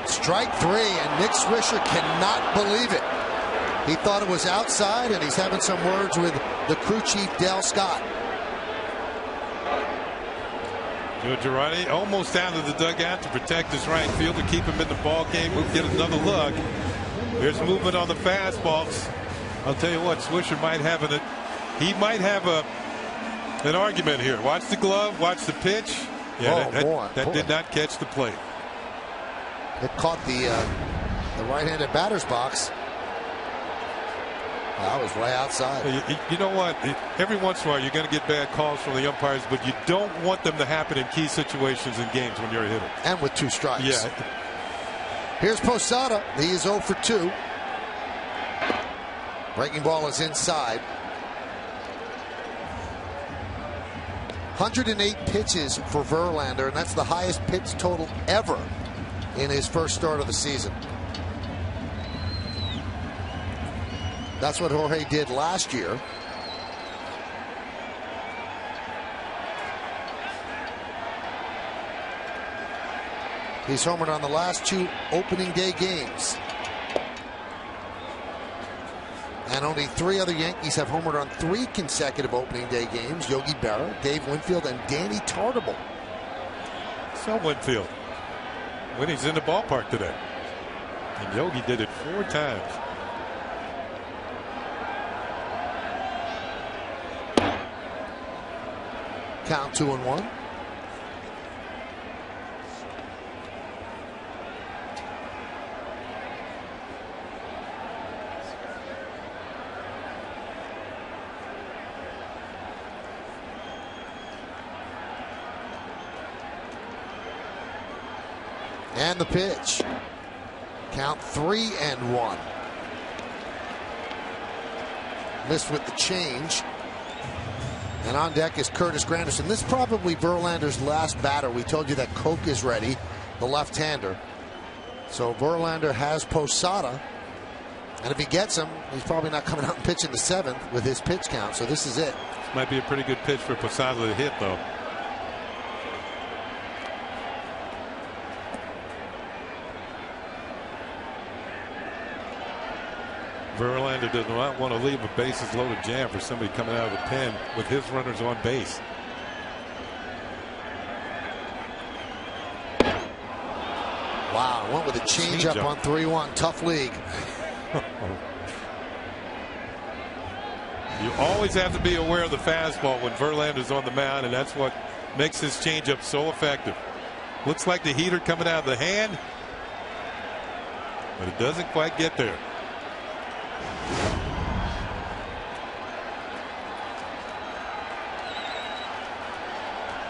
Strike three, and Nick Swisher cannot believe it. He thought it was outside, and he's having some words with the crew chief, Dale Scott. Joe Girardi almost out of the dugout to protect his right field to keep him in the ball game. We'll get another look. There's movement on the fastballs. I'll tell you what, Swisher might have an argument here. Watch the glove, watch the pitch. Yeah, that did not catch the plate. It caught the right-handed batter's box. That was way outside. You know what? Every once in a while, you're going to get bad calls from the umpires, but you don't want them to happen in key situations in games when you're a hitter. And with 2 strikes. Yeah. Here's Posada. He is 0 for 2. Breaking ball is inside. 108 pitches for Verlander, and that's the highest pitch total ever in his first start of the season. That's what Jorge did last year. He's homered on the last 2 opening day games. And only 3 other Yankees have homered on 3 consecutive opening day games. Yogi Berra, Dave Winfield, and Danny Tartabull. So Winfield, when he's in the ballpark today. And Yogi did it 4 times. Count 2-1. And the pitch. Count 3-1. Missed with the change. And on deck is Curtis Granderson. This is probably Verlander's last batter. We told you that Koch is ready, the left-hander. So Verlander has Posada. And if he gets him, he's probably not coming out and pitching the 7th with his pitch count. So this is it. This might be a pretty good pitch for Posada to hit, though. Verlander does not want to leave a bases loaded jam for somebody coming out of the pen with his runners on base. Wow, went with a changeup on 3-1. Tough league. You always have to be aware of the fastball when Verlander's on the mound, and that's what makes his changeup so effective. Looks like the heater coming out of the hand, but it doesn't quite get there.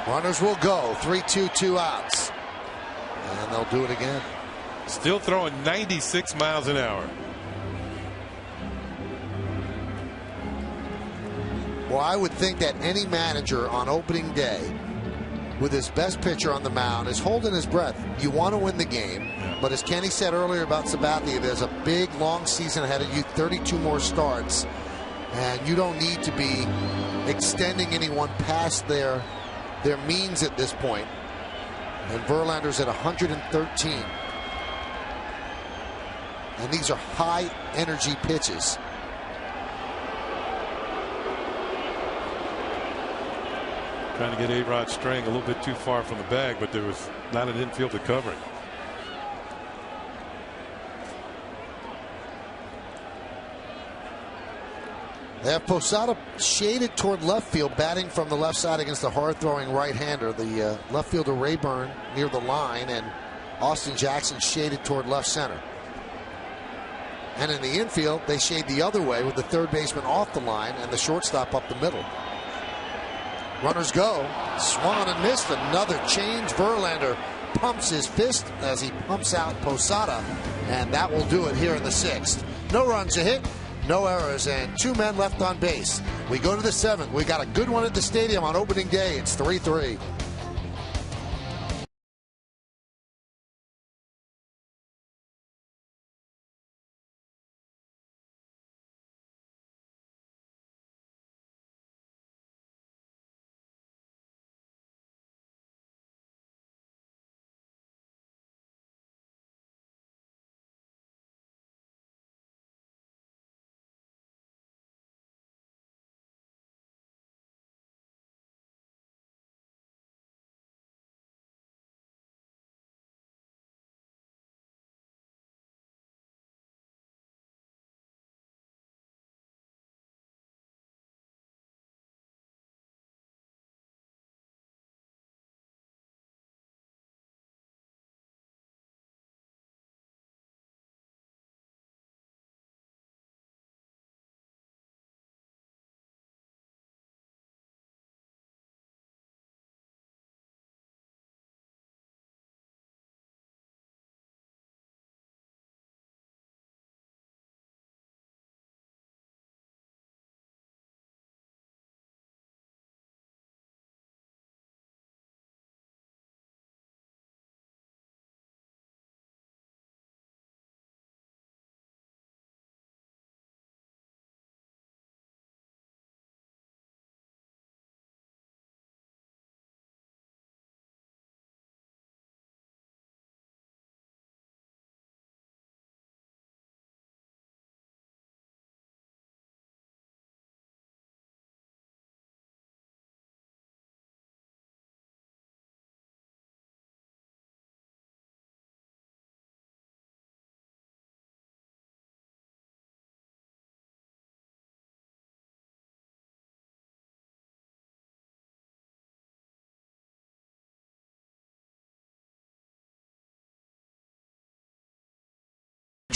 Runners will go. 3-2, 2 outs. And they'll do it again. Still throwing 96 miles an hour. Well, I would think that any manager on opening day with his best pitcher on the mound is holding his breath. You want to win the game, but as Kenny said earlier about Sabathia, there's a big, long season ahead of you, 32 more starts, and you don't need to be extending anyone past their means at this point. And Verlander's at 113. And these are high energy pitches. Trying to get A-Rod Strang a little bit too far from the bag, but there was not an infielder covering. They have Posada shaded toward left field, batting from the left side against the hard-throwing right-hander. The left fielder Rayburn near the line, and Austin Jackson shaded toward left center. And in the infield, they shade the other way with the third baseman off the line and the shortstop up the middle. Runners go. Swung and missed. Another change. Verlander pumps his fist as he pumps out Posada, and that will do it here in the 6th. No runs a hit, no errors, and 2 men left on base. We go to the 7th. We got a good one at the stadium on opening day. It's 3-3.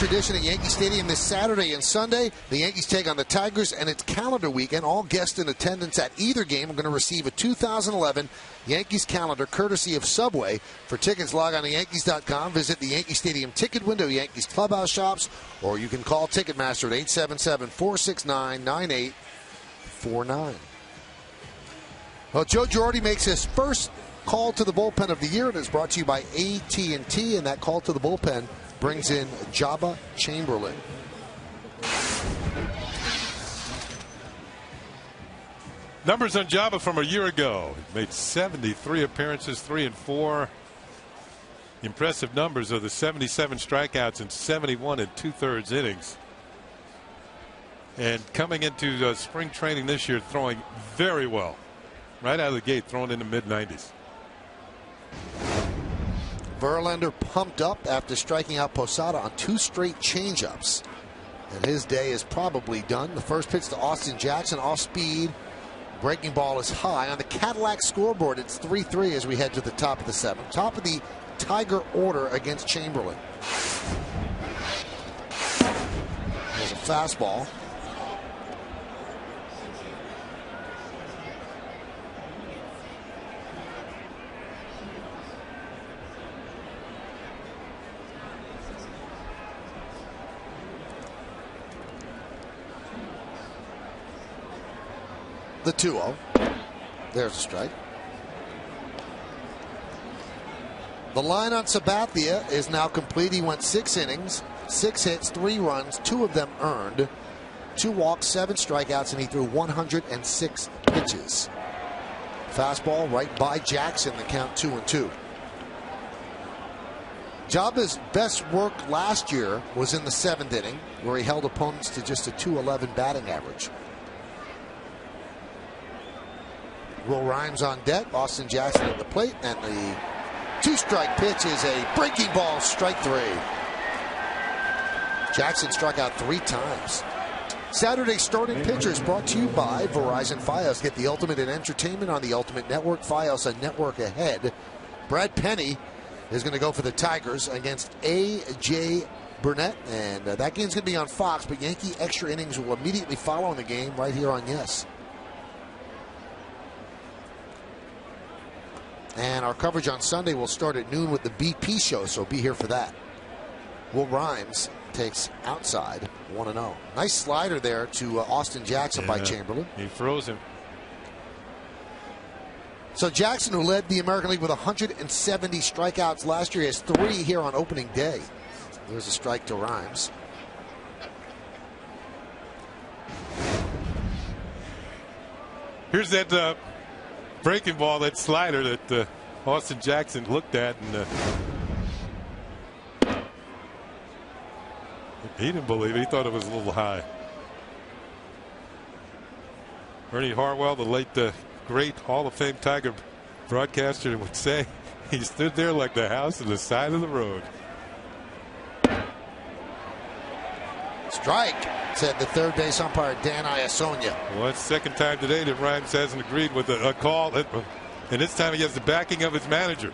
tradition at Yankee Stadium this Saturday and Sunday. The Yankees take on the Tigers, and it's calendar weekend. All guests in attendance at either game are going to receive a 2011 Yankees calendar courtesy of Subway. For tickets, log on to Yankees.com, visit the Yankee Stadium ticket window, Yankees clubhouse shops, or you can call Ticketmaster at 877-469-9849. Well, Joe Girardi makes his first call to the bullpen of the year, and it's brought to you by AT&T, and that call to the bullpen brings in Jabba Chamberlain. Numbers on Jabba from a year ago. He made 73 appearances, 3 and 4. Impressive numbers are the 77 strikeouts and 71 2/3 innings. And coming into spring training this year, throwing very well. Right out of the gate, throwing in the mid-90s. Verlander pumped up after striking out Posada on 2 straight changeups. And his day is probably done. The first pitch to Austin Jackson, off speed. Breaking ball is high. On the Cadillac scoreboard, it's 3-3 as we head to the top of the 7th. Top of the Tiger order against Chamberlain. There's a fastball. The 2-0. There's a strike. The line on Sabathia is now complete. He went 6 innings, 6 hits, 3 runs, 2 of them earned, 2 walks, 7 strikeouts, and he threw 106 pitches. Fastball right by Jackson, the count 2-2. Jabba's best work last year was in the 7th inning, where he held opponents to just a .211 batting average. Will Rhymes on deck, Austin Jackson at the plate, and the 2-strike pitch is a breaking ball, strike 3. Jackson struck out 3 times. Saturday starting pitchers brought to you by Verizon Fios. Get the ultimate in entertainment on the Ultimate Network. Fios, a network ahead. Brad Penny is going to go for the Tigers against A.J. Burnett, and that game's going to be on Fox, but Yankee extra innings will immediately follow in the game right here on Yes. And our coverage on Sunday will start at noon with the BP show, so be here for that. Will Rhymes takes outside 1-0. Nice slider there to Austin Jackson by Chamberlain. He froze him. So Jackson, who led the American League with 170 strikeouts last year, has 3 here on opening day. There's a strike to Rhymes. Here's that breaking ball, that slider that Austin Jackson looked at, and he didn't believe it. He thought it was a little high. Ernie Harwell, the late great Hall of Fame Tiger broadcaster, would say he stood there like the house on the side of the road. Strike, said the third base umpire Dan Iasonia. Well, it's the second time today that Rhymes hasn't agreed with a call, and this time he has the backing of his manager.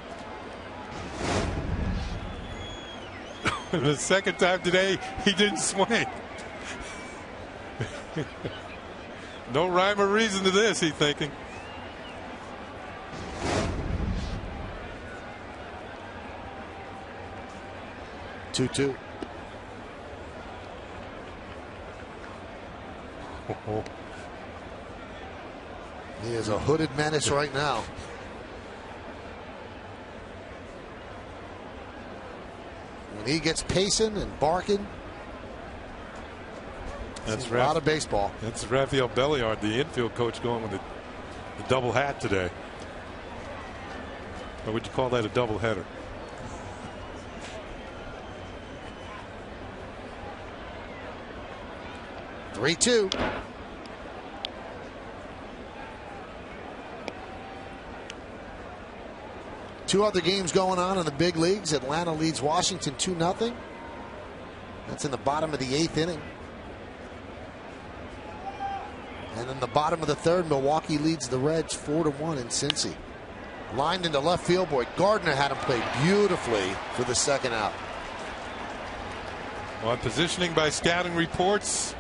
The second time today, he didn't swing. No rhyme or reason to this, he's thinking. Two. He is a hooded menace right now. When he gets pacing and barking, that's a lot of baseball. That's Rafael Belliard, the infield coach, going with the double hat today. Or would you call that a double header? Three-two. Two other games going on in the big leagues. Atlanta leads Washington 2-0. That's in the bottom of the 8th inning. And in the bottom of the 3rd, Milwaukee leads the Reds 4-1 in Cincy. Lined into left field, boy, Gardner had him play beautifully for the second out. on positioning by scouting reports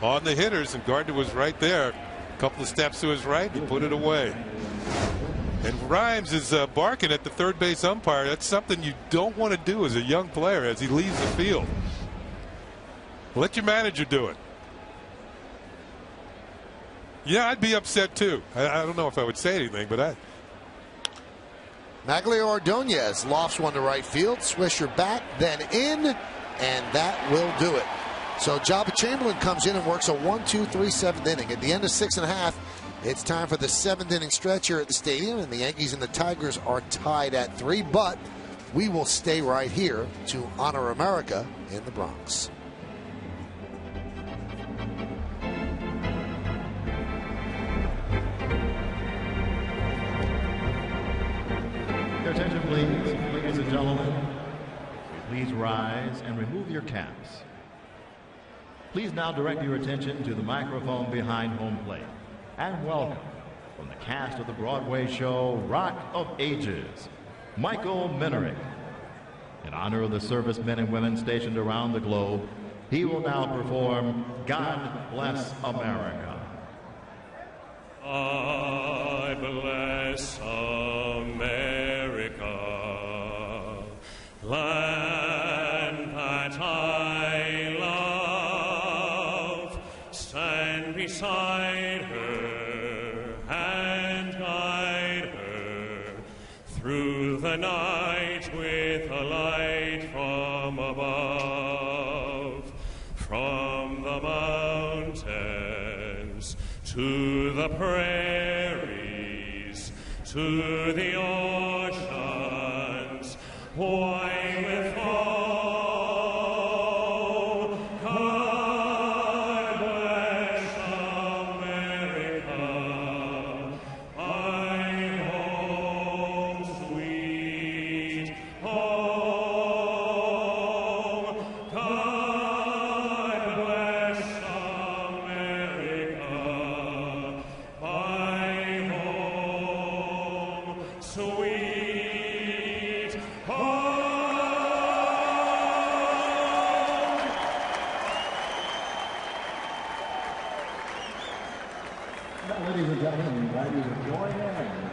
on the hitters, and Gardner was right there. A couple of steps to his right, he put it away. And Rhymes is barking at the third base umpire. That's something you don't want to do as a young player as he leaves the field. Let your manager do it. Yeah, I'd be upset too. I don't know if I would say anything, but Magglio Ordonez lofts one to right field. Swisher back, then in, and that will do it. So Jabba Chamberlain comes in and works a 1-2-3 7th inning. At the end of 6.5, it's time for the 7th inning stretch here at the stadium, and the Yankees and the Tigers are tied at 3. But we will stay right here to honor America in the Bronx. Your attention, please. Ladies and gentlemen, please rise and remove your caps. Please now direct your attention to the microphone behind home plate. And welcome, from the cast of the Broadway show Rock of Ages, Michael Minerick. In honor of the servicemen and women stationed around the globe, he will now perform God Bless America. I bless America, land that I love. Stand beside her and guide her through the night with a light from above, from the mountains to the prairies, to the oceans, wide with all. God bless America, my home, sweet home. God bless America, my home, sweet home. Ladies and gentlemen, we invite you to join in Yankee.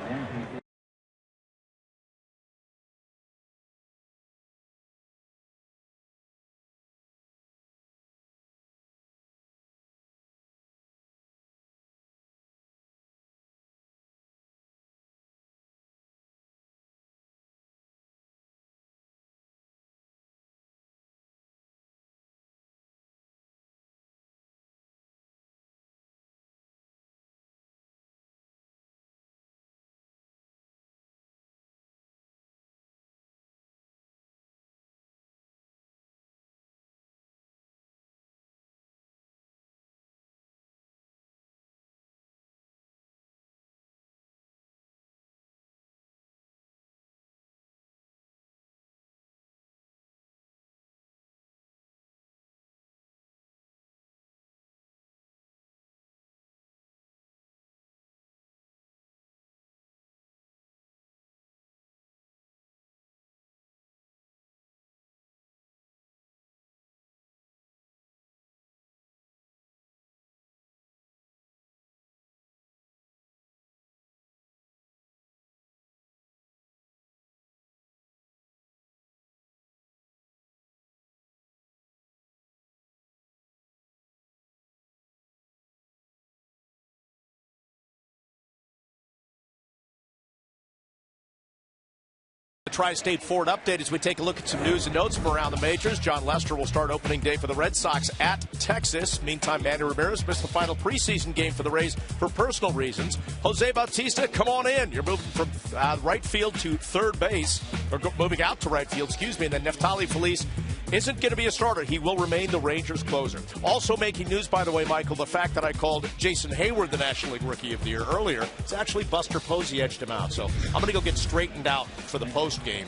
The Tri-State Ford update as we take a look at some news and notes from around the majors. John Lester will start opening day for the Red Sox at Texas. Meantime, Manny Ramirez missed the final preseason game for the Rays for personal reasons. Jose Bautista, come on in. You're moving from right field to third base, or moving out to right field, excuse me. And then Neftali Feliz isn't going to be a starter. He will remain the Rangers closer. Also making news, by the way, Michael, the fact that I called Jason Hayward the National League Rookie of the Year earlier, it's actually Buster Posey edged him out. So I'm going to go get straightened out for the post game.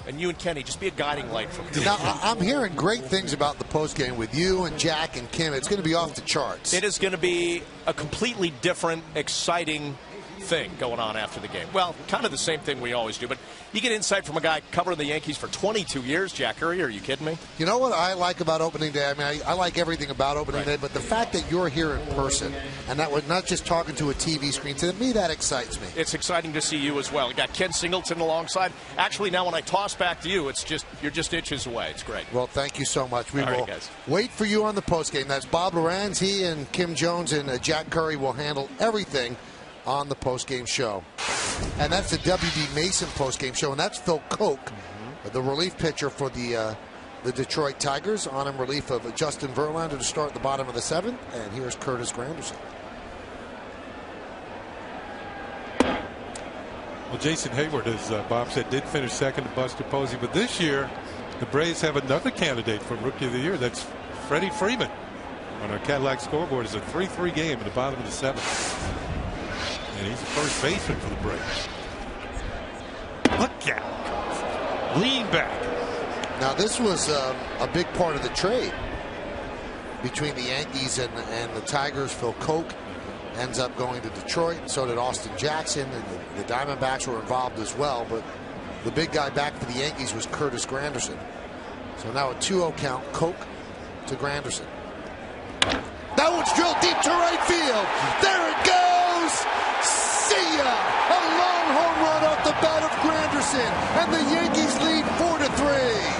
And you and Kenny, just be a guiding light for me. Now, I'm hearing great things about the post game with you and Jack and Kim. It's going to be off the charts. It is going to be a completely different, exciting thing going on after the game. Well, kind of the same thing we always do, but You get insight from a guy covering the Yankees for 22 years, Jack Curry. Are you kidding me? You know what I like about opening day? I mean, I like everything about opening day, but the fact that you're here in person and that we're not just talking to a TV screen, to me, that excites me. It's exciting to see you as well. You got Ken Singleton alongside. Actually, now when I toss back to you, you're just inches away. It's great. Well, thank you so much. We All right, will guys. wait for you on the postgame. That's Bob Lorenz. He and Kim Jones and Jack Curry will handle everything on the postgame show. And that's the W.B. Mason postgame show, and that's Phil Koch, the relief pitcher for the Detroit Tigers, on in relief of Justin Verlander to start the bottom of the 7th. And here's Curtis Granderson. Well, Jason Hayward, as Bob said, did finish second to Buster Posey, but this year the Braves have another candidate for Rookie of the Year. That's Freddie Freeman. On our Cadillac scoreboard is a 3-3 game in the bottom of the 7th. And he's the first baseman for the Braves. Look out. Lean back. Now, this was a big part of the trade between the Yankees and the Tigers. Phil Koch ends up going to Detroit, and so did Austin Jackson, and the Diamondbacks were involved as well. But the big guy back for the Yankees was Curtis Granderson. So now a 2-0 count, Koch to Granderson. That one's drilled deep to right field. There it goes. See ya! A long home run off the bat of Granderson, and the Yankees lead 4-3.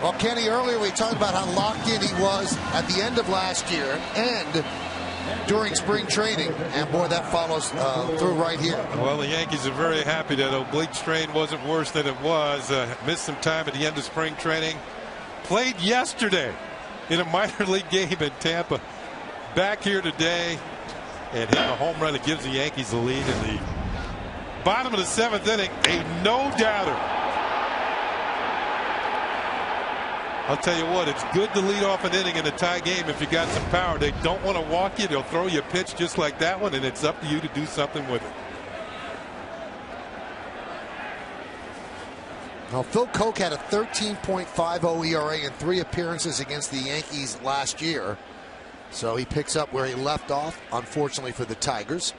Well, Kenny, earlier we talked about how locked in he was at the end of last year and during spring training, and boy, that follows through right here. Well, the Yankees are very happy that oblique strain wasn't worse than it was. Missed some time at the end of spring training. Played yesterday in a minor league game in Tampa. Back here today and hitting a home run that gives the Yankees the lead in the bottom of the 7th inning. A no-doubter. I'll tell you what, it's good to lead off an inning in a tie game if you got some power. They don't want to walk you. They'll throw you a pitch just like that one, and it's up to you to do something with it. Now, Phil Koch had a 13.50 ERA in 3 appearances against the Yankees last year. So he picks up where he left off, unfortunately for the Tigers.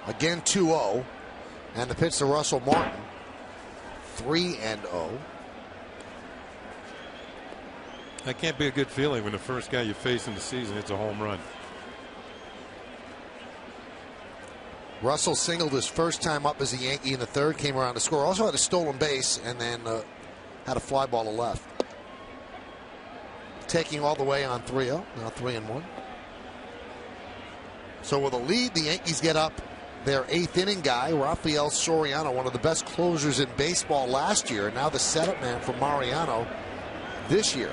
Again, 2-0. And the pitch to Russell Martin. 3-0. That can't be a good feeling when the first guy you face in the season hits a home run. Russell singled his first time up as a Yankee in the 3rd, came around to score. Also had a stolen base and then had a fly ball to left. Taking all the way on 3-0, now 3-1. So with a lead, the Yankees get up their 8th inning guy, Rafael Soriano, one of the best closers in baseball last year, now the setup man for Mariano this year.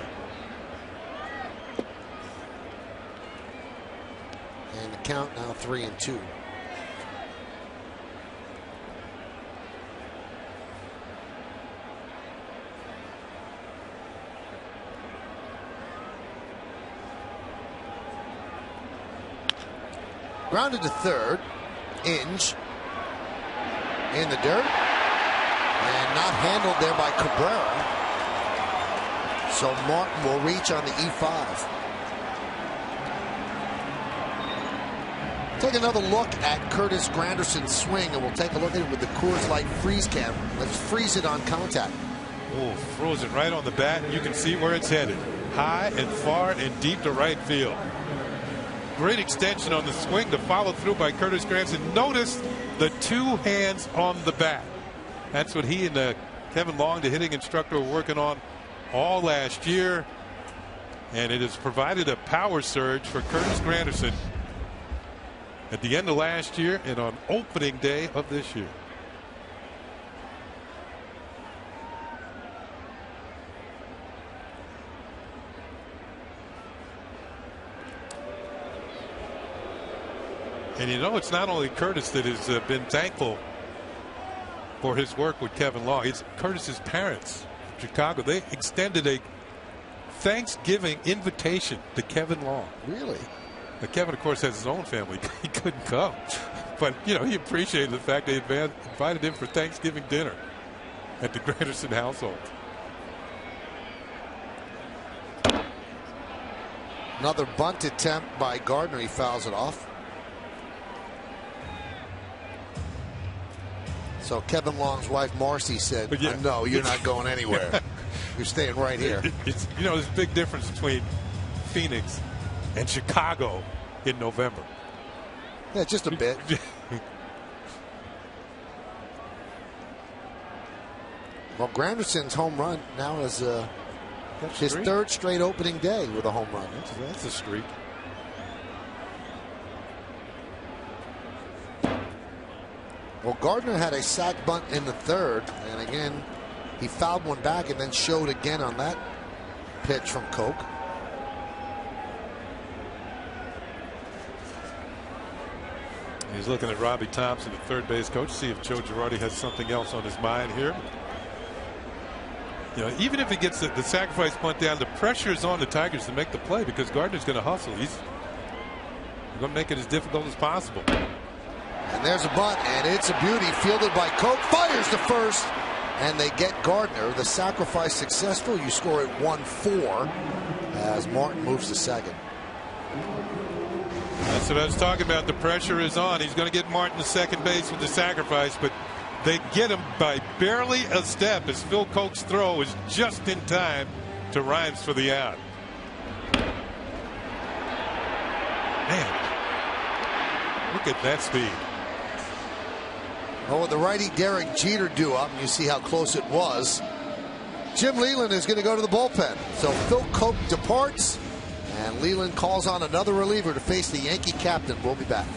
And the count now 3-2. Grounded to 3rd. Inge in the dirt and not handled there by Cabrera. So Martin will reach on the E5. Take another look at Curtis Granderson's swing, and we'll take a look at it with the Coors Light freeze cam. Let's freeze it on contact. Oh, froze it right on the bat. You can see where it's headed. High and far and deep to right field. Great extension on the swing to follow through by Curtis Granderson. Notice the 2 hands on the bat. That's what he and Kevin Long, the hitting instructor, were working on all last year. And it has provided a power surge for Curtis Granderson at the end of last year and on opening day of this year. And you know, it's not only Curtis that has been thankful for his work with Kevin Long. It's Curtis's parents from Chicago. They extended a Thanksgiving invitation to Kevin Long. Really? Now, Kevin, of course, has his own family. He couldn't come. But, you know, he appreciated the fact they invited him for Thanksgiving dinner. at the Granderson household. Another bunt attempt by Gardner. He fouls it off. So Kevin Long's wife Marcy said, yeah, no, you're not going anywhere. You're staying right here. It's, you know, there's a big difference between Phoenix and Chicago in November. Yeah, just a bit. Well, Granderson's home run now is his third straight opening day with a home run. That's a streak. Well, Gardner had a sac bunt in the third, and again, he fouled one back and then showed again on that pitch from Koch. He's looking at Robbie Thompson, the third base coach, see if Joe Girardi has something else on his mind here. You know, even if he gets the sacrifice bunt down, the pressure is on the Tigers to make the play because Gardner's going to hustle. He's going to make it as difficult as possible. And there's a bunt, and it's a beauty. Fielded by Koch, fires to first, and they get Gardner. The sacrifice successful. You score at 1-4 as Martin moves to second. That's what I was talking about. The pressure is on. He's going to get Martin to second base with the sacrifice, but they get him by barely a step as Phil Koch's throw is just in time to Rhymes for the out. Man, look at that speed. Well, with the righty Derek Jeter due up, and you see how close it was, Jim Leyland is going to go to the bullpen. So Phil Koch departs, and Leyland calls on another reliever to face the Yankee captain. We'll be back.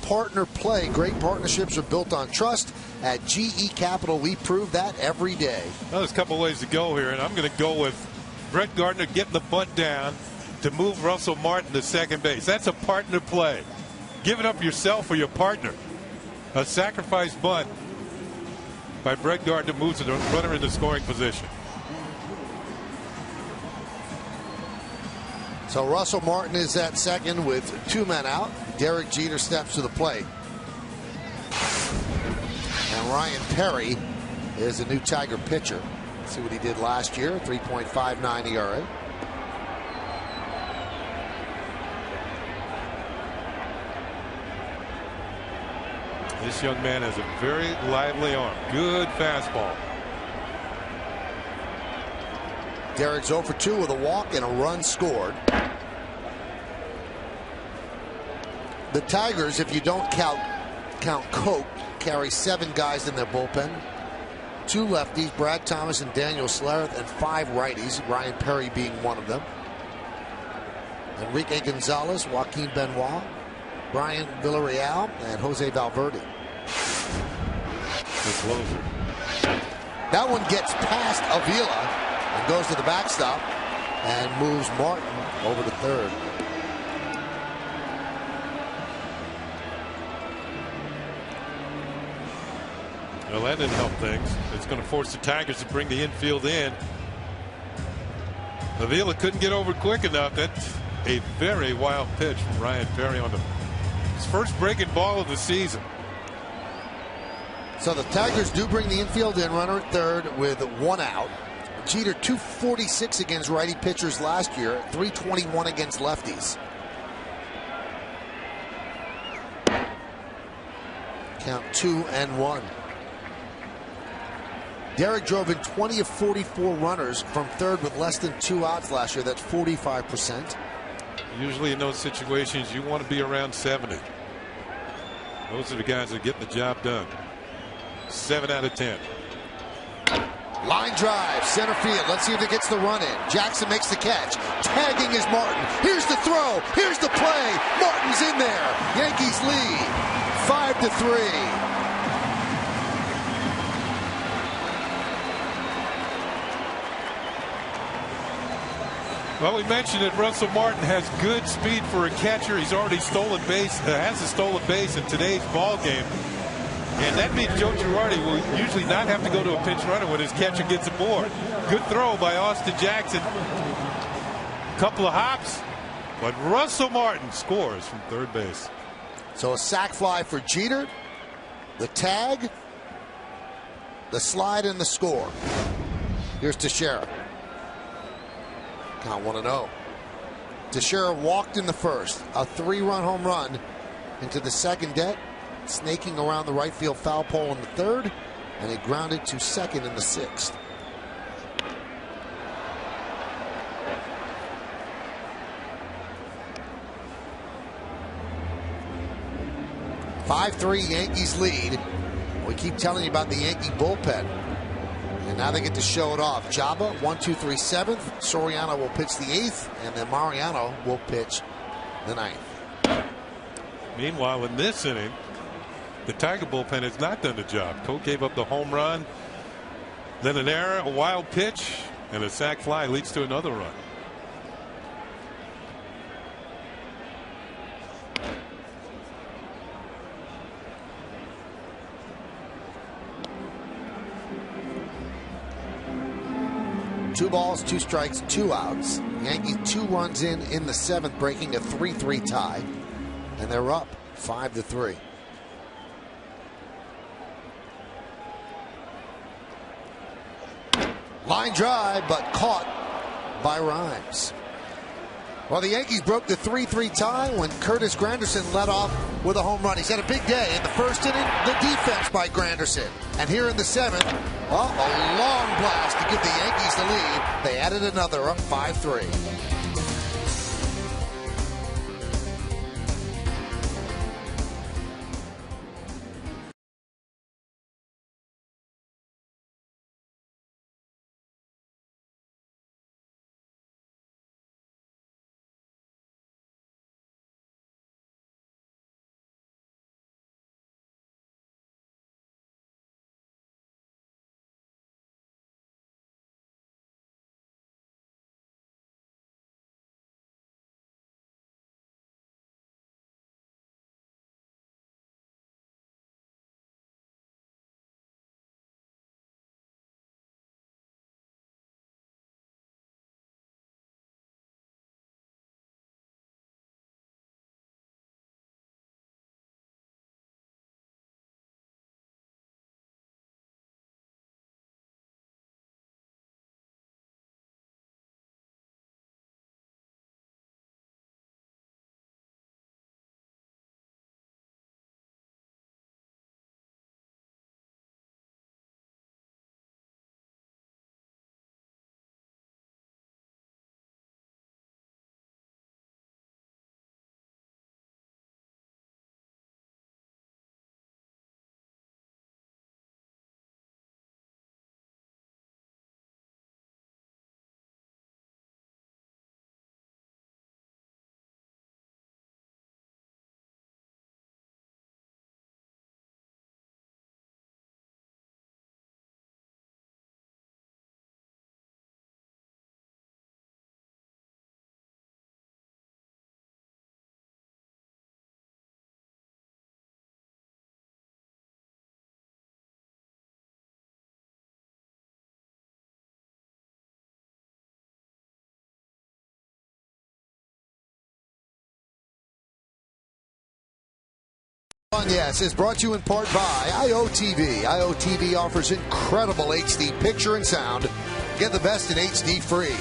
Partner play. Great partnerships are built on trust. At GE Capital, we prove that every day. Well, there's a couple ways to go here, and I'm going to go with Brett Gardner getting the bunt down to move Russell Martin to second base. That's a partner play. Giving up yourself for your partner. A sacrifice bunt by Brett Gardner moves the runner into scoring position. So Russell Martin is at second with two men out. Derek Jeter steps to the plate. And Ryan Perry is a new Tiger pitcher. Let's see what he did last year. 3.59 ERA. This young man has a very lively arm. Good fastball. Derek's 0 for 2 with a walk and a run scored. The Tigers, if you don't count Koch, carry 7 guys in their bullpen. 2 lefties, Brad Thomas and Daniel Slareth, and 5 righties, Ryan Perry being one of them. Enrique Gonzalez, Joaquin Benoit, Brian Villarreal, and Jose Valverde. The closer. That one gets past Avila and goes to the backstop and moves Martin over to third. Well, that didn't help things. It's going to force the Tigers to bring the infield in. Avila couldn't get over quick enough. That's a very wild pitch from Ryan Perry on his first breaking ball of the season. So the Tigers do bring the infield in, runner at third with 1 out. Jeter 246 against righty pitchers last year, 321 against lefties. Count 2-1. Derek drove in 20 of 44 runners from third with less than 2 outs last year. That's 45%. Usually in those situations, you want to be around 70. Those are the guys that get the job done. 7 out of 10. Line drive, center field. Let's see if it gets the run in. Jackson makes the catch. Tagging is Martin. Here's the throw. Here's the play. Martin's in there. Yankees lead 5-3. Well, we mentioned that Russell Martin has good speed for a catcher. He's already has a stolen base in today's ball game. And that means Joe Girardi will usually not have to go to a pinch runner when his catcher gets aboard. Good throw by Austin Jackson. Couple of hops, but Russell Martin scores from third base. So a sac fly for Jeter, the tag, the slide, and the score. Here's Teixeira. Count 1-0. Teixeira walked in the first. A 3-run home run into the second deck, snaking around the right field foul pole in the third, and it grounded to second in the sixth. (5-3) Yankees lead. We keep telling you about the Yankee bullpen. And now they get to show it off. Jabba, 1, 2, 3, 7th. Soriano will pitch the 8th, and then Mariano will pitch the 9th. Meanwhile, in this inning, the Tiger bullpen has not done the job. Coe gave up the home run, then an error, a wild pitch, and a sac fly leads to another run. Two balls, 2 strikes, 2 outs. Yankees 2 runs in the 7th, breaking a 3-3 tie. And they're up 5-3. Line drive, but caught by Rhymes. Well, the Yankees broke the 3-3 tie when Curtis Granderson led off with a home run. He's had a big day. In the first inning, the defense by Granderson. And here in the 7th, a long blast to give the Yankees the lead. They added another, up 5-3. Yes, is brought to you in part by IOTV. IOTV offers incredible HD picture and sound. Get the best in HD free.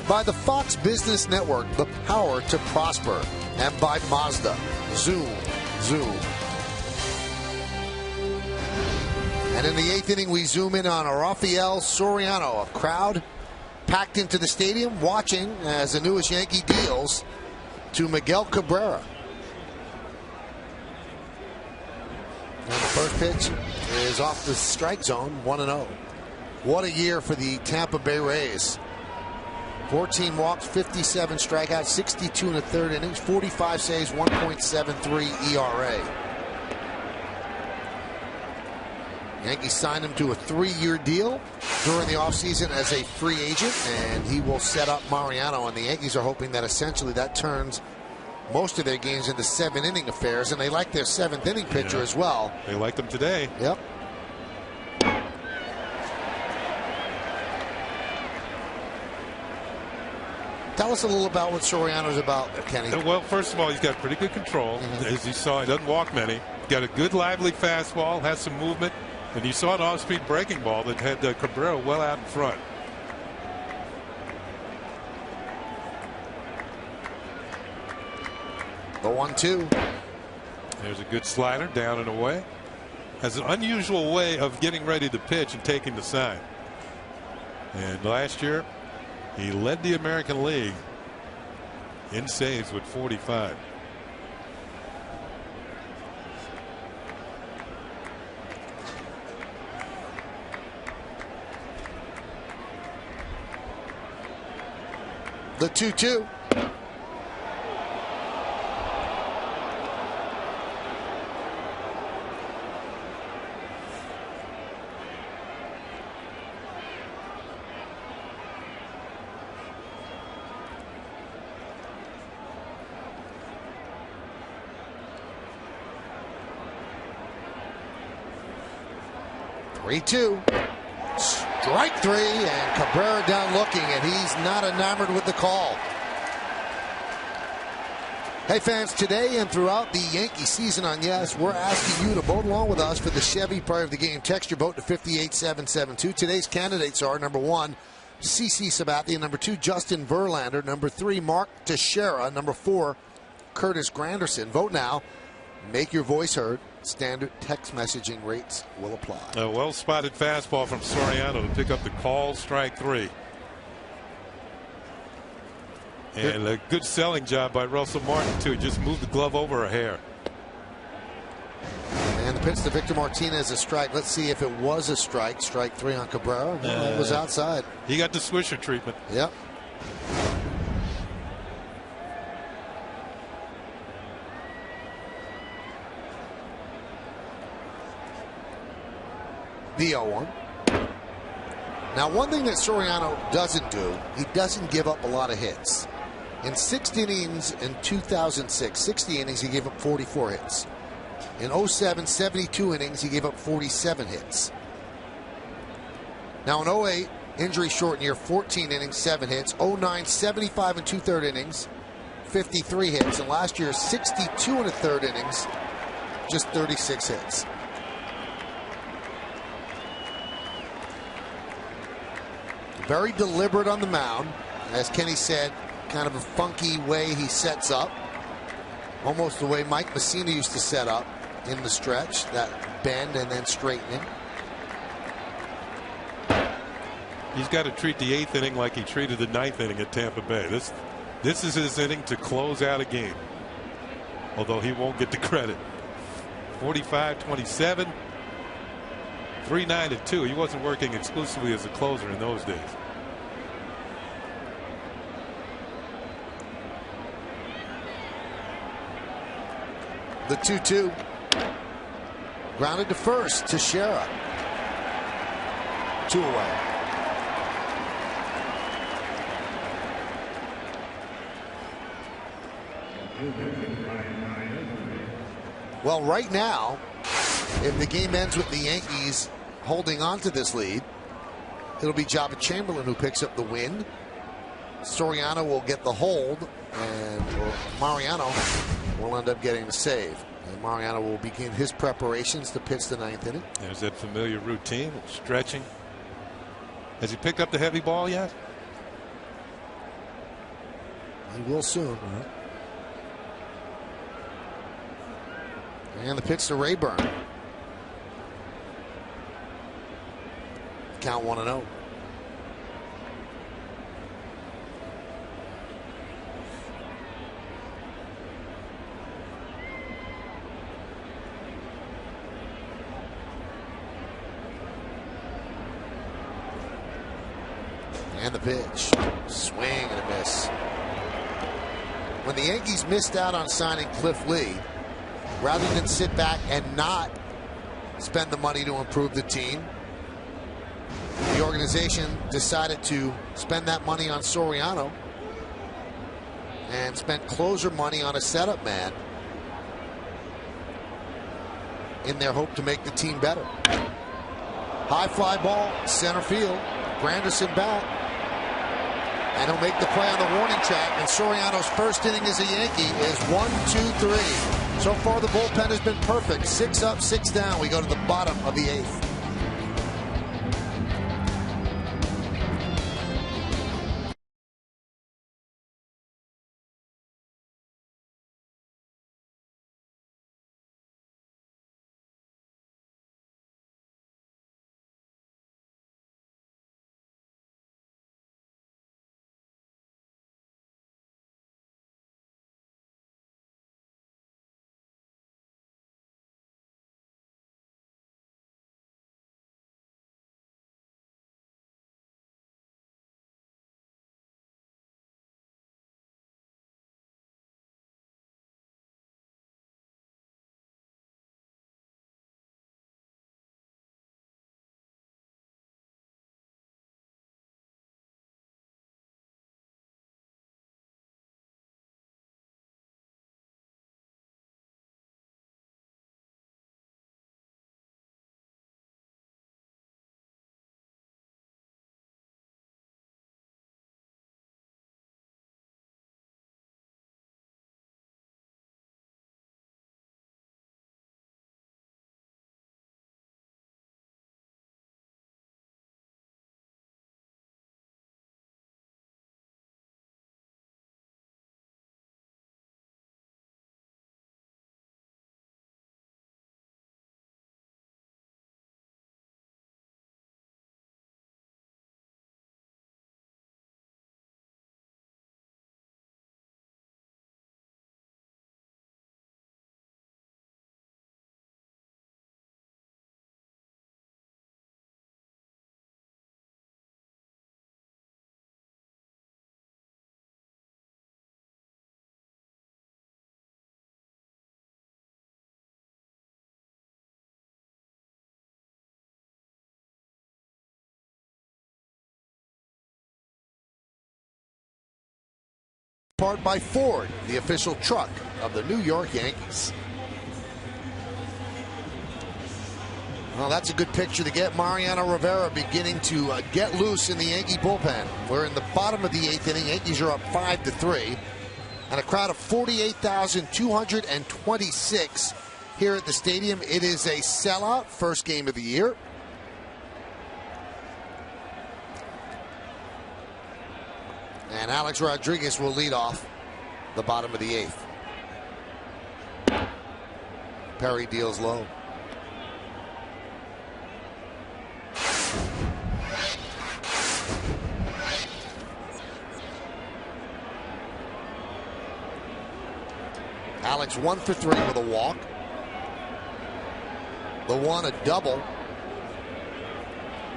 By the Fox Business Network, the power to prosper. And by Mazda. Zoom. And in the 8th inning, we zoom in on Rafael Soriano. A crowd packed into the stadium watching as the newest Yankee deals to Miguel Cabrera. And the first pitch is off the strike zone, 1-0. What a year for the Tampa Bay Rays. 14 walks, 57 strikeouts, 62 in the 3rd innings, 45 saves, 1.73 ERA. Yankees signed him to a 3-year deal during the offseason as a free agent, and he will set up Mariano. And the Yankees are hoping that essentially that turns most of their games into 7-inning affairs, and they like their 7th inning pitcher as well. They like them today. Yep. Tell us a little about what Soriano's about, Kenny. Well, first of all, he's got pretty good control. As you saw, he doesn't walk many. Got a good, lively fastball, has some movement, and you saw an off-speed breaking ball that had Cabrera well out in front. The 1-2. There's a good slider down and away. Has an unusual way of getting ready to pitch and taking the sign. And last year, he led the American League in saves with 45. The 2-2. Strike 3, and Cabrera down looking, and he's not enamored with the call. Hey fans, today and throughout the Yankee season on Yes, we're asking you to vote along with us for the Chevy Player of the Game. Text your vote to 58772. Today's candidates are number 1, CC Sabathia, number 2, Justin Verlander, number 3, Mark Teixeira, number 4, Curtis Granderson. Vote now. Make your voice heard. Standard text messaging rates will apply. A well-spotted fastball from Soriano to pick up the call, strike 3. And a good selling job by Russell Martin, too. Just moved the glove over a hair. And the pitch to Victor Martinez, a strike. Let's see if it was a strike. Strike 3 on Cabrera. It was outside. He got the Swisher treatment. Yep. The 0-1. Now, one thing that Soriano doesn't do, he doesn't give up a lot of hits. In 60 innings in 2006, 60 innings, he gave up 44 hits. In 07, 72 innings, he gave up 47 hits. Now, in 08, injury-shortened year, 14 innings, 7 hits. 09, 75 and 2/3 innings, 53 hits. And last year, 62 and 1/3 innings, just 36 hits. Very deliberate on the mound. As Kenny said, kind of a funky way he sets up. Almost the way Mike Messina used to set up in the stretch. That bend and then straightening. He's got to treat the 8th inning like he treated the 9th inning at Tampa Bay. This is his inning to close out a game. Although he won't get the credit. 45-27. 3-9-2. He wasn't working exclusively as a closer in those days. The 2-2. Grounded to first. Teixeira. 2 away. Well, right now, if the game ends with the Yankees holding on to this lead, it'll be Jabba Chamberlain who picks up the win. Soriano will get the hold, and Mariano will end up getting the save. And Mariano will begin his preparations to pitch the 9th inning. There's that familiar routine, stretching. Has he picked up the heavy ball yet? He will soon. And the pitch to Rayburn. Count 1-0. And the pitch. Swing and a miss. When the Yankees missed out on signing Cliff Lee, rather than sit back and not spend the money to improve the team, the organization decided to spend that money on Soriano and spent closer money on a setup man in their hope to make the team better. High fly ball, center field. Granderson back. And he'll make the play on the warning track. And Soriano's first inning as a Yankee is 1-2-3. So far, the bullpen has been perfect. 6 up, 6 down. We go to the bottom of the 8th. Powered by Ford, the official truck of the New York Yankees. Well, that's a good picture to get Mariano Rivera beginning to get loose in the Yankee bullpen. We're in the bottom of the 8th inning. Yankees are up 5-3. And a crowd of 48,226 here at the stadium. It is a sellout, first game of the year. And Alex Rodriguez will lead off the bottom of the 8th. Perry deals low. Alex 1 for 3 with a walk. The 1 a double.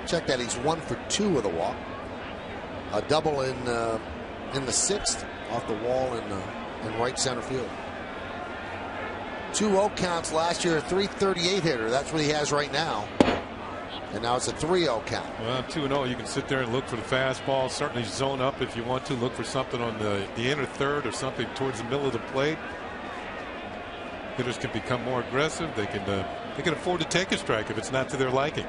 Check that, he's 1 for 2 with a walk. A double in the 6th off the wall in right center field. 2-0 counts last year, a .338 hitter. That's what he has right now. And now it's a 3-0 count. Well, 2-0, you can sit there and look for the fastball. Certainly zone up if you want to. Look for something on the inner third or something towards the middle of the plate. Hitters can become more aggressive. They can afford to take a strike if it's not to their liking.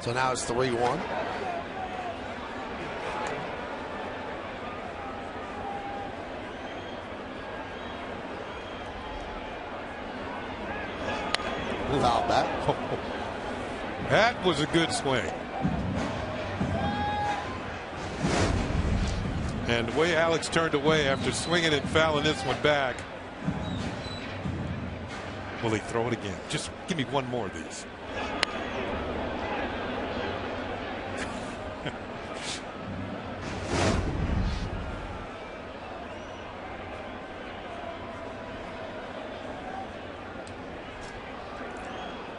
So now it's 3-1. Foul back. That was a good swing. And the way Alex turned away after swinging and fouling this one back. Will he throw it again? Just give me one more of these.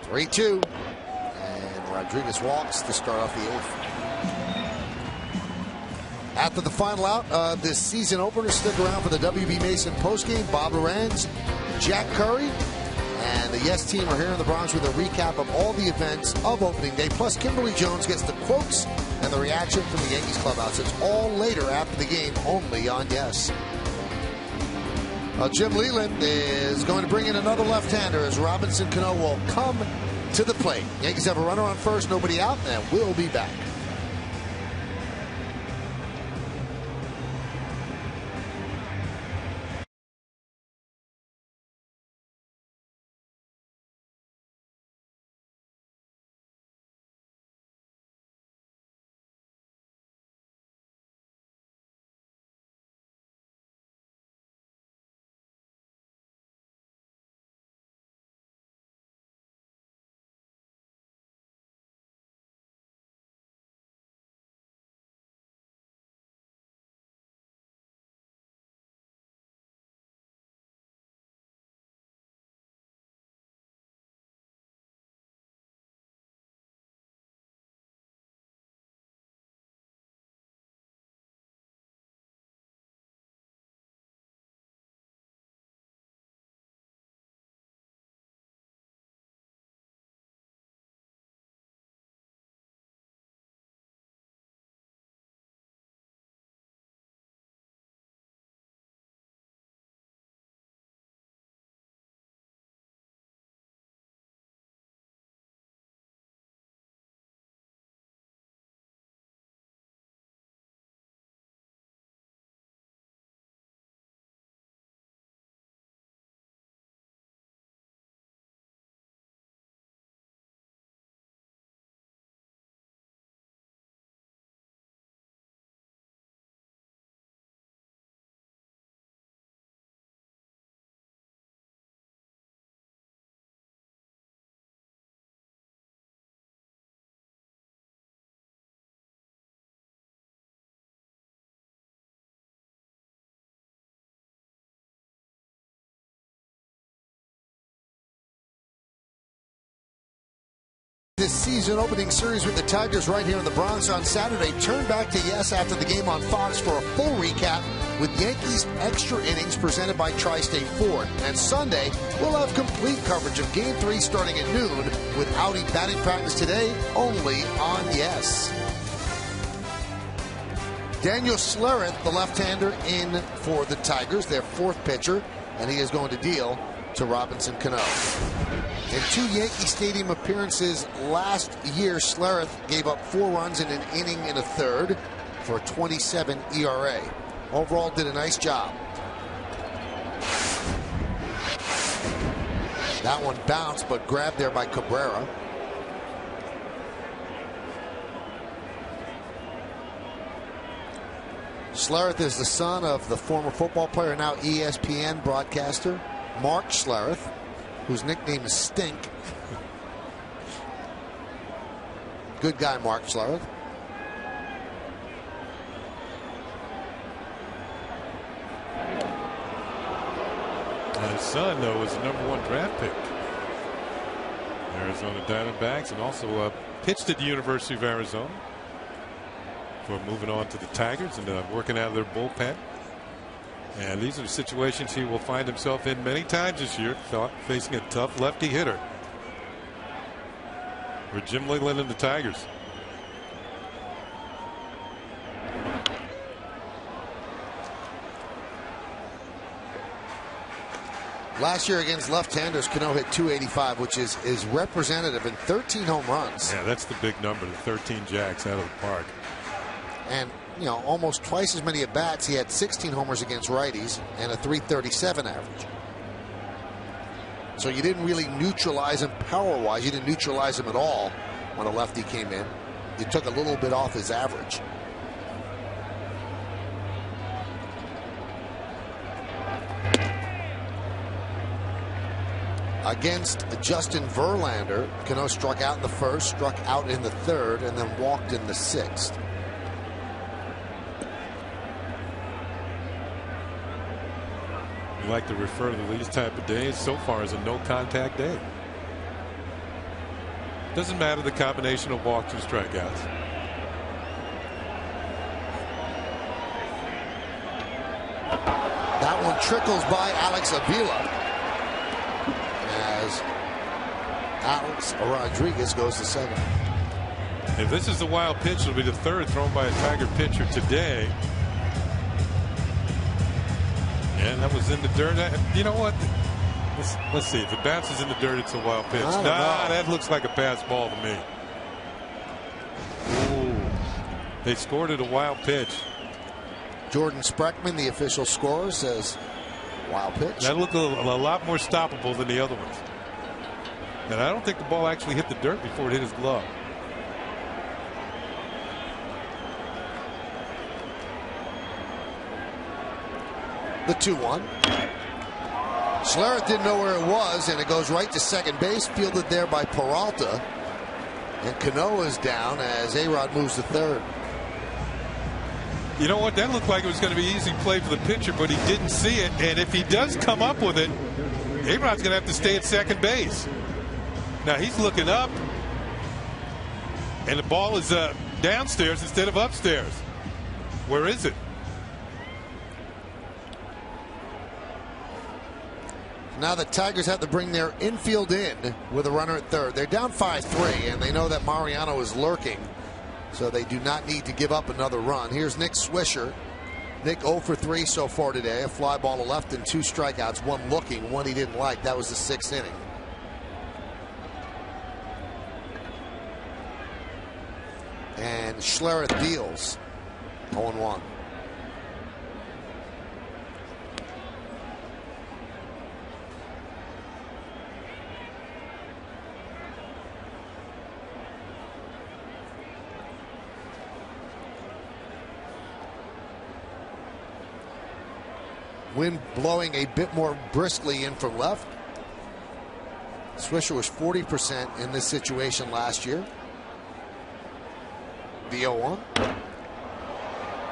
(3-2), and Rodriguez walks to start off the 8th. After the final out of this season opener, stick around for the WB Mason postgame. Bob Lorenz, Jack Curry, and the Yes team are here in the Bronx with a recap of all the events of opening day. Plus, Kimberly Jones gets the quotes and the reaction from the Yankees clubhouse. It's all later after the game, only on Yes. Jim Leland is going to bring in another left-hander as Robinson Cano will come to the plate. Yankees have a runner on first, nobody out, and we'll be back. This season opening series with the Tigers right here in the Bronx on Saturday. Turn back to Yes after the game on Fox for a full recap with Yankees extra innings presented by Tri-State Ford. And Sunday, we'll have complete coverage of Game 3 starting at noon with Audi batting practice today only on Yes. Daniel Schlereth, the left-hander, in for the Tigers, their 4th pitcher, and he is going to deal to Robinson Cano. In 2 Yankee Stadium appearances last year, Schlereth gave up 4 runs in an inning and a third for a 27 ERA. Overall, did a nice job. That one bounced, but grabbed there by Cabrera. Schlereth is the son of the former football player, now ESPN broadcaster, Mark Schlereth, whose nickname is Stink. Good guy, Mark Schlereth. His son, though, was the #1 draft pick. Arizona Diamondbacks, and also pitched at the University of Arizona before moving on to the Tigers and working out of their bullpen. And these are the situations he will find himself in many times this year, facing a tough lefty hitter. For Jim Leland and the Tigers. Last year against left-handers, Cano hit .285, which is representative in 13 home runs. Yeah, that's the big number, the 13 jacks out of the park. And, you know, almost twice as many at-bats. He had 16 homers against righties and a .337 average. So you didn't really neutralize him power-wise. You didn't neutralize him at all when a lefty came in. You took a little bit off his average. Against Justin Verlander, Cano struck out in the first, struck out in the third, and then walked in the sixth. We like to refer to these type of days so far as a no-contact day. Doesn't matter the combination of walks and strikeouts. That one trickles by Alex Avila as Alex Rodriguez goes to second. If this is the wild pitch, it'll be the third thrown by a Tiger pitcher today. And that was in the dirt. You know what? Let's see. If it bounces in the dirt, it's a wild pitch. Nah, that looks like a pass ball to me. Ooh. They scored it a wild pitch. Jordan Spreckman, the official scorer, says wild pitch. That looked a lot more stoppable than the other ones. And I don't think the ball actually hit the dirt before it hit his glove. The 2-1. Schlereth didn't know where it was, and it goes right to second base, fielded there by Peralta. And Cano is down as A-Rod moves to third. You know what? That looked like it was going to be easy play for the pitcher, but he didn't see it. And if he does come up with it, A-Rod's going to have to stay at second base. Now he's looking up, and the ball is downstairs instead of upstairs. Where is it? Now the Tigers have to bring their infield in with a runner at third. They're down 5-3, and they know that Mariano is lurking, so they do not need to give up another run. Here's Nick Swisher. Nick 0 for 3 so far today. A fly ball to left and 2 strikeouts. One looking, one he didn't like. That was the 6th inning. And Schlereth deals 0-1. Wind blowing a bit more briskly in from left. Swisher was 40% in this situation last year. The 0-1.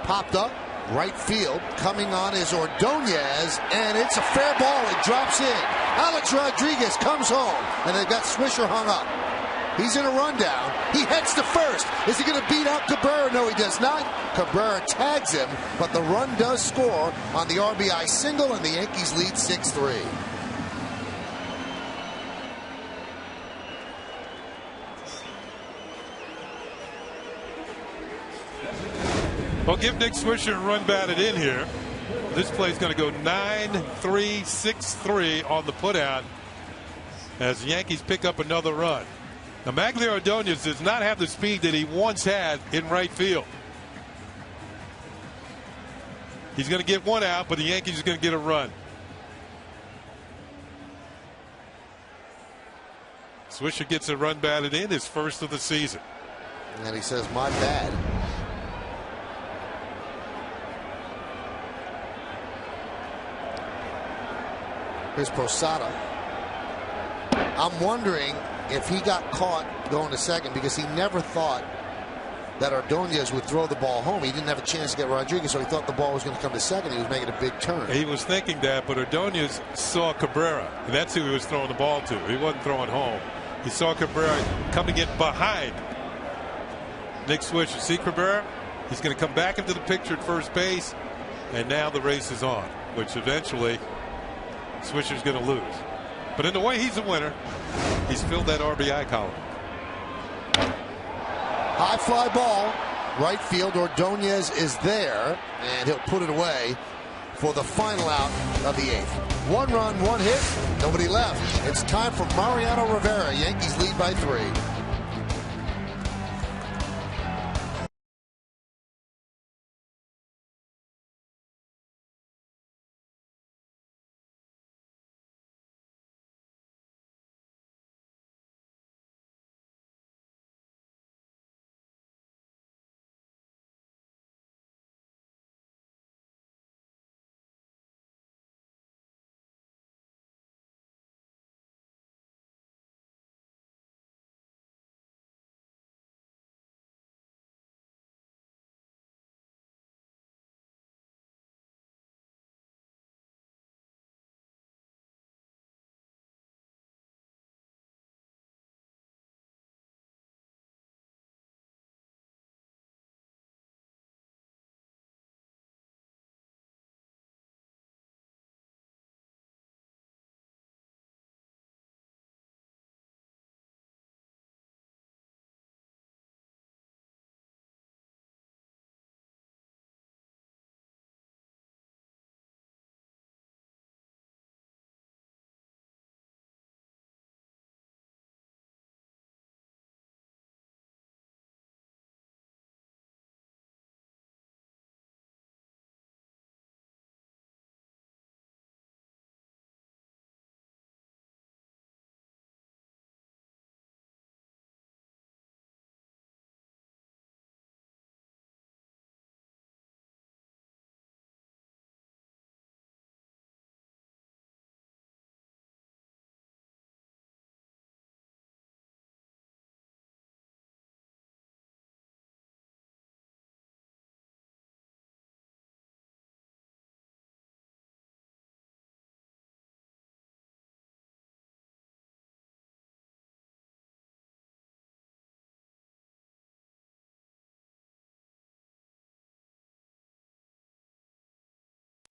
Popped up, right field. Coming on is Ordonez, and it's a fair ball. It drops in. Alex Rodriguez comes home, and they've got Swisher hung up. He's in a rundown. He heads to first. Is he going to beat out Cabrera? No, he does not. Cabrera tags him, but the run does score on the RBI single, and the Yankees lead 6-3. Well, give Nick Swisher a run batted in here. This play's going to go 9-3, 6-3 on the putout as the Yankees pick up another run. Now, Magglio Ordonez does not have the speed that he once had in right field. He's going to get one out, but the Yankees are going to get a run. Swisher gets a run batted in, his first of the season. And he says, my bad. Here's Posada. I'm wondering if he got caught going to second because he never thought that Ordonez would throw the ball home. He didn't have a chance to get Rodriguez, so he thought the ball was going to come to second. He was making a big turn. He was thinking that, but Ordonez saw Cabrera, and that's who he was throwing the ball to. He wasn't throwing home. He saw Cabrera coming in behind Nick Swisher. See Cabrera? He's going to come back into the picture at first base, and now the race is on, which eventually Swisher's going to lose. But in the way he's a winner, he's filled that RBI column. High fly ball, right field. Ordonez is there, and he'll put it away for the final out of the 8th. 1 run, 1 hit, nobody left. It's time for Mariano Rivera. Yankees lead by 3.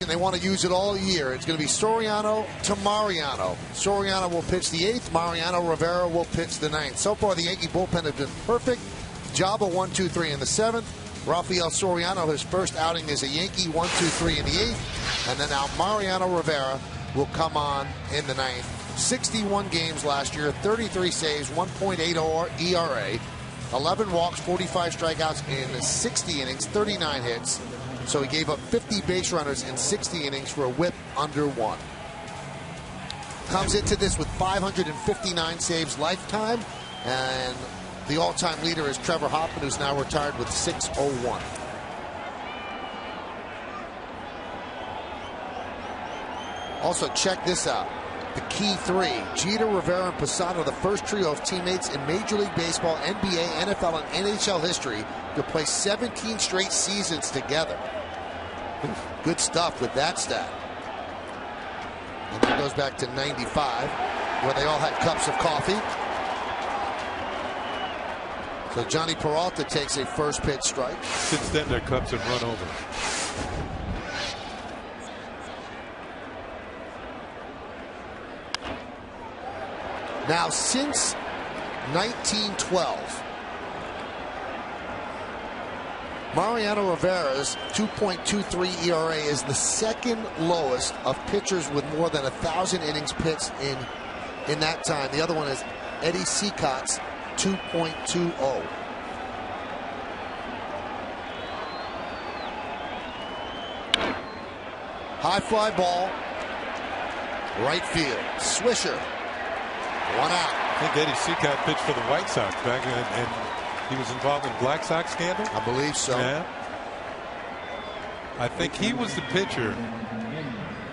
And they want to use it all year. It's going to be Soriano to Mariano. Soriano will pitch the 8th. Mariano Rivera will pitch the 9th. So far, the Yankee bullpen has been perfect. Job of 1, 2, 3 in the 7th. Rafael Soriano, his first outing as a Yankee, 1, 2, 3 in the 8th. And then now Mariano Rivera will come on in the 9th. 61 games last year, 33 saves, 1.80 ERA, 11 walks, 45 strikeouts in 60 innings, 39 hits. So he gave up 50 base runners in 60 innings for a whip under 1. Comes into this with 559 saves lifetime, and the all-time leader is Trevor Hoffman, who's now retired with 601. Also, check this out. The key 3, Jeter, Rivera, and Posada, the first trio of teammates in Major League Baseball, NBA, NFL, and NHL history to play 17 straight seasons together. Good stuff with that stat. And that goes back to 95, where they all had cups of coffee. So Johnny Peralta takes a first pitch strike. Since then, their cups have run over. Now, since 1912, Mariano Rivera's 2.23 ERA is the second lowest of pitchers with more than 1,000 innings pitched in that time. The other one is Eddie Seacott's 2.20. High fly ball, right field. Swisher. 1 out. I think Eddie Seacott pitched for the White Sox back and he was involved in Black Sox scandal. I believe so. Yeah. I think he was the pitcher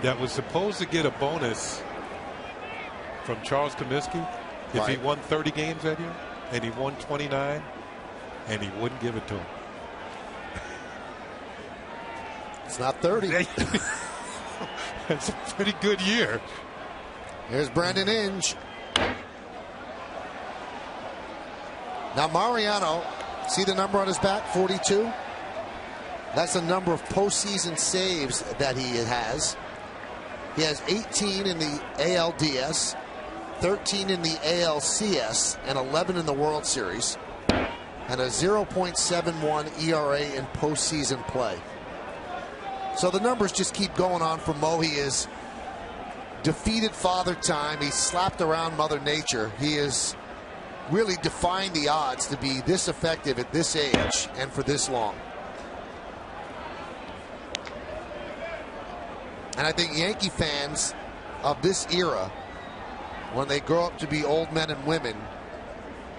that was supposed to get a bonus from Charles Comiskey if he won 30 games that year, and he won 29, and he wouldn't give it to him. It's not 30. That's a pretty good year. Here's Brandon Inge. Now Mariano, see the number on his back, 42? That's the number of postseason saves that he has. He has 18 in the ALDS, 13 in the ALCS, and 11 in the World Series, and a 0.71 ERA in postseason play. So the numbers just keep going on for Mo. He is defeated Father Time. He's slapped around Mother Nature. He is really defying the odds to be this effective at this age and for this long. And I think Yankee fans of this era, when they grow up to be old men and women,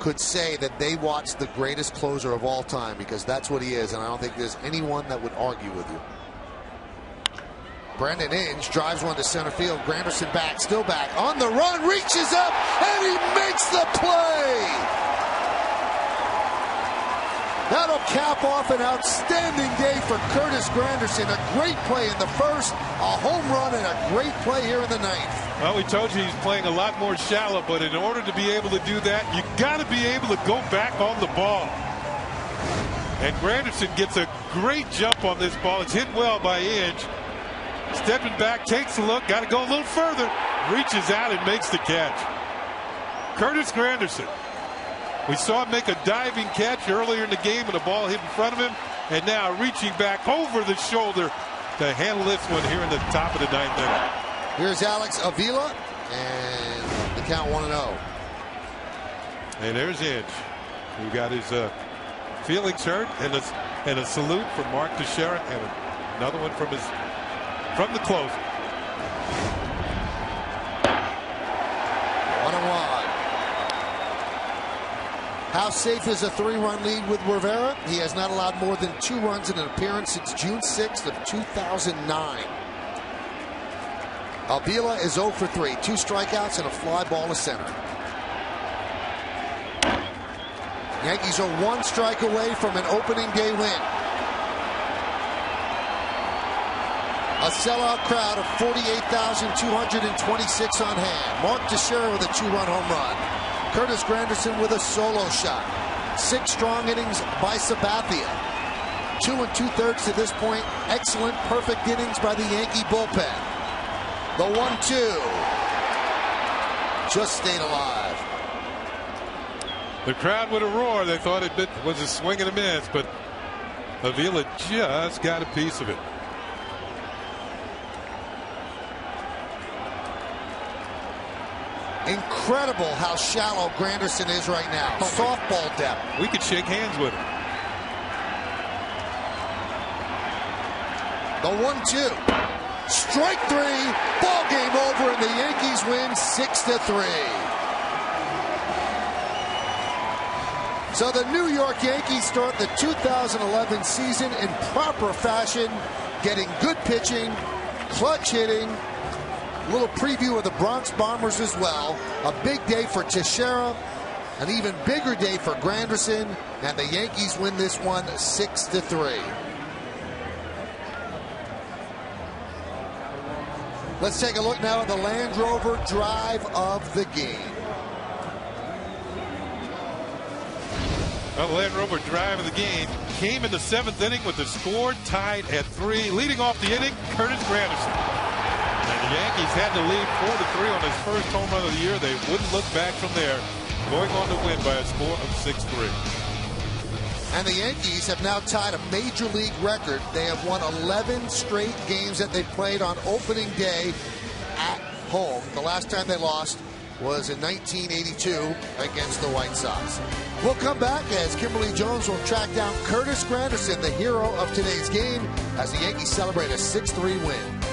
could say that they watched the greatest closer of all time, because that's what he is, and I don't think there's anyone that would argue with you. Brandon Inge drives one to center field. Granderson back, still back, on the run, reaches up, and he makes the play! That'll cap off an outstanding day for Curtis Granderson. A great play in the first, a home run, and a great play here in the ninth. Well, we told you he's playing a lot more shallow, but in order to be able to do that, you got to be able to go back on the ball. And Granderson gets a great jump on this ball. It's hit well by Inge. Stepping back, takes a look, got to go a little further, reaches out and makes the catch. Curtis Granderson. We saw him make a diving catch earlier in the game and the ball hit in front of him, and now reaching back over the shoulder to handle this one here in the top of the ninth inning. Here's Alex Avila, and the count 1-0. And there's Inge, who got his feelings hurt, and a salute from Mark Teixeira, and another one from the closer. 1-1. How safe is a 3-run lead with Rivera? He has not allowed more than 2 runs in an appearance since June 6th of 2009. Avila is 0 for 3, 2 strikeouts and a fly ball to center. Yankees are 1 strike away from an opening day win. A sellout crowd of 48,226 on hand. Mark Teixeira with a 2-run home run. Curtis Granderson with a solo shot. 6 strong innings by Sabathia. 2 2/3 to this point. Excellent, perfect innings by the Yankee bullpen. The 1-2 just stayed alive. The crowd with a roar. They thought it was a swing and a miss, but Avila just got a piece of it. Incredible how shallow Granderson is right now. Softball depth. We could shake hands with him. The 1-2. Strike 3. Ball game over, and the Yankees win 6-3. So the New York Yankees start the 2011 season in proper fashion, getting good pitching, clutch hitting. A little preview of the Bronx Bombers as well. A big day for Teixeira, an even bigger day for Granderson, and the Yankees win this one 6-3. Let's take a look now at the Land Rover drive of the game. Well, the Land Rover drive of the game came in the 7th inning with the score tied at 3. Leading off the inning, Curtis Granderson. And the Yankees had to lead 4-3 on his first home run of the year. They wouldn't look back from there, going on to win by a score of 6-3. And the Yankees have now tied a major league record. They have won 11 straight games that they played on opening day at home. The last time they lost was in 1982 against the White Sox. We'll come back as Kimberly Jones will track down Curtis Granderson, the hero of today's game, as the Yankees celebrate a 6-3 win.